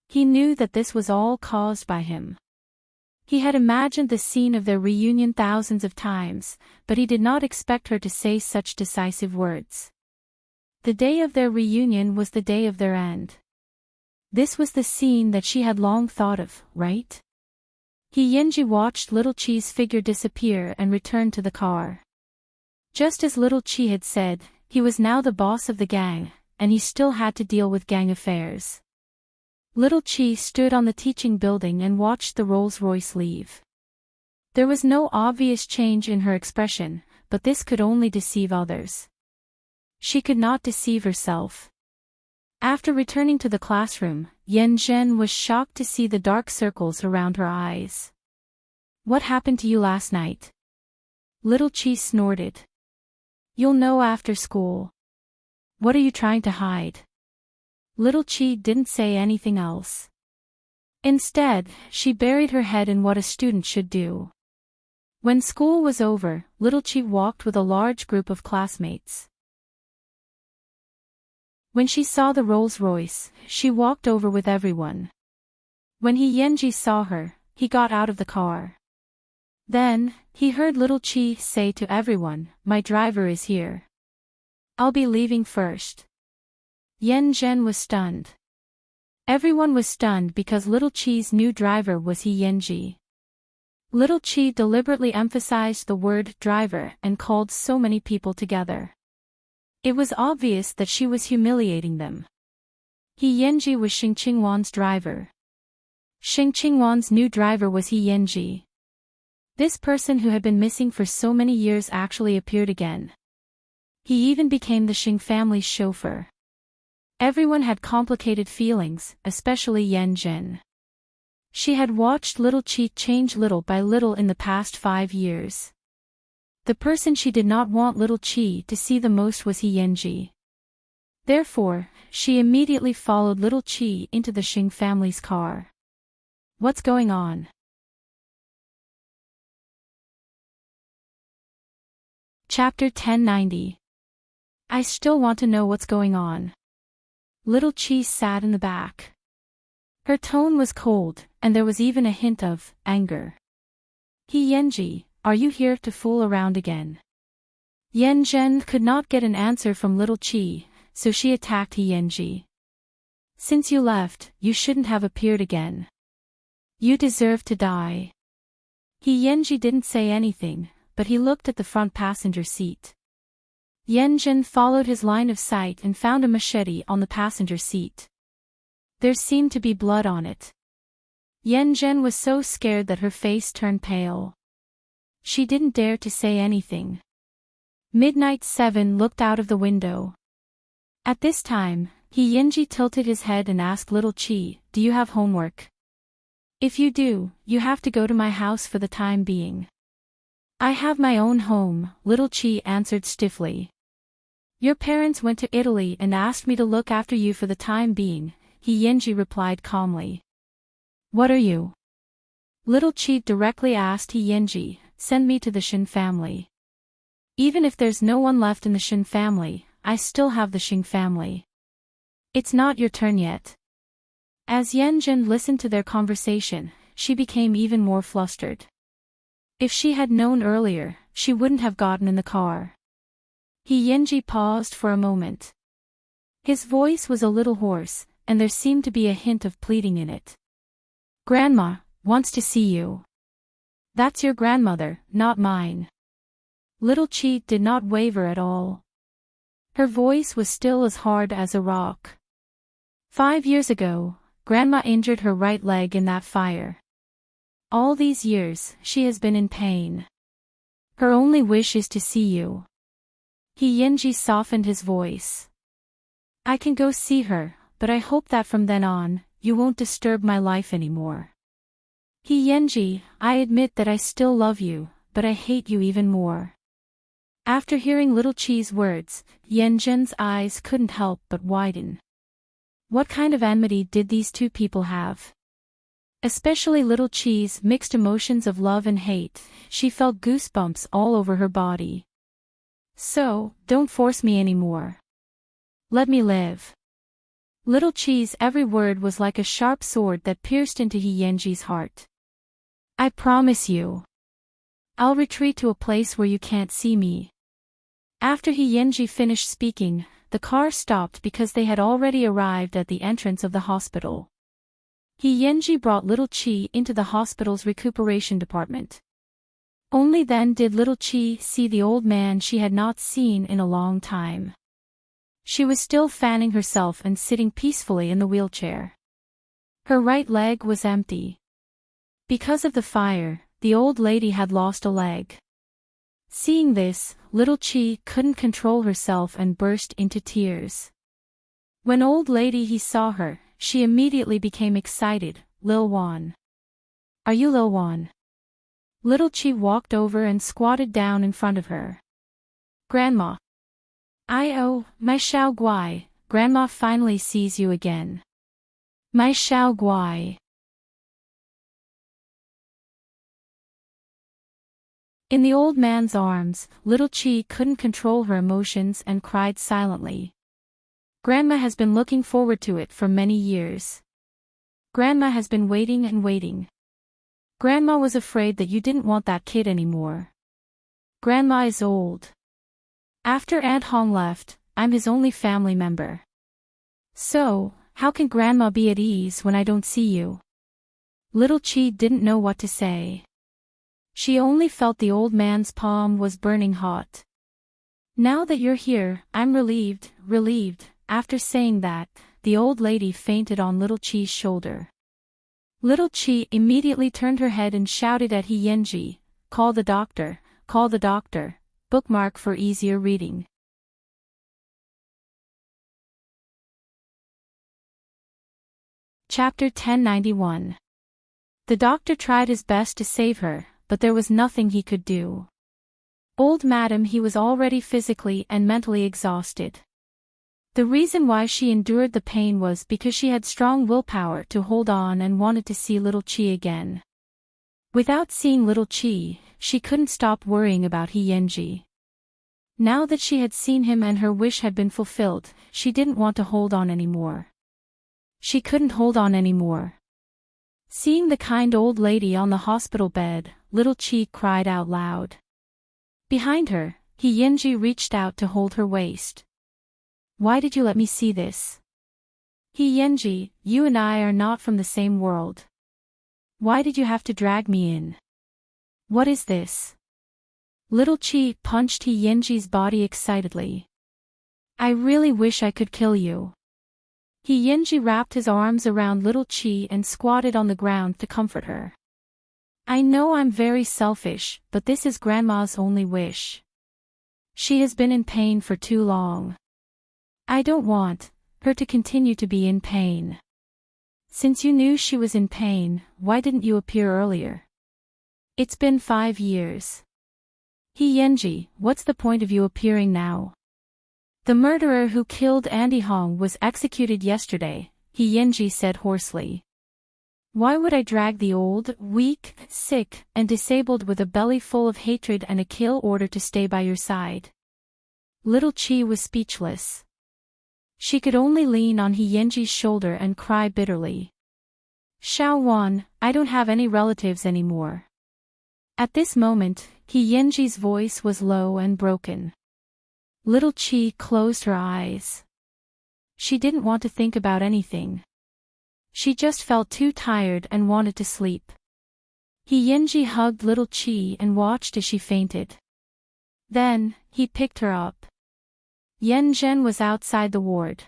He knew that this was all caused by him. He had imagined the scene of their reunion thousands of times, but he did not expect her to say such decisive words. The day of their reunion was the day of their end. This was the scene that she had long thought of, right? Yenji watched Little Chi's figure disappear and return to the car. Just as Little Chi had said, he was now the boss of the gang, and he still had to deal with gang affairs. Little Chi stood on the teaching building and watched the Rolls-Royce leave. There was no obvious change in her expression, but this could only deceive others. She could not deceive herself. After returning to the classroom, Yan Zhen was shocked to see the dark circles around her eyes. "What happened to you last night?" Little Chi snorted. "You'll know after school." "What are you trying to hide?" Little Chi didn't say anything else. Instead, she buried her head in what a student should do. When school was over, Little Chi walked with a large group of classmates. When she saw the Rolls-Royce, she walked over with everyone. When Yenji saw her, he got out of the car. Then, he heard Little Chi say to everyone, "My driver is here. I'll be leaving first." Yan Zhen was stunned. Everyone was stunned because Little Chi's new driver was Yenji. Little Chi deliberately emphasized the word driver and called so many people together. It was obvious that she was humiliating them. Yenji was Xing Qingwan's driver. Xing Qingwan's new driver was Yenji. This person who had been missing for so many years actually appeared again. He even became the Xing family's chauffeur. Everyone had complicated feelings, especially Yan Zhen. She had watched Little Chi change little by little in the past 5 years. The person she did not want Little Chi to see the most was Yenji. Therefore, she immediately followed Little Chi into the Xing family's car. "What's going on?" Chapter 1090. I still want to know what's going on. Little Chi sat in the back. Her tone was cold, and there was even a hint of anger. "Yenji, are you here to fool around again?" Yan Zhen could not get an answer from Little Chi, so she attacked Yenji. "Since you left, you shouldn't have appeared again. You deserve to die." Yenji didn't say anything, but he looked at the front passenger seat. Yan Zhen followed his line of sight and found a machete on the passenger seat. There seemed to be blood on it. Yan Zhen was so scared that her face turned pale. She didn't dare to say anything. Midnight 7 looked out of the window. At this time, Yenji tilted his head and asked Little Chi, "Do you have homework?" "If you do, you have to go to my house for the time being." "I have my own home," Little Chi answered stiffly. "Your parents went to Italy and asked me to look after you for the time being," Yenji replied calmly. "What are you?" Little Chi directly asked Yenji, "Send me to the Shin family. Even if there's no one left in the Shin family, I still have the Xing family. It's not your turn yet." As Yan Zhen listened to their conversation, she became even more flustered. If she had known earlier, she wouldn't have gotten in the car. Yenji paused for a moment. His voice was a little hoarse, and there seemed to be a hint of pleading in it. "Grandma wants to see you." "That's your grandmother, not mine." Little Chi did not waver at all. Her voice was still as hard as a rock. 5 years ago, Grandma injured her right leg in that fire. All these years, she has been in pain. Her only wish is to see you. Yenji softened his voice. "I can go see her, but I hope that from then on, you won't disturb my life anymore." "Yenji, I admit that I still love you, but I hate you even more." After hearing Little Chi's words, Yan Zhen's eyes couldn't help but widen. What kind of enmity did these two people have? Especially Little Chi's mixed emotions of love and hate, she felt goosebumps all over her body. So, don't force me anymore. Let me live. Little Chi's every word was like a sharp sword that pierced into He Yanji's heart. I promise you. I'll retreat to a place where you can't see me. After He Yanji finished speaking, the car stopped because they had already arrived at the entrance of the hospital. He Yanji brought Little Chi into the hospital's recuperation department. Only then did Little Chi see the old man she had not seen in a long time. She was still fanning herself and sitting peacefully in the wheelchair. Her right leg was empty. Because of the fire, the old lady had lost a leg. Seeing this, Little Chi couldn't control herself and burst into tears. When old lady he saw her, she immediately became excited. Lil Wan. Are you Lil Wan? Little Chi walked over and squatted down in front of her. Grandma. My Xiao Guai, Grandma finally sees you again. My Xiao Guai. In the old man's arms, Little Chi couldn't control her emotions and cried silently. Grandma has been looking forward to it for many years. Grandma has been waiting and waiting. Grandma was afraid that you didn't want that kid anymore. Grandma is old. After Aunt Hong left, I'm his only family member. So, how can Grandma be at ease when I don't see you? Little Chi didn't know what to say. She only felt the old man's palm was burning hot. Now that you're here, I'm relieved. After saying that, the old lady fainted on Little Chi's shoulder. Little Chi immediately turned her head and shouted at He Yanji, call the doctor, bookmark for easier reading. Chapter 1091. The doctor tried his best to save her, but there was nothing he could do. Old madam, he was already physically and mentally exhausted. The reason why she endured the pain was because she had strong willpower to hold on and wanted to see Little Chi again. Without seeing Little Chi, she couldn't stop worrying about He Yanji. Now that she had seen him and her wish had been fulfilled, she didn't want to hold on anymore. She couldn't hold on anymore. Seeing the kind old lady on the hospital bed, Little Chi cried out loud. Behind her, He Yanji reached out to hold her waist. Why did you let me see this? He Yanji, you and I are not from the same world. Why did you have to drag me in? What is this? Little Chi punched He Yanji's body excitedly. I really wish I could kill you. He Yanji wrapped his arms around Little Chi and squatted on the ground to comfort her. I know I'm very selfish, but this is Grandma's only wish. She has been in pain for too long. I don't want her to continue to be in pain. Since you knew she was in pain, why didn't you appear earlier? It's been 5 years. He Yanji, what's the point of you appearing now? The murderer who killed Andy Hong was executed yesterday, He Yanji said hoarsely. Why would I drag the old, weak, sick, and disabled with a belly full of hatred and a kill order to stay by your side? Little Chi was speechless. She could only lean on He Yanji's shoulder and cry bitterly. Xiao Wan, I don't have any relatives anymore. At this moment, He Yanji's voice was low and broken. Little Chi closed her eyes. She didn't want to think about anything. She just felt too tired and wanted to sleep. He Yanji hugged Little Chi and watched as she fainted. Then, he picked her up. Yen Zhen was outside the ward.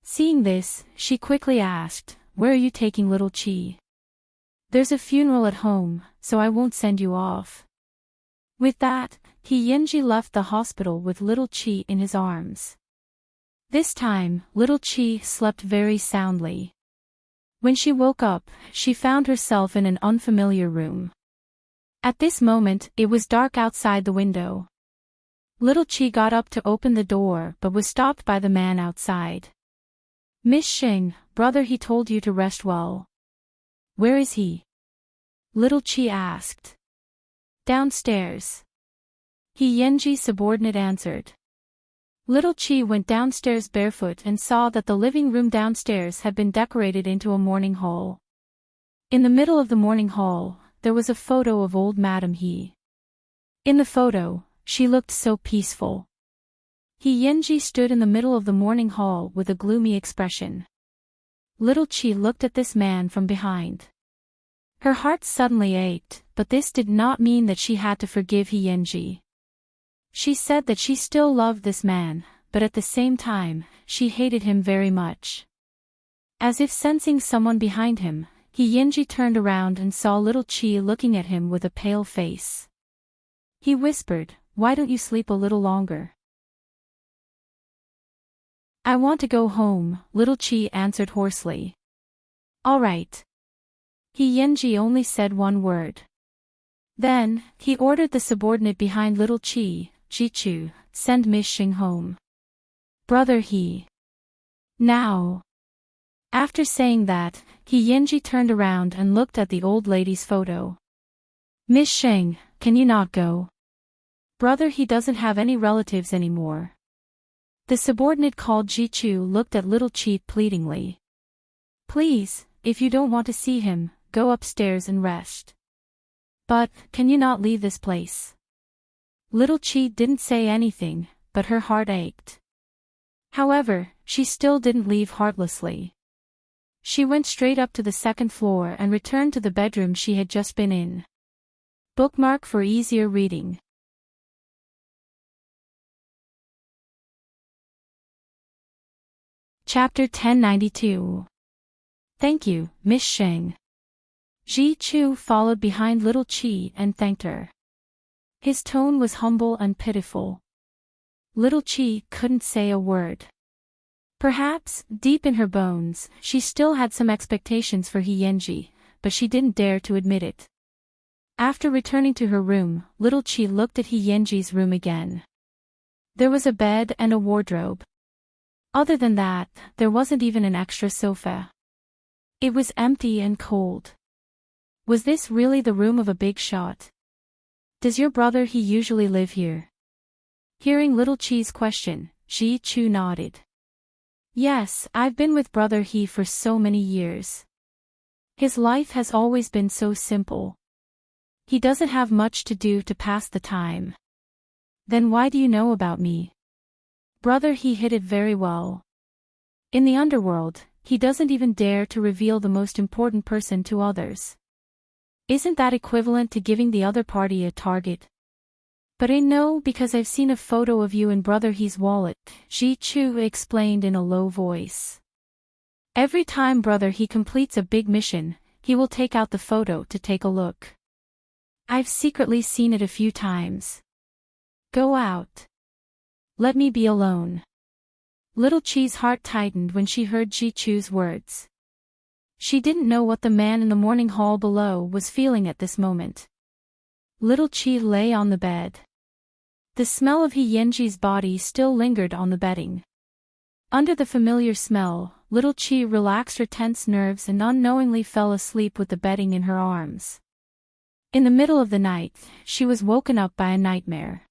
Seeing this, she quickly asked, Where are you taking Little Chi? There's a funeral at home, so I won't send you off. With that, He Yanji left the hospital with Little Chi in his arms. This time, Little Chi slept very soundly. When she woke up, she found herself in an unfamiliar room. At this moment, it was dark outside the window. Little Chi got up to open the door but was stopped by the man outside. Miss Xing, brother, he told you to rest well. Where is he? Little Chi asked. Downstairs. He Yenji's subordinate answered. Little Chi went downstairs barefoot and saw that the living room downstairs had been decorated into a morning hall. In the middle of the morning hall, there was a photo of old Madame He. In the photo, she looked so peaceful. He Yenji stood in the middle of the morning hall with a gloomy expression. Little Chi looked at this man from behind. Her heart suddenly ached, but this did not mean that she had to forgive He Yenji. She said that she still loved this man, but at the same time, she hated him very much. As if sensing someone behind him, He Yenji turned around and saw Little Chi looking at him with a pale face. He whispered, "Why don't you sleep a little longer?" "I want to go home," Little Chi answered hoarsely. "All right." He Yenji only said one word. Then, he ordered the subordinate behind Little Chi, "Jichu, send Miss Xing home. Brother He. Now." After saying that, He Yenji turned around and looked at the old lady's photo. "Miss Xing, can you not go? Brother He doesn't have any relatives anymore." The subordinate called Jichu looked at Little Chi pleadingly. "Please, if you don't want to see him, go upstairs and rest. But, can you not leave this place?" Little Chi didn't say anything, but her heart ached. However, she still didn't leave heartlessly. She went straight up to the second floor and returned to the bedroom she had just been in. Bookmark for easier reading. Chapter 1092. Thank you, Miss Xing. Ji Chu followed behind Little Chi and thanked her. His tone was humble and pitiful. Little Chi couldn't say a word. Perhaps, deep in her bones, she still had some expectations for He Yenji, but she didn't dare to admit it. After returning to her room, Little Chi looked at He Yenji's room again. There was a bed and a wardrobe. Other than that, there wasn't even an extra sofa. It was empty and cold. Was this really the room of a big shot? Does your brother He usually live here? Hearing Little Chi's question, Ji Chu nodded. Yes, I've been with brother He for so many years. His life has always been so simple. He doesn't have much to do to pass the time. Then why do you know about me? Brother He hid it very well. In the underworld, he doesn't even dare to reveal the most important person to others. Isn't that equivalent to giving the other party a target? But I know because I've seen a photo of you in brother He's wallet, Ji Chu explained in a low voice. Every time brother He completes a big mission, he will take out the photo to take a look. I've secretly seen it a few times. Go out. Let me be alone. Little Chi's heart tightened when she heard Ji Chu's words. She didn't know what the man in the morning hall below was feeling at this moment. Little Chi lay on the bed. The smell of He Yenji's body still lingered on the bedding. Under the familiar smell, Little Chi relaxed her tense nerves and unknowingly fell asleep with the bedding in her arms. In the middle of the night, she was woken up by a nightmare.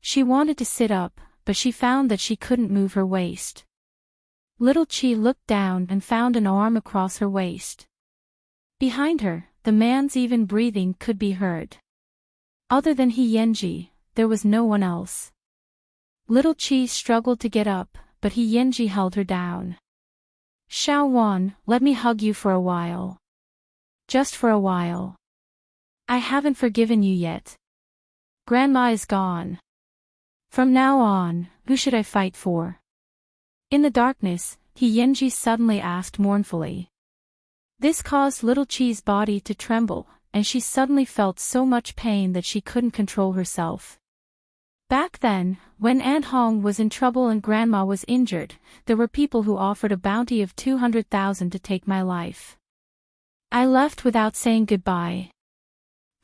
She wanted to sit up, but she found that she couldn't move her waist. Little Chi looked down and found an arm across her waist. Behind her, the man's even breathing could be heard. Other than He Yenji, there was no one else. Little Chi struggled to get up, but He Yenji held her down. Xiao Wan, let me hug you for a while. Just for a while. I haven't forgiven you yet. Grandma is gone. From now on, who should I fight for? In the darkness, He Yenji suddenly asked mournfully. This caused Little Chi's body to tremble, and she suddenly felt so much pain that she couldn't control herself. Back then, when Aunt Hong was in trouble and Grandma was injured, there were people who offered a bounty of 200,000 to take my life. I left without saying goodbye.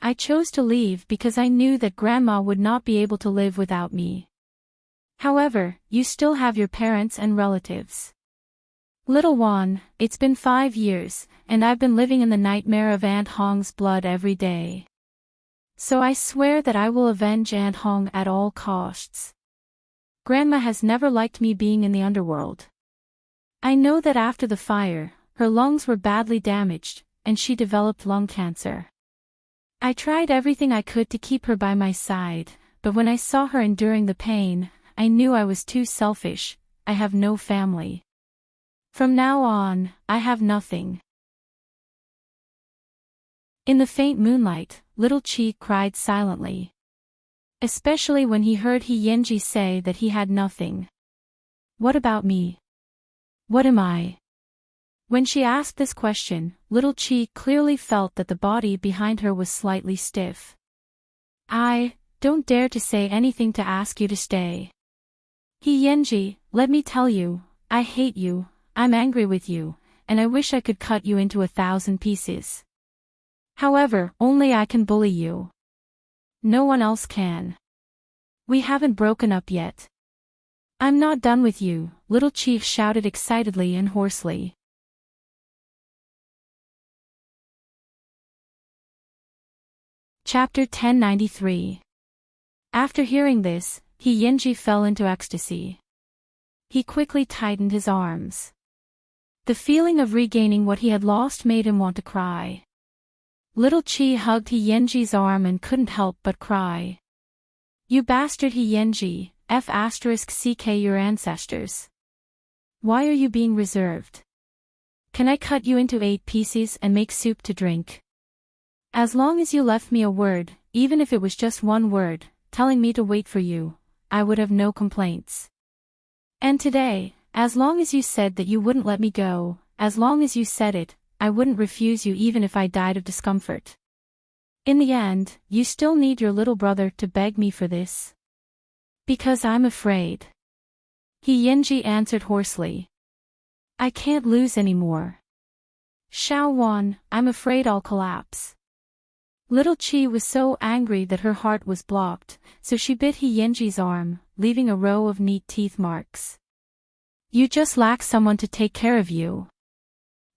I chose to leave because I knew that Grandma would not be able to live without me. However, you still have your parents and relatives. Little Wan, it's been 5 years, and I've been living in the nightmare of Aunt Hong's blood every day. So I swear that I will avenge Aunt Hong at all costs. Grandma has never liked me being in the underworld. I know that after the fire, her lungs were badly damaged, and she developed lung cancer. I tried everything I could to keep her by my side, but when I saw her enduring the pain, I knew I was too selfish. I have no family. From now on, I have nothing. In the faint moonlight, little Chi cried silently. Especially when he heard He Yenji say that he had nothing. What about me? What am I? When she asked this question, little Chi clearly felt that the body behind her was slightly stiff. I don't dare to say anything to ask you to stay. He Yenji, let me tell you, I hate you, I'm angry with you, and I wish I could cut you into 1,000 pieces. However, only I can bully you. No one else can. We haven't broken up yet. I'm not done with you, little Chief shouted excitedly and hoarsely. Chapter 1093. After hearing this, He Yenji fell into ecstasy. He quickly tightened his arms. The feeling of regaining what he had lost made him want to cry. Little Chi hugged He Yenji's arm and couldn't help but cry. You bastard He Yenji, *CK your ancestors. Why are you being reserved? Can I cut you into 8 pieces and make soup to drink? As long as you left me a word, even if it was just one word, telling me to wait for you, I would have no complaints. And today, as long as you said that you wouldn't let me go, as long as you said it, I wouldn't refuse you even if I died of discomfort. In the end, you still need your little brother to beg me for this. Because I'm afraid. He Yenji answered hoarsely. I can't lose anymore. Xiao Wan, I'm afraid I'll collapse. Little Chi was so angry that her heart was blocked, so she bit He Yenji's arm, leaving a row of neat teeth marks. You just lack someone to take care of you.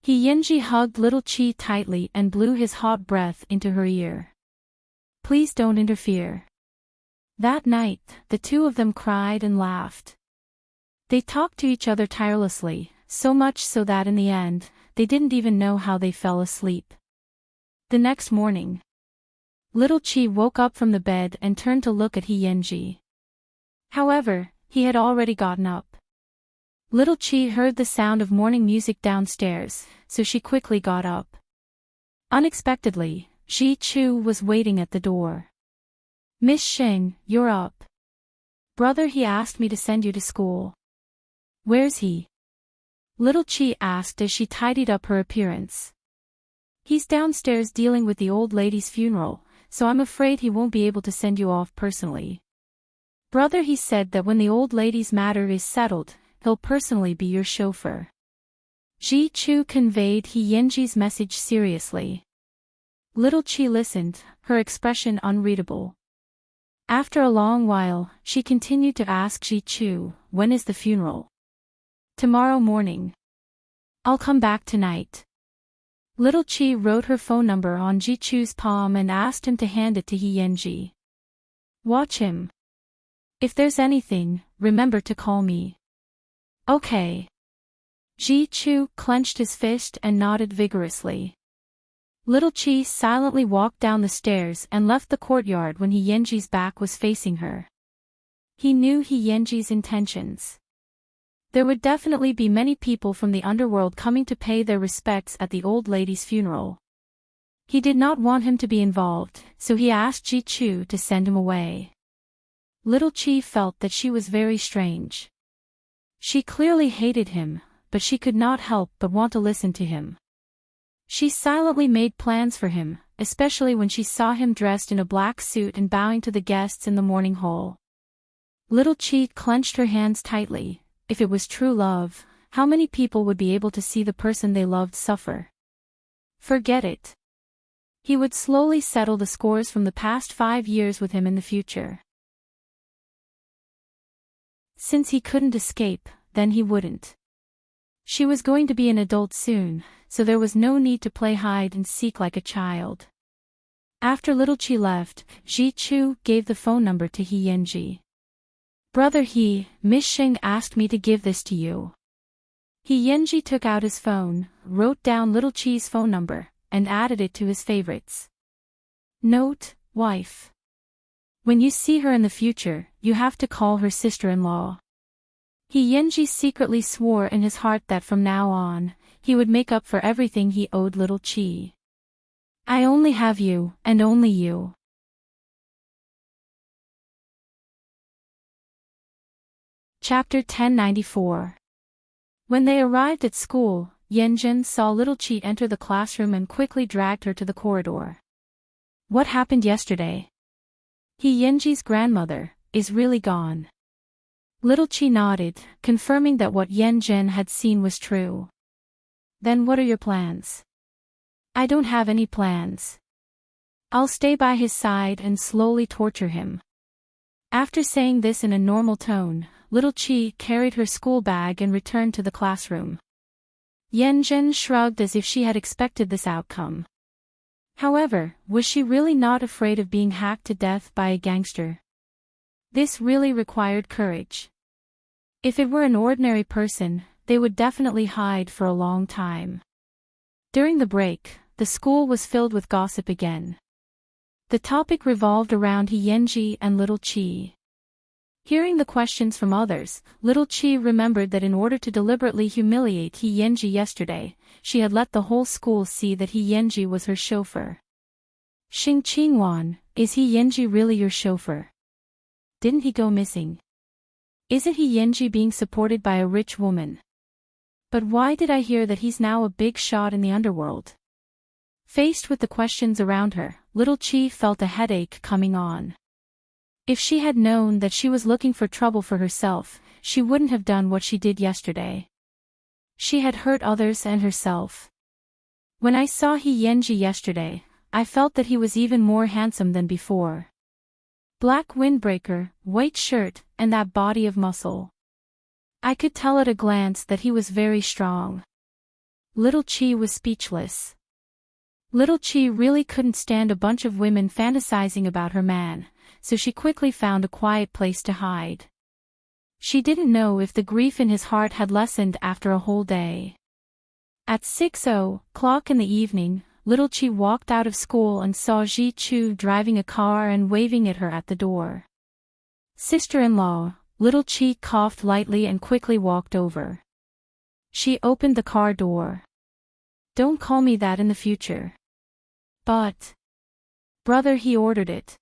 He Yenji hugged little Chi tightly and blew his hot breath into her ear. Please don't interfere. That night, the two of them cried and laughed. They talked to each other tirelessly, so much so that in the end, they didn't even know how they fell asleep. The next morning, little Chi woke up from the bed and turned to look at He Yenji. However, he had already gotten up. Little Chi heard the sound of morning music downstairs, so she quickly got up. Unexpectedly, Ji Chu was waiting at the door. Miss Sheng, you're up. Brother, he asked me to send you to school. Where's he? Little Chi asked as she tidied up her appearance. He's downstairs dealing with the old lady's funeral, so I'm afraid he won't be able to send you off personally. Brother, he said that when the old lady's matter is settled, he'll personally be your chauffeur. Ji Chu conveyed He Yenji's message seriously. Little Chi listened, her expression unreadable. After a long while, she continued to ask Ji Chu, when is the funeral? Tomorrow morning. I'll come back tonight. Little Chi wrote her phone number on Ji Chu's palm and asked him to hand it to He Yenji. Watch him. If there's anything, remember to call me. Okay. Ji Chu clenched his fist and nodded vigorously. Little Chi silently walked down the stairs and left the courtyard when He Yenji's back was facing her. He knew He Yenji's intentions. There would definitely be many people from the underworld coming to pay their respects at the old lady's funeral. He did not want him to be involved, so he asked Ji Chu to send him away. Little Chi felt that she was very strange. She clearly hated him, but she could not help but want to listen to him. She silently made plans for him, especially when she saw him dressed in a black suit and bowing to the guests in the morning hall. Little Chi clenched her hands tightly. If it was true love, how many people would be able to see the person they loved suffer? Forget it. He would slowly settle the scores from the past 5 years with him in the future. Since he couldn't escape, then he wouldn't. She was going to be an adult soon, so there was no need to play hide and seek like a child. After little Chi left, Ji Chu gave the phone number to He Yenji. Brother He, Miss Xing asked me to give this to you. He Yenji took out his phone, wrote down little Chi's phone number, and added it to his favorites. Note, wife. When you see her in the future, you have to call her sister-in-law. He Yenji secretly swore in his heart that from now on, he would make up for everything he owed little Chi. I only have you, and only you. Chapter 1094. When they arrived at school, Yanjin saw little Chi enter the classroom and quickly dragged her to the corridor. What happened yesterday? He Yenji's grandmother is really gone. Little Chi nodded, confirming that what Yanjin had seen was true. Then what are your plans? I don't have any plans. I'll stay by his side and slowly torture him. After saying this in a normal tone, little Chi carried her school bag and returned to the classroom. Yanjin shrugged as if she had expected this outcome. However, was she really not afraid of being hacked to death by a gangster? This really required courage. If it were an ordinary person, they would definitely hide for a long time. During the break, the school was filled with gossip again. The topic revolved around He Yenji and little Chi. Hearing the questions from others, little Chi remembered that in order to deliberately humiliate He Yenji yesterday, she had let the whole school see that He Yenji was her chauffeur. Xing Qingwan, is He Yenji really your chauffeur? Didn't he go missing? Isn't He Yenji being supported by a rich woman? But why did I hear that he's now a big shot in the underworld? Faced with the questions around her, little Chi felt a headache coming on. If she had known that she was looking for trouble for herself, she wouldn't have done what she did yesterday. She had hurt others and herself. When I saw He Yenji yesterday, I felt that he was even more handsome than before. Black windbreaker, white shirt, and that body of muscle. I could tell at a glance that he was very strong. Little Chi was speechless. Little Chi really couldn't stand a bunch of women fantasizing about her man, so she quickly found a quiet place to hide. She didn't know if the grief in his heart had lessened after a whole day. At 6:00 in the evening, little Chi walked out of school and saw Ji Chu driving a car and waving at her at the door. Sister-in-law, little Chi coughed lightly and quickly walked over. She opened the car door. Don't call me that in the future. But, brother, he ordered it.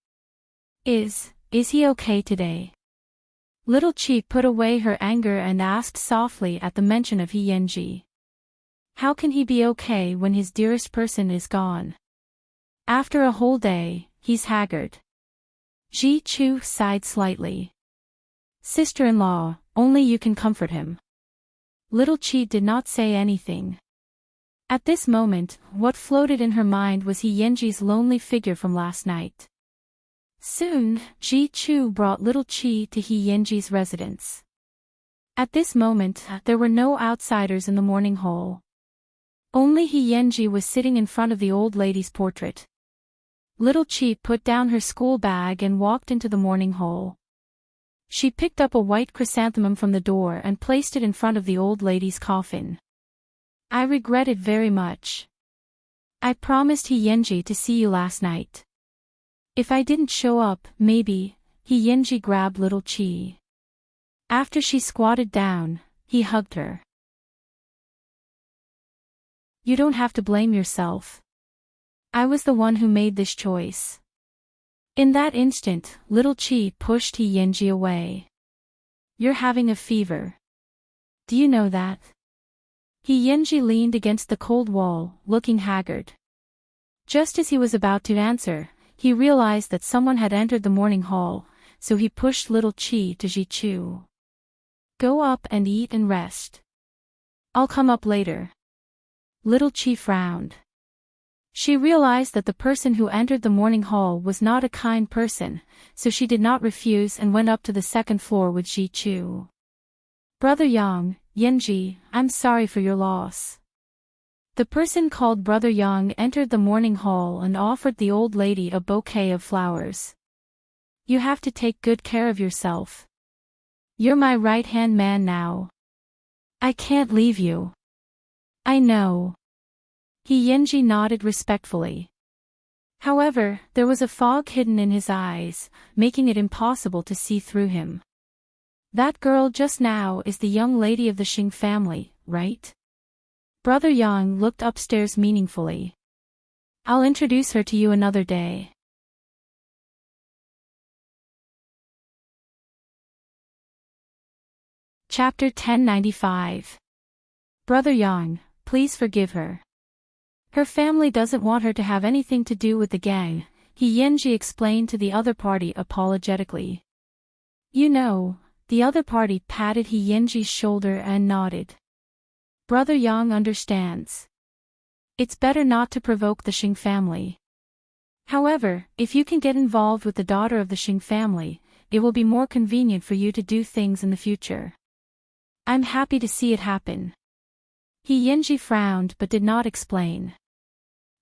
Is he okay today? Little Chi put away her anger and asked softly at the mention of He Yenji. How can he be okay when his dearest person is gone? After a whole day, he's haggard. Ji Chu sighed slightly. Sister-in-law, only you can comfort him. Little Chi did not say anything. At this moment, what floated in her mind was He Yenji's lonely figure from last night. Soon, Ji Chu brought little Chi to He Yenji's residence. At this moment, there were no outsiders in the morning hall. Only He Yenji was sitting in front of the old lady's portrait. Little Chi put down her school bag and walked into the morning hall. She picked up a white chrysanthemum from the door and placed it in front of the old lady's coffin. I regret it very much. I promised He Yenji to see you last night. If I didn't show up, maybe, He Yenji grabbed little Chi. After she squatted down, he hugged her. You don't have to blame yourself. I was the one who made this choice. In that instant, little Chi pushed He Yenji away. You're having a fever. Do you know that? He Yenji leaned against the cold wall, looking haggard. Just as he was about to answer, he realized that someone had entered the morning hall, so he pushed little Chi to Ji Chu. Go up and eat and rest. I'll come up later. Little Chi frowned. She realized that the person who entered the morning hall was not a kind person, so she did not refuse and went up to the second floor with Ji Chu. Brother Yang, Yenji, I'm sorry for your loss. The person called Brother Yang entered the morning hall and offered the old lady a bouquet of flowers. You have to take good care of yourself. You're my right-hand man now. I can't leave you. I know. Yenji nodded respectfully. However, there was a fog hidden in his eyes, making it impossible to see through him. That girl just now is the young lady of the Xing family, right? Brother Yang looked upstairs meaningfully. I'll introduce her to you another day. Chapter 1095. Brother Yang, please forgive her. Her family doesn't want her to have anything to do with the gang, Yenji explained to the other party apologetically. You know, the other party patted Yenji's shoulder and nodded. Brother Yang understands. It's better not to provoke the Xing family. However, if you can get involved with the daughter of the Xing family, it will be more convenient for you to do things in the future. I'm happy to see it happen. Yenji frowned but did not explain.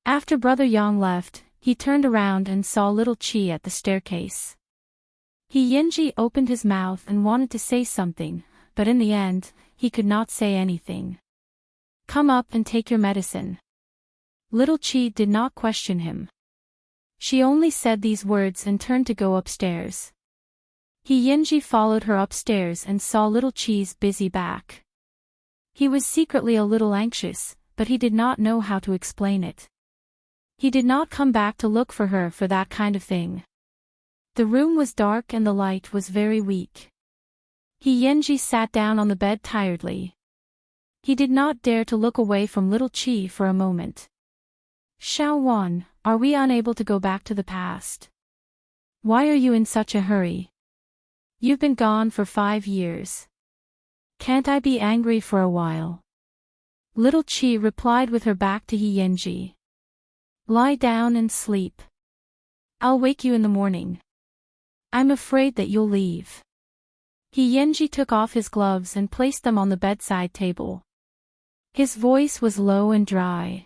After Brother Yang left, he turned around and saw little Qi at the staircase. Yenji opened his mouth and wanted to say something, but in the end, he could not say anything. Come up and take your medicine. Little Qi did not question him. She only said these words and turned to go upstairs. Yenji followed her upstairs and saw little Qi's busy back. He was secretly a little anxious, but he did not know how to explain it. He did not come back to look for her for that kind of thing. The room was dark and the light was very weak. Yenji sat down on the bed tiredly. He did not dare to look away from little Qi for a moment. Xiaowan, are we unable to go back to the past? Why are you in such a hurry? You've been gone for 5 years. Can't I be angry for a while? Little Qi replied with her back to Yenji. Lie down and sleep. I'll wake you in the morning. I'm afraid that you'll leave. Yenji took off his gloves and placed them on the bedside table. His voice was low and dry.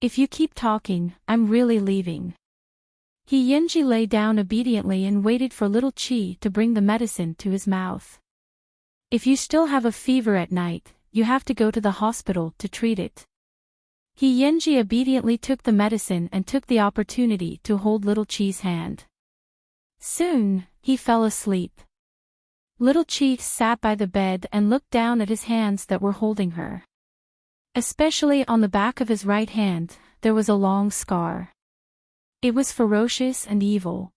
If you keep talking, I'm really leaving. Yenji lay down obediently and waited for little Qi to bring the medicine to his mouth. If you still have a fever at night, you have to go to the hospital to treat it. Yenji obediently took the medicine and took the opportunity to hold little Qi's hand. Soon, he fell asleep. Little Qi sat by the bed and looked down at his hands that were holding her. Especially on the back of his right hand, there was a long scar. It was ferocious and evil.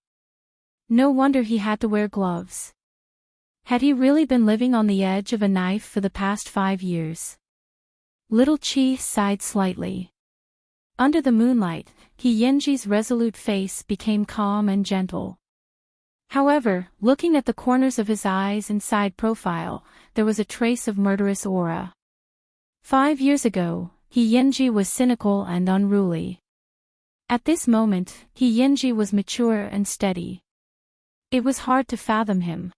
No wonder he had to wear gloves. Had he really been living on the edge of a knife for the past 5 years? Little Qi sighed slightly. Under the moonlight, Yenji's resolute face became calm and gentle. However, looking at the corners of his eyes and side profile, there was a trace of murderous aura. 5 years ago, Yenji was cynical and unruly. At this moment, Yenji was mature and steady. It was hard to fathom him.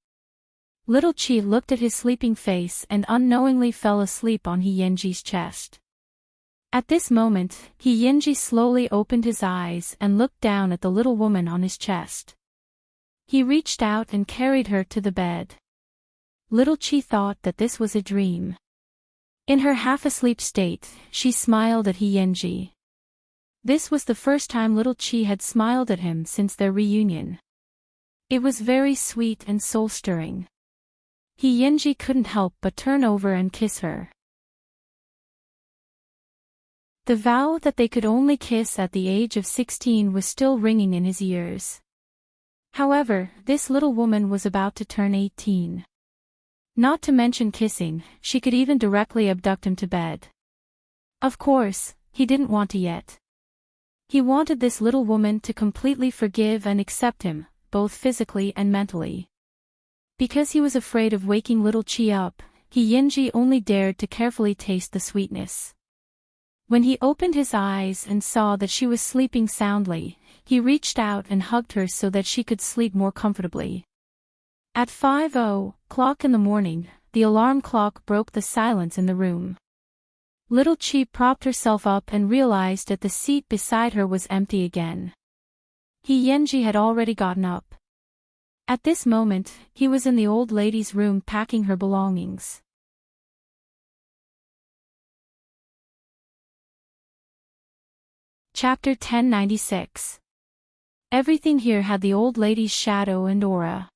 Little Qi looked at his sleeping face and unknowingly fell asleep on Yenji's chest. At this moment, Yenji slowly opened his eyes and looked down at the little woman on his chest. He reached out and carried her to the bed. Little Qi thought that this was a dream. In her half-asleep state, she smiled at Yenji. This was the first time little Qi had smiled at him since their reunion. It was very sweet and soul-stirring. Yenji couldn't help but turn over and kiss her. The vow that they could only kiss at the age of 16 was still ringing in his ears. However, this little woman was about to turn 18. Not to mention kissing, she could even directly abduct him to bed. Of course, he didn't want to yet. He wanted this little woman to completely forgive and accept him, both physically and mentally. Because he was afraid of waking little Qi up, Yenji only dared to carefully taste the sweetness. When he opened his eyes and saw that she was sleeping soundly, he reached out and hugged her so that she could sleep more comfortably. At 5:00 o'clock in the morning, the alarm clock broke the silence in the room. Little Chi propped herself up and realized that the seat beside her was empty again. Yenji had already gotten up. At this moment, he was in the old lady's room packing her belongings. Chapter 1096. Everything here had the old lady's shadow and aura.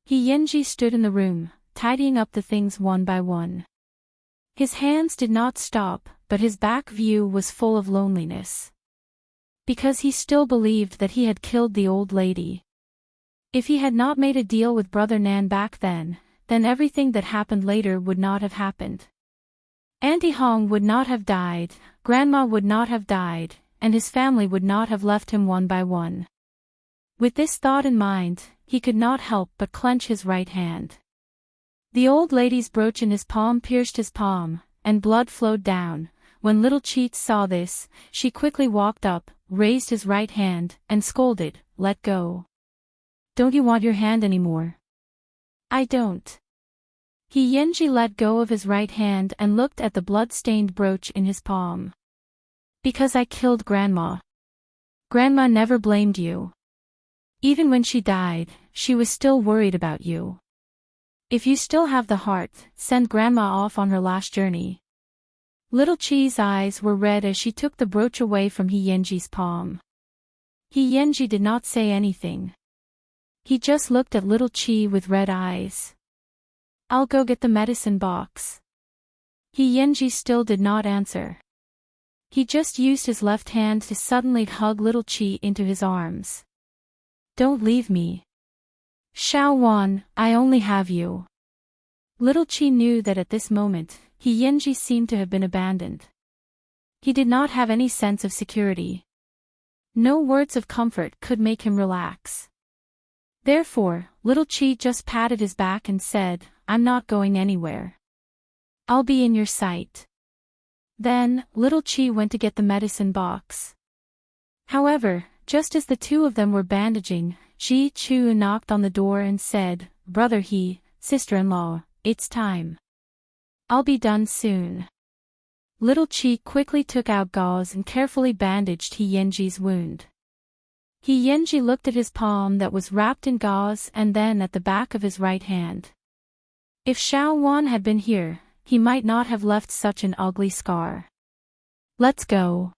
Yenji stood in the room, tidying up the things one by one. His hands did not stop, but his back view was full of loneliness. Because he still believed that he had killed the old lady. If he had not made a deal with Brother Nan back then everything that happened later would not have happened. Auntie Hong would not have died, Grandma would not have died, and his family would not have left him one by one. With this thought in mind, he could not help but clench his right hand. The old lady's brooch in his palm pierced his palm, and blood flowed down. When little Cheat saw this, she quickly walked up, raised his right hand, and scolded, "Let go. Don't you want your hand anymore?" "I don't." Yenji let go of his right hand and looked at the blood-stained brooch in his palm. "Because I killed Grandma. Grandma never blamed you. Even when she died, she was still worried about you. If you still have the heart, send Grandma off on her last journey." Little Chi's eyes were red as she took the brooch away from Yenji's palm. Yenji did not say anything. He just looked at Little Chi with red eyes. "I'll go get the medicine box." Yenji still did not answer. He just used his left hand to suddenly hug Little Chi into his arms. "Don't leave me. Xiao Wan, I only have you." Little Chi knew that at this moment, Yenji seemed to have been abandoned. He did not have any sense of security. No words of comfort could make him relax. Therefore, Little Chi just patted his back and said, "I'm not going anywhere. I'll be in your sight." Then, Little Chi went to get the medicine box. However, just as the two of them were bandaging, Ji Chu knocked on the door and said, "Brother He, sister-in-law, it's time. I'll be done soon." Little Chi quickly took out gauze and carefully bandaged Yenji's wound. Yenji looked at his palm that was wrapped in gauze and then at the back of his right hand. If Xiao Wan had been here, he might not have left such an ugly scar. "Let's go."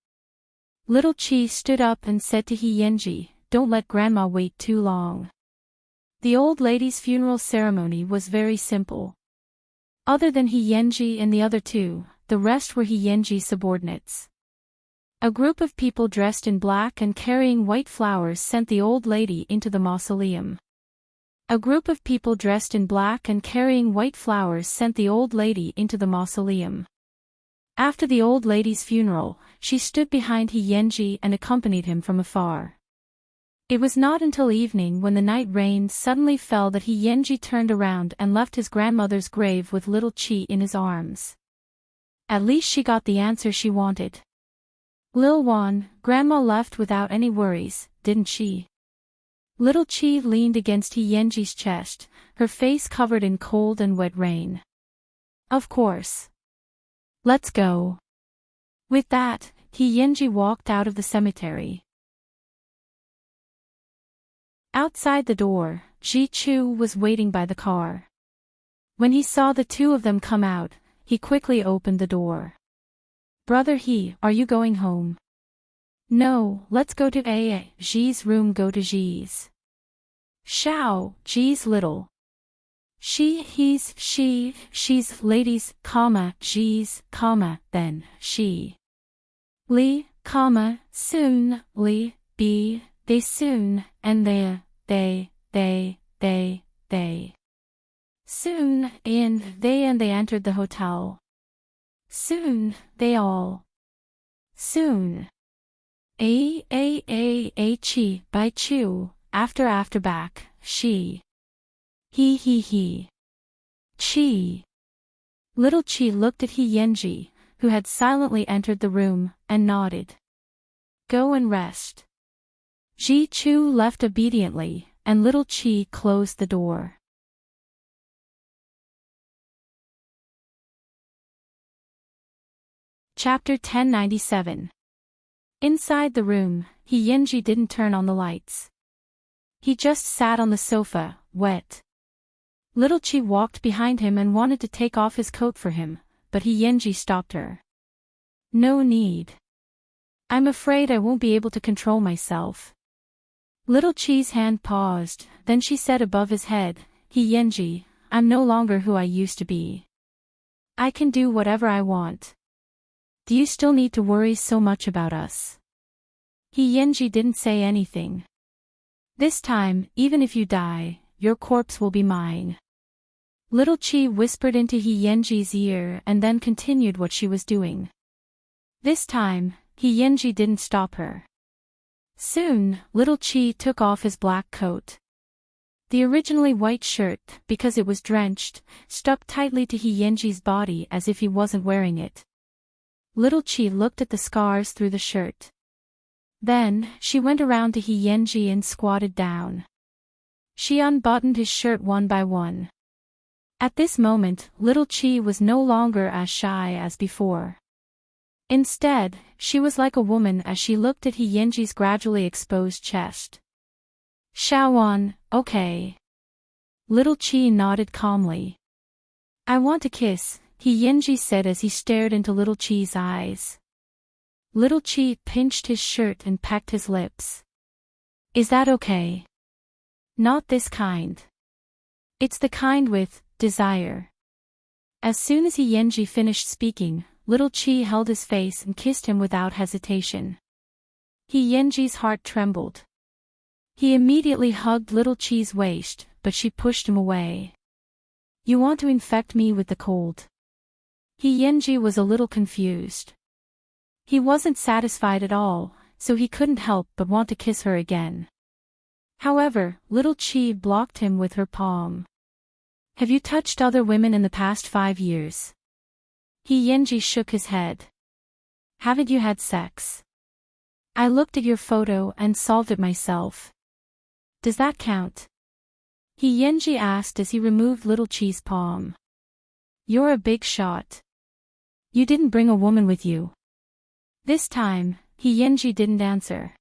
Little Chi stood up and said to Yenji, "Don't let Grandma wait too long." The old lady's funeral ceremony was very simple. Other than Yenji and the other two, the rest were Yenji's subordinates. A group of people dressed in black and carrying white flowers sent the old lady into the mausoleum. A group of people dressed in black and carrying white flowers sent the old lady into the mausoleum. After the old lady's funeral, she stood behind Yenji and accompanied him from afar. It was not until evening when the night rain suddenly fell that Yenji turned around and left his grandmother's grave with Little Chi in his arms. At least she got the answer she wanted. "Lil Wan, Grandma left without any worries, didn't she?" Little Chi leaned against Yenji's chest, her face covered in cold and wet rain. "Of course. Let's go." With that, Yenji walked out of the cemetery. Outside the door, Ji Chu was waiting by the car. When he saw the two of them come out, he quickly opened the door. "Brother He, are you going home?" "No, let's go to Ji's room. Go to Ji's." "Xiao, Ji's little. She's ladies, Ji's, then, she. Li, soon, Li, be, they soon, and they. Soon, they entered the hotel. Soon, they all. Soon. Chi, by Chu, after back, she. He. Chi. Little Chi looked at Yenji, who had silently entered the room, and nodded. "Go and rest." Ji Chu left obediently, and Little Chi closed the door. Chapter 1097. Inside the room, Yenji didn't turn on the lights. He just sat on the sofa, wet. Little Chi walked behind him and wanted to take off his coat for him, but Yenji stopped her. No need. I'm afraid I won't be able to control myself. Little Chi's hand paused, then she said above his head, Yenji, I'm no longer who I used to be. I can do whatever I want. Do you still need to worry so much about us? Yenji didn't say anything. This time, even if you die, your corpse will be mine. Little Chi whispered into Yenji's ear and then continued what she was doing. This time, Yenji didn't stop her. Soon, Little Chi took off his black coat. The originally white shirt, because it was drenched, stuck tightly to Yenji's body as if he wasn't wearing it. Little Chi looked at the scars through the shirt. Then, she went around to Yenji and squatted down. She unbuttoned his shirt one by one. At this moment, Little Chi was no longer as shy as before. Instead, she was like a woman as she looked at Yenji's gradually exposed chest. Shawan, okay. Little Chi nodded calmly. I want to kiss, Yenji said as he stared into Little Chi's eyes. Little Chi pinched his shirt and pecked his lips. Is that okay? Not this kind. It's the kind with desire. As soon as Yenji finished speaking, Little Chi held his face and kissed him without hesitation. Yenji's heart trembled. He immediately hugged Little Chi's waist, but she pushed him away. You want to infect me with the cold? Yenji was a little confused. He wasn't satisfied at all, so he couldn't help but want to kiss her again. However, Little Chi blocked him with her palm. Have you touched other women in the past 5 years? Yenji shook his head. Haven't you had sex? I looked at your photo and solved it myself. Does that count? Yenji asked as he removed Little Chi's palm. You're a big shot. You didn't bring a woman with you. This time, Yenji didn't answer.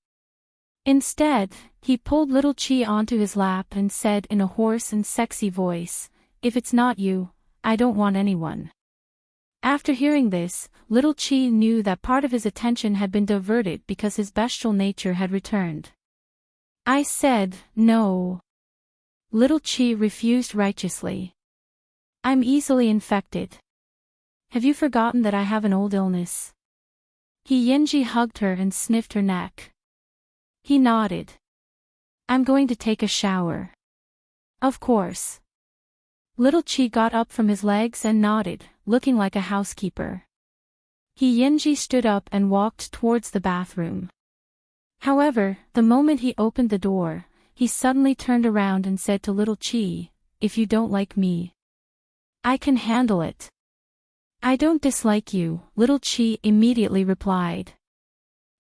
Instead, he pulled Little Chi onto his lap and said in a hoarse and sexy voice, If it's not you, I don't want anyone. After hearing this, Little Chi knew that part of his attention had been diverted because his bestial nature had returned. I said, no. Little Chi refused righteously. I'm easily infected. Have you forgotten that I have an old illness? Yenji hugged her and sniffed her neck. He nodded. I'm going to take a shower. Of course. Little Chi got up from his legs and nodded, looking like a housekeeper. Yenji stood up and walked towards the bathroom. However, the moment he opened the door, he suddenly turned around and said to Little Chi, If you don't like me, I can handle it. I don't dislike you, Little Chi immediately replied.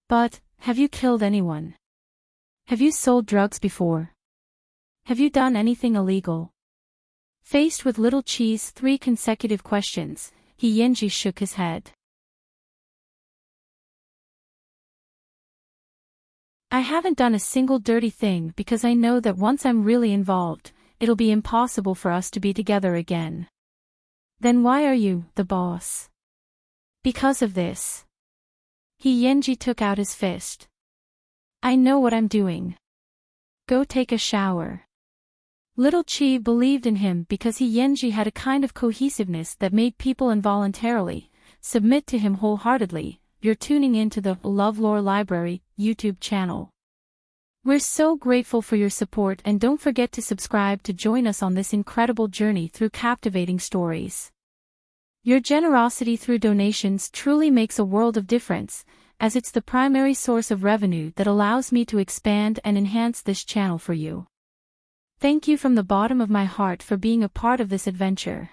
But, have you killed anyone? Have you sold drugs before? Have you done anything illegal? Faced with Little Chi's 3 consecutive questions, Yenji shook his head. I haven't done a single dirty thing because I know that once I'm really involved, it'll be impossible for us to be together again. Then why are you the boss? Because of this. Yenji took out his fist. I know what I'm doing. Go take a shower. Little Chi believed in him because Yenji had a kind of cohesiveness that made people involuntarily submit to him wholeheartedly. You're tuning into the LoveLore Library YouTube channel. We're so grateful for your support and don't forget to subscribe to join us on this incredible journey through captivating stories. Your generosity through donations truly makes a world of difference, as it's the primary source of revenue that allows me to expand and enhance this channel for you. Thank you from the bottom of my heart for being a part of this adventure.